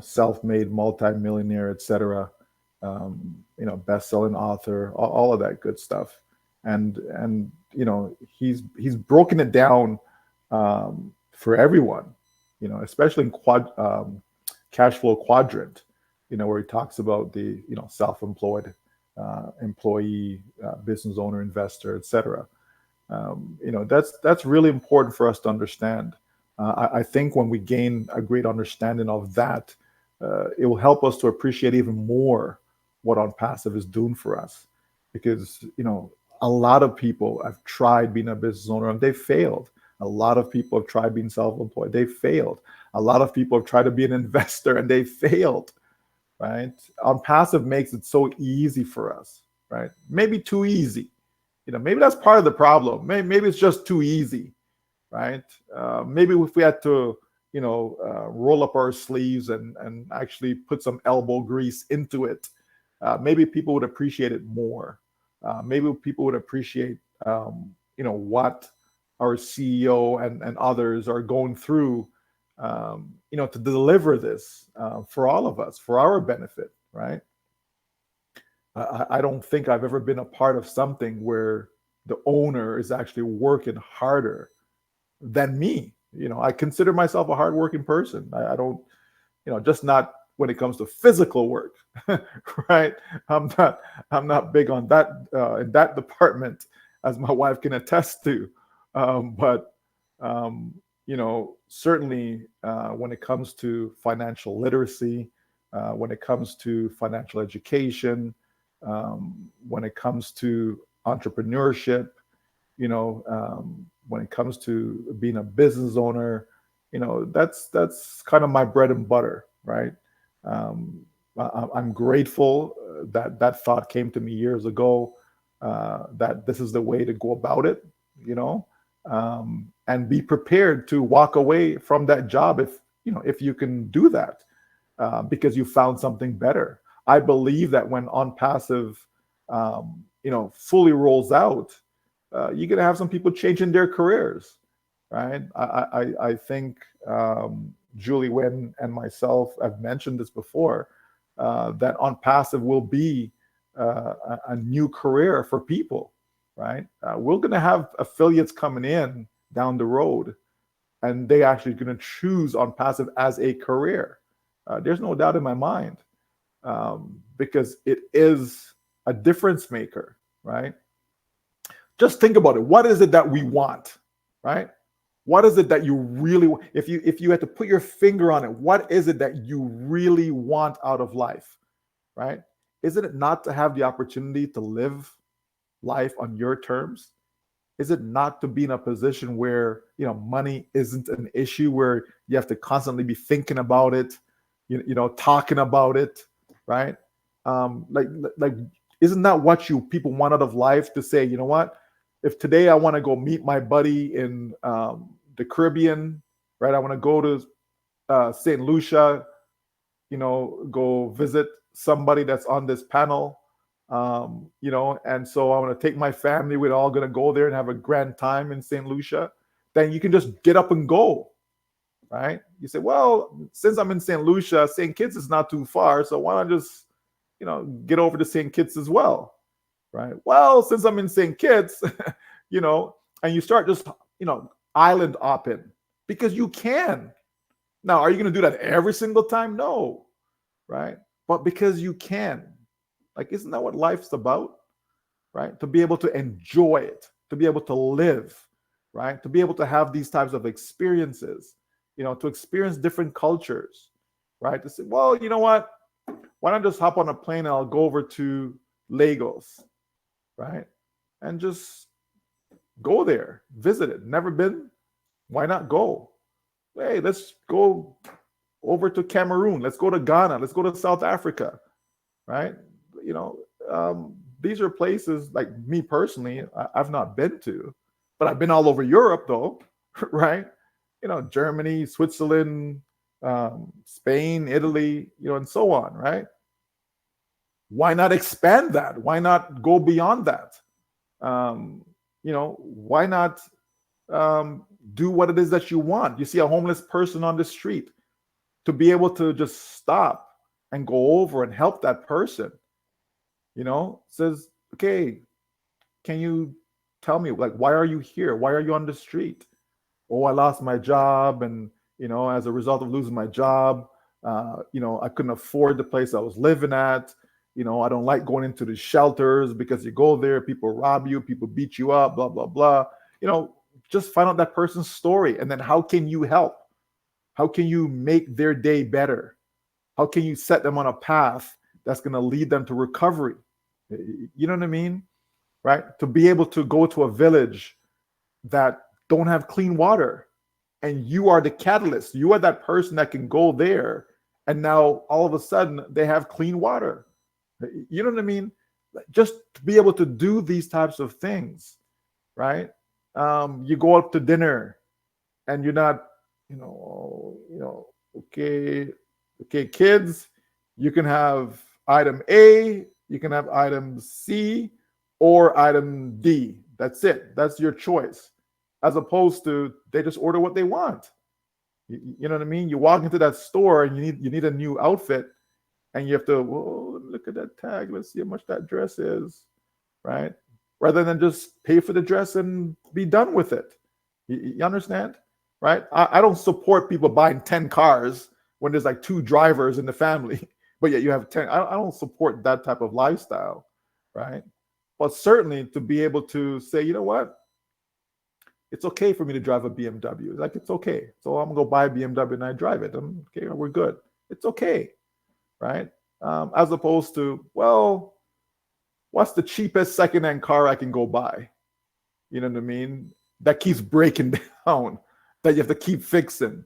Self-made multimillionaire, etc. Best-selling author, all of that good stuff. And he's broken it down for everyone. Especially in cash flow quadrant. Where he talks about the self-employed, employee, business owner, investor, etc. That's really important for us to understand. I think when we gain a great understanding of that, it will help us to appreciate even more what ONPASSIVE is doing for us. Because a lot of people have tried being a business owner and they failed. A lot of people have tried being self-employed. They failed. A lot of people have tried to be an investor and they failed. Right? ONPASSIVE makes it so easy for us, right? Maybe too easy. Maybe that's part of the problem. Maybe it's just too easy, right? Maybe if we had to, roll up our sleeves and actually put some elbow grease into it, maybe people would appreciate it more. Maybe people would appreciate, what our CEO and others are going through, to deliver this for all of us, for our benefit, right? I don't think I've ever been a part of something where the owner is actually working harder than me. I consider myself a hardworking person. I don't, just not when it comes to physical work, right? I'm not big on that in that department, as my wife can attest to. But certainly when it comes to financial literacy, when it comes to financial education, when it comes to entrepreneurship, when it comes to being a business owner, that's kind of my bread and butter, right? I'm grateful that thought came to me years ago, that this is the way to go about it, and be prepared to walk away from that job if you can do that, because you found something better. I believe that when ONPASSIVE, fully rolls out, you're gonna have some people changing their careers, right? I think Julie Wynn and myself have mentioned this before, that ONPASSIVE will be a new career for people, right? We're gonna have affiliates coming in down the road, and they actually going to choose ONPASSIVE as a career. There's no doubt in my mind, because it is a difference maker, right? Just think about it. What is it that we want, right? What is it that you really want? If you had to put your finger on it, what is it that you really want out of life, right? Isn't it not to have the opportunity to live life on your terms? Is it not to be in a position where money isn't an issue, where you have to constantly be thinking about it, talking about it, right? Like isn't that what people want out of life? To say, you know what, if today I want to go meet my buddy in the Caribbean, right? I want to go to St. Lucia, go visit somebody that's on this panel. And so I want to take my family. We're all going to go there and have a grand time in St. Lucia. Then you can just get up and go, right? You say, well, since I'm in St. Lucia, St. Kitts is not too far, so why not just, get over to St. Kitts as well, right? Well, since I'm in St. Kitts, and you start just, island hopping, because you can. Now, are you going to do that every single time? No, right? But because you can. Like, isn't that what life's about, right? To be able to enjoy it, to be able to live, right? To be able to have these types of experiences, to experience different cultures, right? To say, well, you know what? Why not just hop on a plane and I'll go over to Lagos, right? And just go there, visit it. Never been, Why not go? Hey, let's go over to Cameroon. Let's go to Ghana. Let's go to South Africa, right? You know, these are places like me personally, I've not been to, but I've been all over Europe though, right? You know, Germany, Switzerland, Spain, Italy, you know, and so on, right? Why not expand that? Why not go beyond that? You know, why not do what it is that you want? You see a homeless person on the street, to be able to just stop and go over and help that person, you know, says, okay, can you tell me, like, why are you here? Why are you on the street? Oh, I lost my job, and you know, as a result of losing my job, you know, I couldn't afford the place I was living at. You know, I don't like going into the shelters because you go there, people rob you, people beat you up, blah blah blah. You know, just find out that person's story, and then how can you help? How can you make their day better? How can you set them on a path that's going to lead them to recovery? You know what I mean? Right? To be able to go to a village that don't have clean water, and you are the catalyst. You are that person that can go there, and now all of a sudden they have clean water. You know what I mean? Just to be able to do these types of things, right? You go up to dinner, and you're not, okay, kids, you can have item A, you can have item C, or item D. That's it. That's your choice. As opposed to they just order what they want. You know what I mean? You walk into that store and you need a new outfit, and you have to, well, look at that tag. Let's see how much that dress is, right? Rather than just pay for the dress and be done with it. You understand? Right? I don't support people buying 10 cars when there's like 2 drivers in the family, but yet you have 10. I don't support that type of lifestyle, right? But certainly to be able to say, you know what? It's okay for me to drive a BMW. Like, it's okay. So I'm going to go buy a BMW and I drive it. Okay, we're good. It's okay, right? As opposed to, well, what's the cheapest secondhand car I can go buy? You know what I mean? That keeps breaking down, that you have to keep fixing.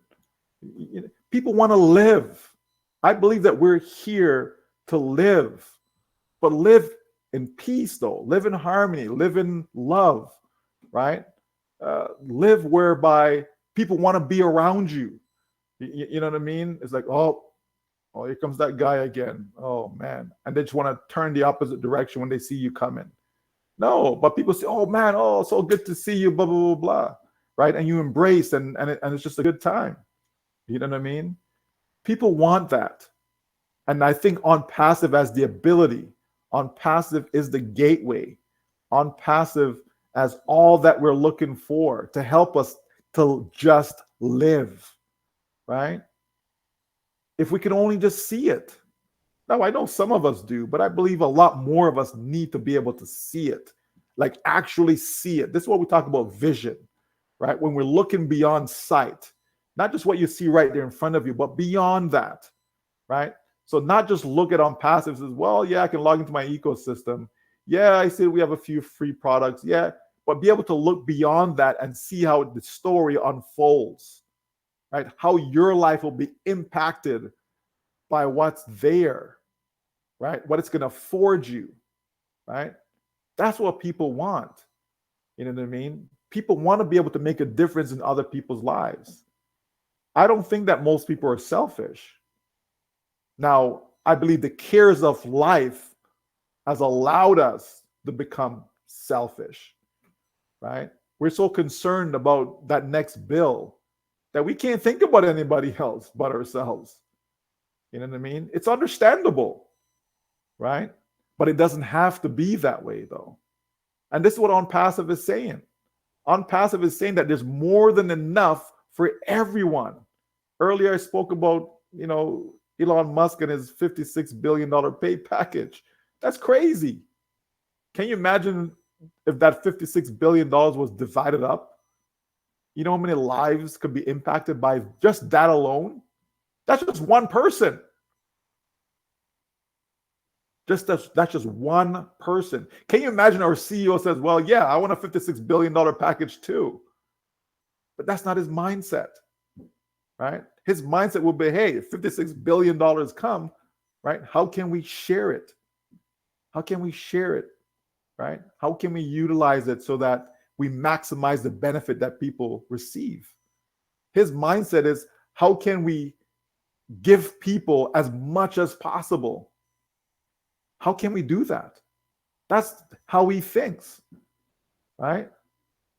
People want to live. I believe that we're here to live, but live in peace, though. Live in harmony, live in love, right? Live whereby people want to be around you. You know what I mean? It's like, oh, here comes that guy again. Oh, man. And they just want to turn the opposite direction when they see you coming. No, but people say, oh, man, oh, so good to see you, blah, blah, blah, blah, right? And you embrace, and it's just a good time. You know what I mean? People want that. And I think ONPASSIVE has the ability. ONPASSIVE is the gateway. ONPASSIVE as all that we're looking for to help us to just live, right? If we can only just see it. Now, I know some of us do, but I believe a lot more of us need to be able to see it, like actually see it. This is what we talk about vision, right? When we're looking beyond sight, not just what you see right there in front of you, but beyond that, right? So not just look at ONPASSIVE as, well, yeah, I can log into my ecosystem. Yeah, I see we have a few free products. Yeah, but be able to look beyond that and see how the story unfolds, right? How your life will be impacted by what's there, right? What it's going to afford you, right? That's what people want. You know what I mean? People want to be able to make a difference in other people's lives. I don't think that most people are selfish. Now, I believe the cares of life has allowed us to become selfish, right? We're so concerned about that next bill that we can't think about anybody else but ourselves. You know what I mean? It's understandable, right? But it doesn't have to be that way, though. And this is what ONPASSIVE is saying. ONPASSIVE is saying that there's more than enough for everyone. Earlier, I spoke about, Elon Musk and his $56 billion pay package. That's crazy. Can you imagine if that $56 billion was divided up? You know how many lives could be impacted by just that alone? That's just one person. That's just one person. Can you imagine our CEO says, well, yeah, I want a $56 billion package too. But that's not his mindset, right? His mindset will be, hey, if $56 billion come, right? How can we share it? How can we share it, right? How can we utilize it so that we maximize the benefit that people receive? His mindset is, how can we give people as much as possible? How can we do that? That's how he thinks, right?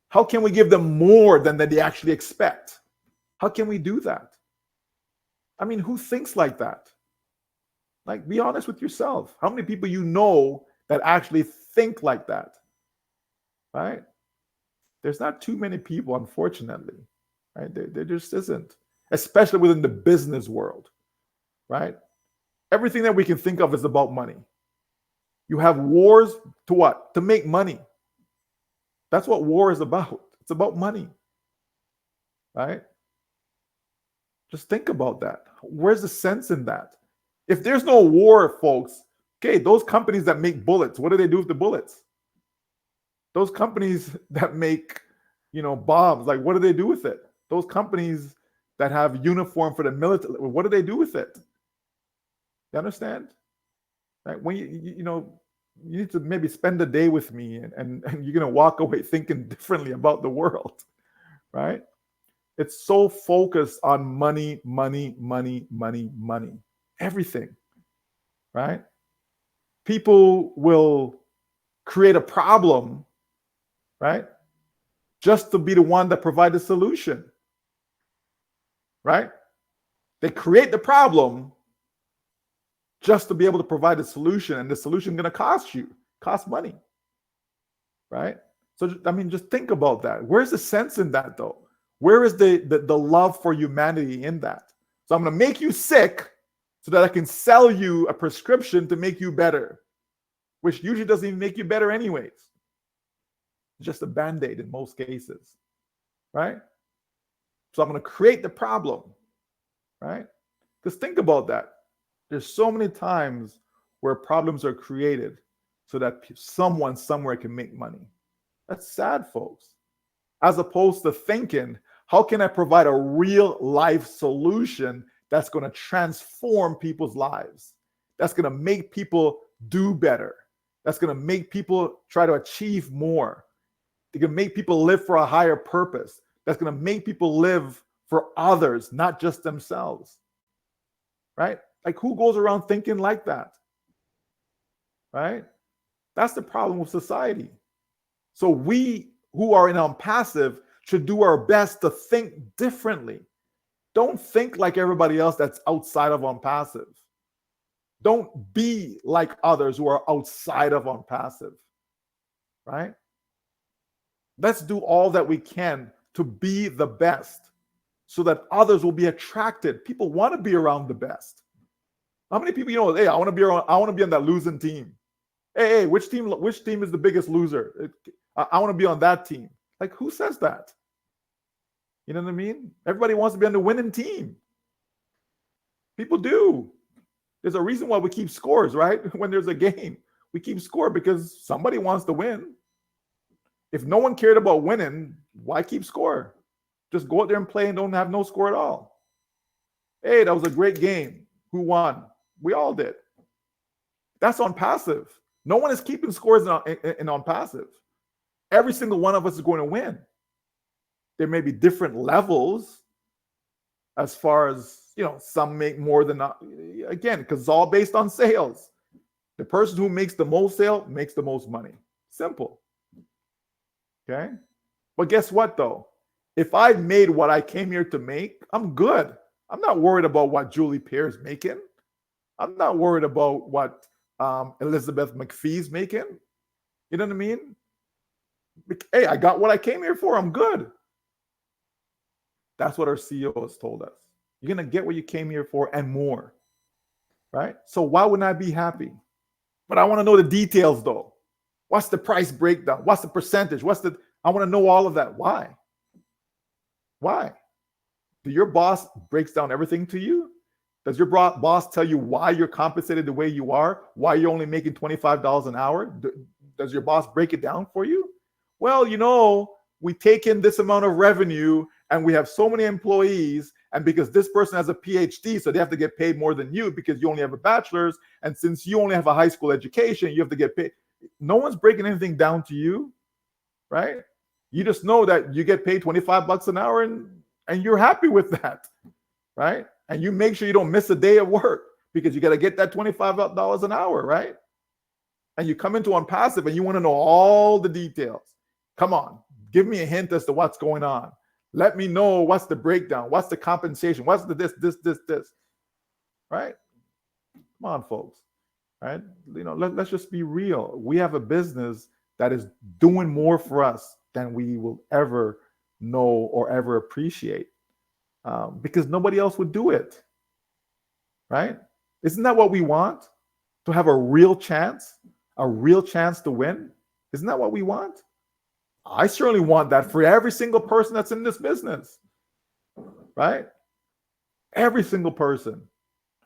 How can we give them more than they actually expect? How can we do that? I mean, who thinks like that? Like, be honest with yourself. How many people you know that actually think like that, right? There's not too many people, unfortunately, right? There just isn't, especially within the business world, right? Everything that we can think of is about money. You have wars to what? To make money. That's what war is about. It's about money, right? Just think about that. Where's the sense in that? If there's no war, folks, okay, those companies that make bullets, what do they do with the bullets? Those companies that make, bombs, like, what do they do with it? Those companies that have uniform for the military, what do they do with it? You understand? Like, when you need to maybe spend a day with me, and you're going to walk away thinking differently about the world, right? It's so focused on money, money, money, money, money, everything, right? People will create a problem, right? Just to be the one that provides a solution, right? They create the problem just to be able to provide a solution, and the solution is going to cost money, right? So, I mean, just think about that. Where's the sense in that, though? Where is the love for humanity in that? So I'm going to make you sick so that I can sell you a prescription to make you better, which usually doesn't even make you better anyways. It's just a Band-Aid in most cases, right? So I'm going to create the problem, right? Because think about that. There's so many times where problems are created so that someone somewhere can make money. That's sad, folks. As opposed to thinking, how can I provide a real life solution that's going to transform people's lives? That's going to make people do better. That's going to make people try to achieve more. They're going to make people live for a higher purpose. That's going to make people live for others, not just themselves. Right? Like, who goes around thinking like that? Right? That's the problem with society. So we who are in ONPASSIVE should do our best to think differently. Don't think like everybody else that's outside of ONPASSIVE. Don't be like others who are outside of ONPASSIVE, right? Let's do all that we can to be the best so that others will be attracted. People want to be around the best. How many people, hey, I want to be on that losing team. Hey, which team is the biggest loser? I want to be on that team. Like, who says that? You know what I mean? Everybody wants to be on the winning team. People do. There's a reason why we keep scores, right? When there's a game, we keep score because somebody wants to win. If no one cared about winning, why keep score? Just go out there and play and don't have no score at all. Hey, that was a great game. Who won? We all did. That's ONPASSIVE. No one is keeping scores in ONPASSIVE. Every single one of us is going to win. There may be different levels as far as, some make more than, again, because it's all based on sales. The person who makes the most sale makes the most money. Simple. Okay? But guess what, though? If I made what I came here to make, I'm good. I'm not worried about what Julie Pierre's making. I'm not worried about what Elizabeth McPhee's making. You know what I mean? Hey, I got what I came here for. I'm good. That's what our CEO has told us. You're going to get what you came here for and more. Right? So why wouldn't I be happy? But I want to know the details, though. What's the price breakdown? What's the percentage? I want to know all of that. Why? Why? Do your boss breaks down everything to you? Does your boss tell you why you're compensated the way you are? Why you're only making $25 an hour? Does your boss break it down for you? Well, we take in this amount of revenue and we have so many employees, and because this person has a PhD, so they have to get paid more than you because you only have a bachelor's, and since you only have a high school education, you have to get paid. No one's breaking anything down to you, right? You just know that you get paid $25 an hour, and you're happy with that, right? And you make sure you don't miss a day of work because you got to get that $25 an hour, right? And you come into ONPASSIVE and you want to know all the details. Come on, give me a hint as to what's going on. Let me know what's the breakdown, what's the compensation, what's the this, right? Come on, folks, right? Let's just be real. We have a business that is doing more for us than we will ever know or ever appreciate, because nobody else would do it, right? Isn't that what we want? To have a real chance to win? Isn't that what we want? I certainly want that for every single person that's in this business, right? Every single person.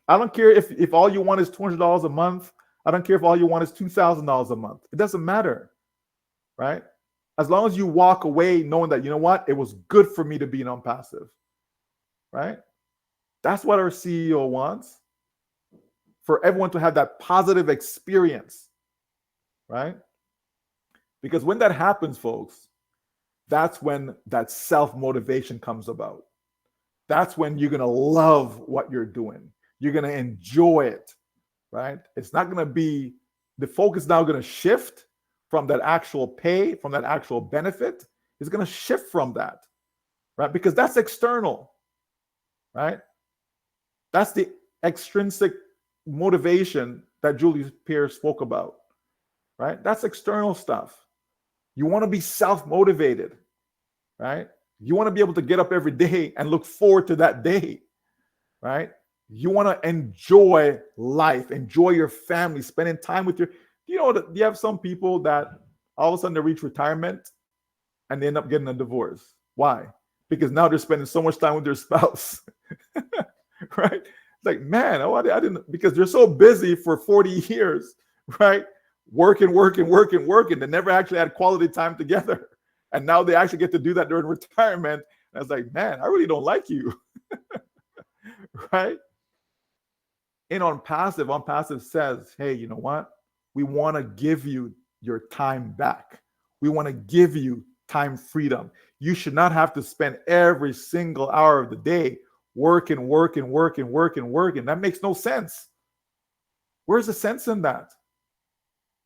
I don't care if all you want is $200 a month. I don't care if all you want is $2,000 a month. It doesn't matter, right? As long as you walk away knowing that, you know what, it was good for me to be an ONPASSIVE, right? That's what our CEO wants, for everyone to have that positive experience, right? Because when that happens, folks, that's when that self-motivation comes about. That's when you're going to love what you're doing. You're going to enjoy it, right? It's not going to be, the focus now going to shift from that actual pay, from that actual benefit. It's going to shift from that, right? Because that's external, right? That's the extrinsic motivation that Julie Pierce spoke about, right? That's external stuff. You want to be self-motivated, right? You want to be able to get up every day and look forward to that day, right? You want to enjoy life, enjoy your family, spending time with you have some people that all of a sudden they reach retirement and they end up getting a divorce. Why? Because now they're spending so much time with their spouse, right? It's like, man, I didn't, because they're so busy for 40 years, right? Working. They never actually had quality time together. And now they actually get to do that during retirement. And I was like, man, I really don't like you, right? In ONPASSIVE says, hey, you know what? We want to give you your time back. We want to give you time freedom. You should not have to spend every single hour of the day working. That makes no sense. Where's the sense in that?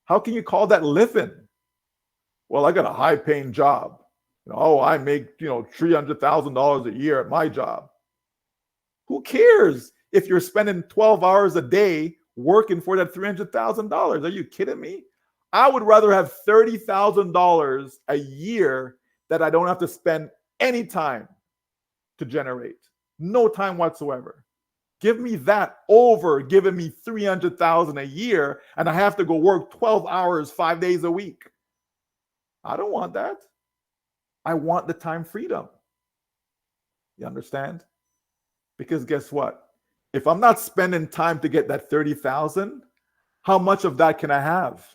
How can you call that living? Well, I got a high-paying job. I make, $300,000 a year at my job. Who cares if you're spending 12 hours a day working for that $300,000? Are you kidding me? I would rather have $30,000 a year that I don't have to spend any time to generate. No time whatsoever. Give me that over giving me $300,000 a year and I have to go work 12 hours, 5 days a week. I don't want that. I want the time freedom. You understand? Because guess what? If I'm not spending time to get that 30,000, how much of that can I have?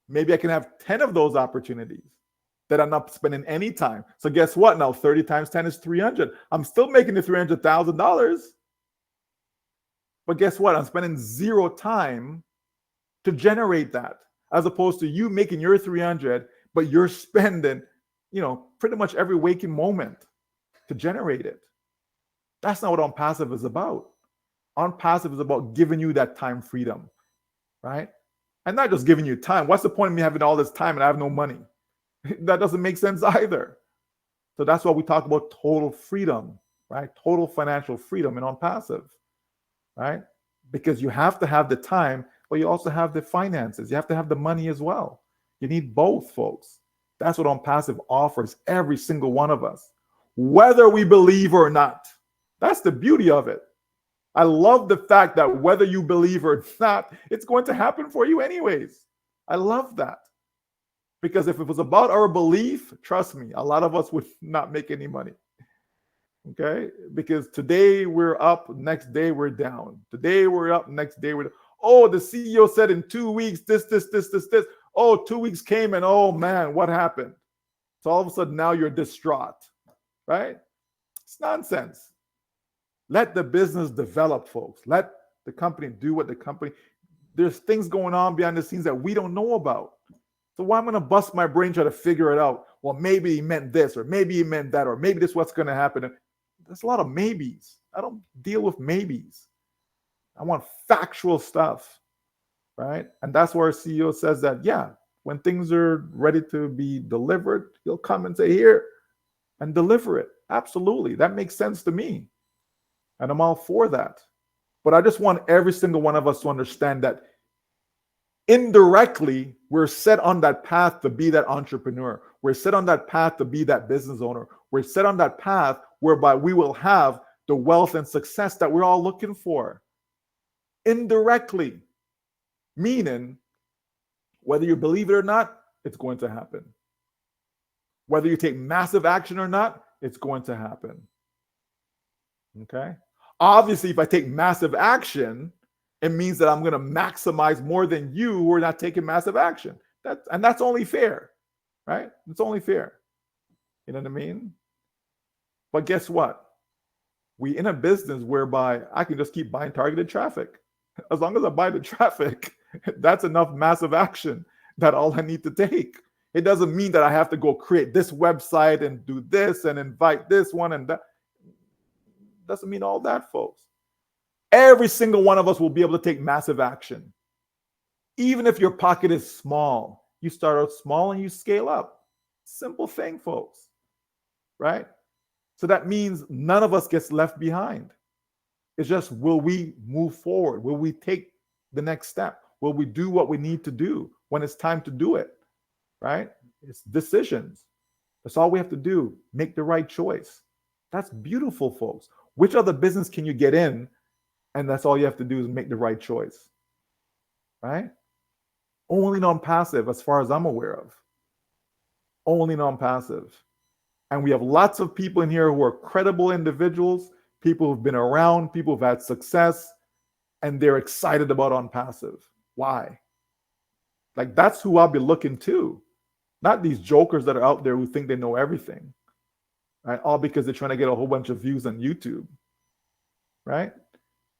Maybe I can have 10 of those opportunities that I'm not spending any time. So guess what? Now 30 times 10 is 300. I'm still making the $300,000. But guess what? I'm spending zero time to generate that, as opposed to you making your 300, but you're spending, pretty much every waking moment to generate it. That's not what ONPASSIVE is about. ONPASSIVE is about giving you that time freedom, right? And not just giving you time. What's the point of me having all this time and I have no money? That doesn't make sense either. So that's why we talk about total freedom, right? Total financial freedom in ONPASSIVE, right? Because you have to have the time, but you also have the finances. You have to have the money as well. You need both, folks. That's what ONPASSIVE offers every single one of us, whether we believe or not. That's the beauty of it. I love the fact that whether you believe or not, it's going to happen for you anyways. I love that. Because if it was about our belief, trust me, a lot of us would not make any money. Okay? Because today we're up, next day we're down. Today we're up, next day we're down. Oh, the CEO said in 2 weeks, this. Oh, 2 weeks came and oh man, what happened? So all of a sudden now you're distraught, right? It's nonsense. Let the business develop, folks. Let the company do what the company. There's things going on behind the scenes that we don't know about. So why am I going to bust my brain trying to figure it out? Well, maybe he meant this, or maybe he meant that, or maybe this is what's going to happen. There's a lot of maybes. I don't deal with maybes. I want factual stuff, right? And that's where our CEO says that, yeah, when things are ready to be delivered, he'll come and say, here, and deliver it. Absolutely. That makes sense to me. And I'm all for that. But I just want every single one of us to understand that indirectly, we're set on that path to be that entrepreneur. We're set on that path to be that business owner. We're set on that path whereby we will have the wealth and success that we're all looking for. Indirectly, meaning whether you believe it or not, it's going to happen. Whether you take massive action or not, it's going to happen. Okay? Obviously, if I take massive action, it means that I'm going to maximize more than you who are not taking massive action. That's only fair, right? It's only fair. You know what I mean? But guess what? We in a business whereby I can just keep buying targeted traffic. As long as I buy the traffic, that's enough massive action that all I need to take. It doesn't mean that I have to go create this website and do this and invite this one and that. Doesn't mean all that, folks. Every single one of us will be able to take massive action. Even if your pocket is small, you start out small and you scale up. Simple thing, folks. Right? So that means none of us gets left behind. It's just, will we move forward? Will we take the next step? Will we do what we need to do when it's time to do it? Right? It's decisions. That's all we have to do. Make the right choice. That's beautiful, folks. Which other business can you get in? And that's all you have to do is make the right choice. Right? Only non-passive, as far as I'm aware of. Only non-passive. And we have lots of people in here who are credible individuals, people who've been around, people who've had success, and they're excited about ONPASSIVE. Why? Like, that's who I'll be looking to. Not these jokers that are out there who think they know everything. Right? All because they're trying to get a whole bunch of views on YouTube. Right?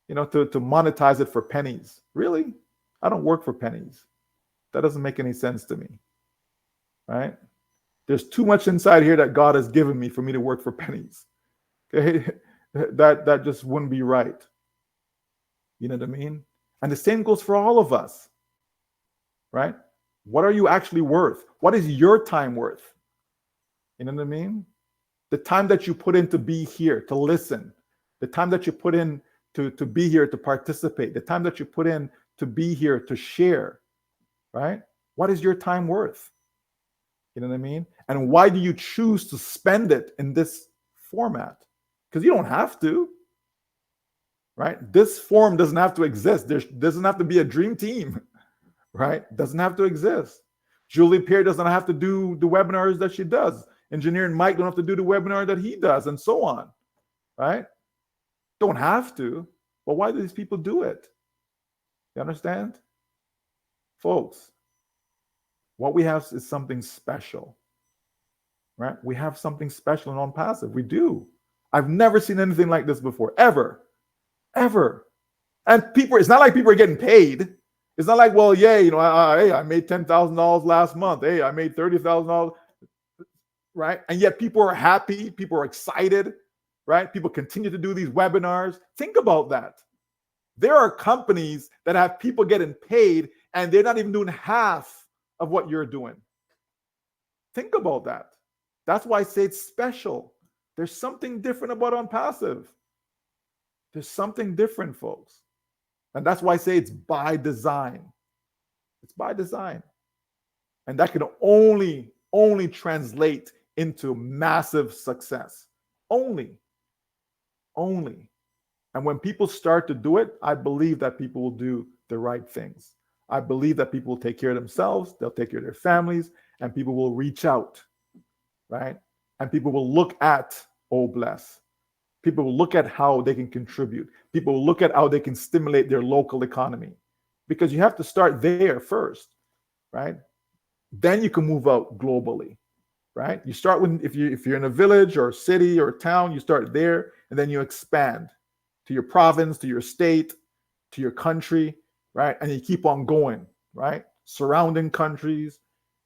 You know, to monetize it for pennies. Really? I don't work for pennies. That doesn't make any sense to me. Right? There's too much inside here that God has given me for me to work for pennies. Okay? That just wouldn't be right. You know what I mean? And the same goes for all of us. Right? What are you actually worth? What is your time worth? You know what I mean? The time that you put in to be here, to listen. The time that you put in to be here, to participate. The time that you put in to be here, to share. Right? What is your time worth? You know what I mean? And why do you choose to spend it in this format? Because you don't have to. Right? This form doesn't have to exist. There doesn't have to be a dream team. Right? Doesn't have to exist. Julie Pierre doesn't have to do the webinars that she does. Engineer and Mike don't have to do the webinar that he does, and so on. Right? Don't have to. But why do these people do it? You understand? Folks, what we have is something special. Right? We have something special in ONPASSIVE. We do. I've never seen anything like this before. Ever. Ever. And people, it's not like people are getting paid. It's not like, well, yeah, you know, hey, I made $10,000 last month. Hey, I made $30,000. Right? And yet people are happy. People are excited. Right? People continue to do these webinars. Think about that. There are companies that have people getting paid and they're not even doing half of what you're doing. Think about that. That's why I say it's special. There's something different about ONPASSIVE. There's something different, folks. And that's why I say it's by design. It's by design. And that can only translate into massive success. Only. And when people start to do it, I believe that people will do the right things. I believe that people will take care of themselves, they'll take care of their families, and people will reach out, right? And people will look at Bless. People will look at how they can contribute. People will look at how they can stimulate their local economy. Because you have to start there first, right? Then you can move out globally, right? You start with, if you're in a village or a city or a town, you start there, and then you expand to your province, to your state, to your country, right? And you keep on going, right? Surrounding countries,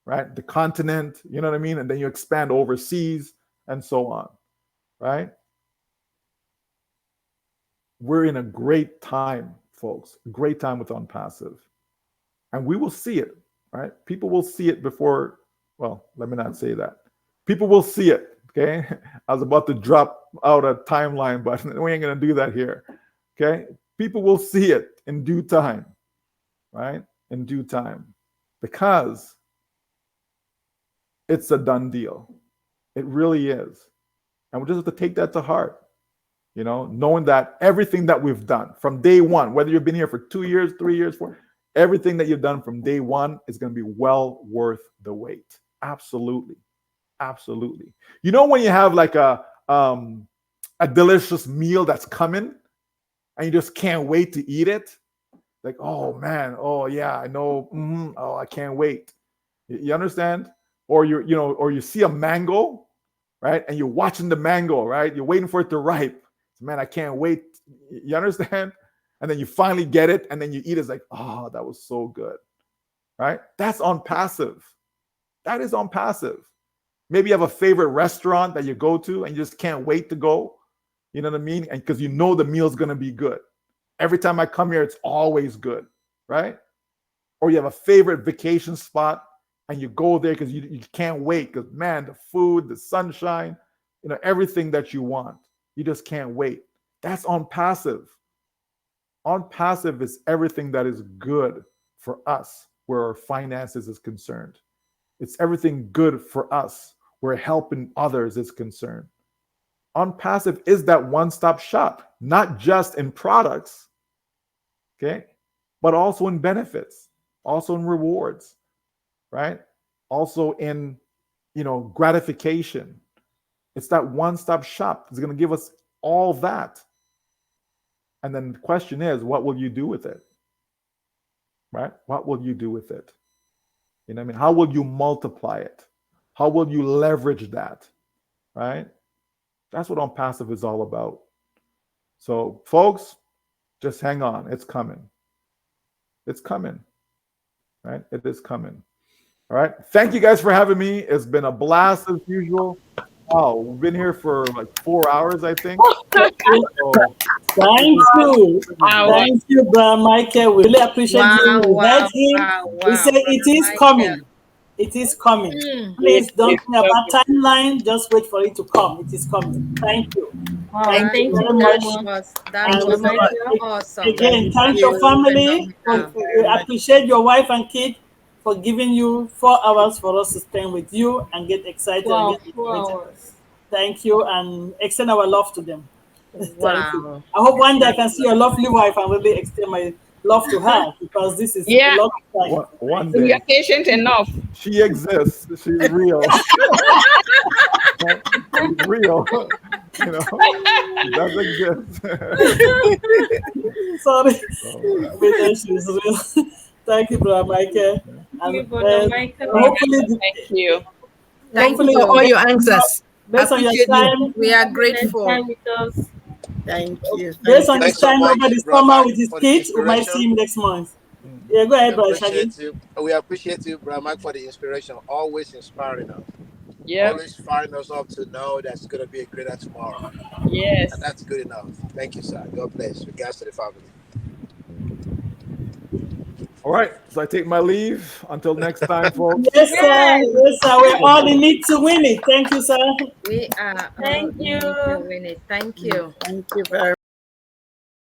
right? The continent, you know what I mean? And then you expand overseas and so on, right? We're in a great time, folks, a great time with ONPASSIVE. And we will see it, right? People will see it before, well, let me not say that. People will see it, okay? I was about to drop out a timeline, but we ain't gonna do that here, okay? People will see it in due time, right? In due time, because it's a done deal. It really is. And we just have to take that to heart, you know, knowing that everything that we've done from day one, whether you've been here for 2 years, 3 years, 4, everything that you've done from day one is going to be well worth the wait. Absolutely. Absolutely. You know, when you have like a delicious meal that's coming and you just can't wait to eat it, like, oh man, oh yeah, I know, oh, I can't wait. You understand? Or or you see a mango, right? And you're watching the mango, right? You're waiting for it to ripe. Man, I can't wait. You understand? And then you finally get it, and then you eat it. It's like, oh, that was so good, right? That's ONPASSIVE. That is ONPASSIVE. Maybe you have a favorite restaurant that you go to and you just can't wait to go. You know what I mean? And because you know the meal's going to be good. Every time I come here, it's always good, right? Or you have a favorite vacation spot and you go there because you can't wait because, man, the food, the sunshine, everything that you want. You just can't wait. That's ONPASSIVE. ONPASSIVE is everything that is good for us where our finances is concerned. It's everything good for us where helping others is concerned. ONPASSIVE is that one-stop shop, not just in products, okay, but also in benefits, also in rewards, right? Also in, gratification. It's that one-stop shop. It's going to give us all that. And then the question is, what will you do with it? Right? What will you do with it? You know what I mean? How will you multiply it? How will you leverage that? Right? That's what ONPASSIVE is all about. So, folks, just hang on. It's coming. It's coming. Right? It is coming. All right. Thank you guys for having me. It's been a blast as usual. Wow, we've been here for like 4 hours, I think. Thank you. Thank you, Brother Michael. We really appreciate you. We heard him. We say it is coming. It is coming. Please don't think about timeline. Just wait for it to come. It is coming. Thank you. Thank you very much. That was awesome. Again, thank your family. We appreciate your wife and kid for giving you 4 hours for us to spend with you and get excited. Wow, and get 4 hours. Thank you, and extend our love to them. Wow. Thank you. I hope one day I can see your lovely wife and really extend my love to her, because this is a lot of time. One day. You're patient enough. She exists. She's real. She's real. She does exist. Sorry. She's real. Thank you, Brother Michael. Thank you, Brother Michael. Hopefully, thank you. Thank you for all your answers. Based on your time, we are grateful. Thank you. Based on his Thanks so time much, over the Brother summer Mike, with his for the kids, we might see him next month. Yeah, go ahead, Brother Shaggy. We appreciate you, Brother Mike, for the inspiration. Always inspiring us. Yeah. Always firing us up to know that's going to be a greater tomorrow. Yes. And that's good enough. Thank you, sir. God bless. Regards to the family. All right, so I take my leave until next time, folks. Yes, sir. Yes, sir. We're all in it to win it. Thank you, sir. We are. Thank you. To win it. Thank you. Thank you very much.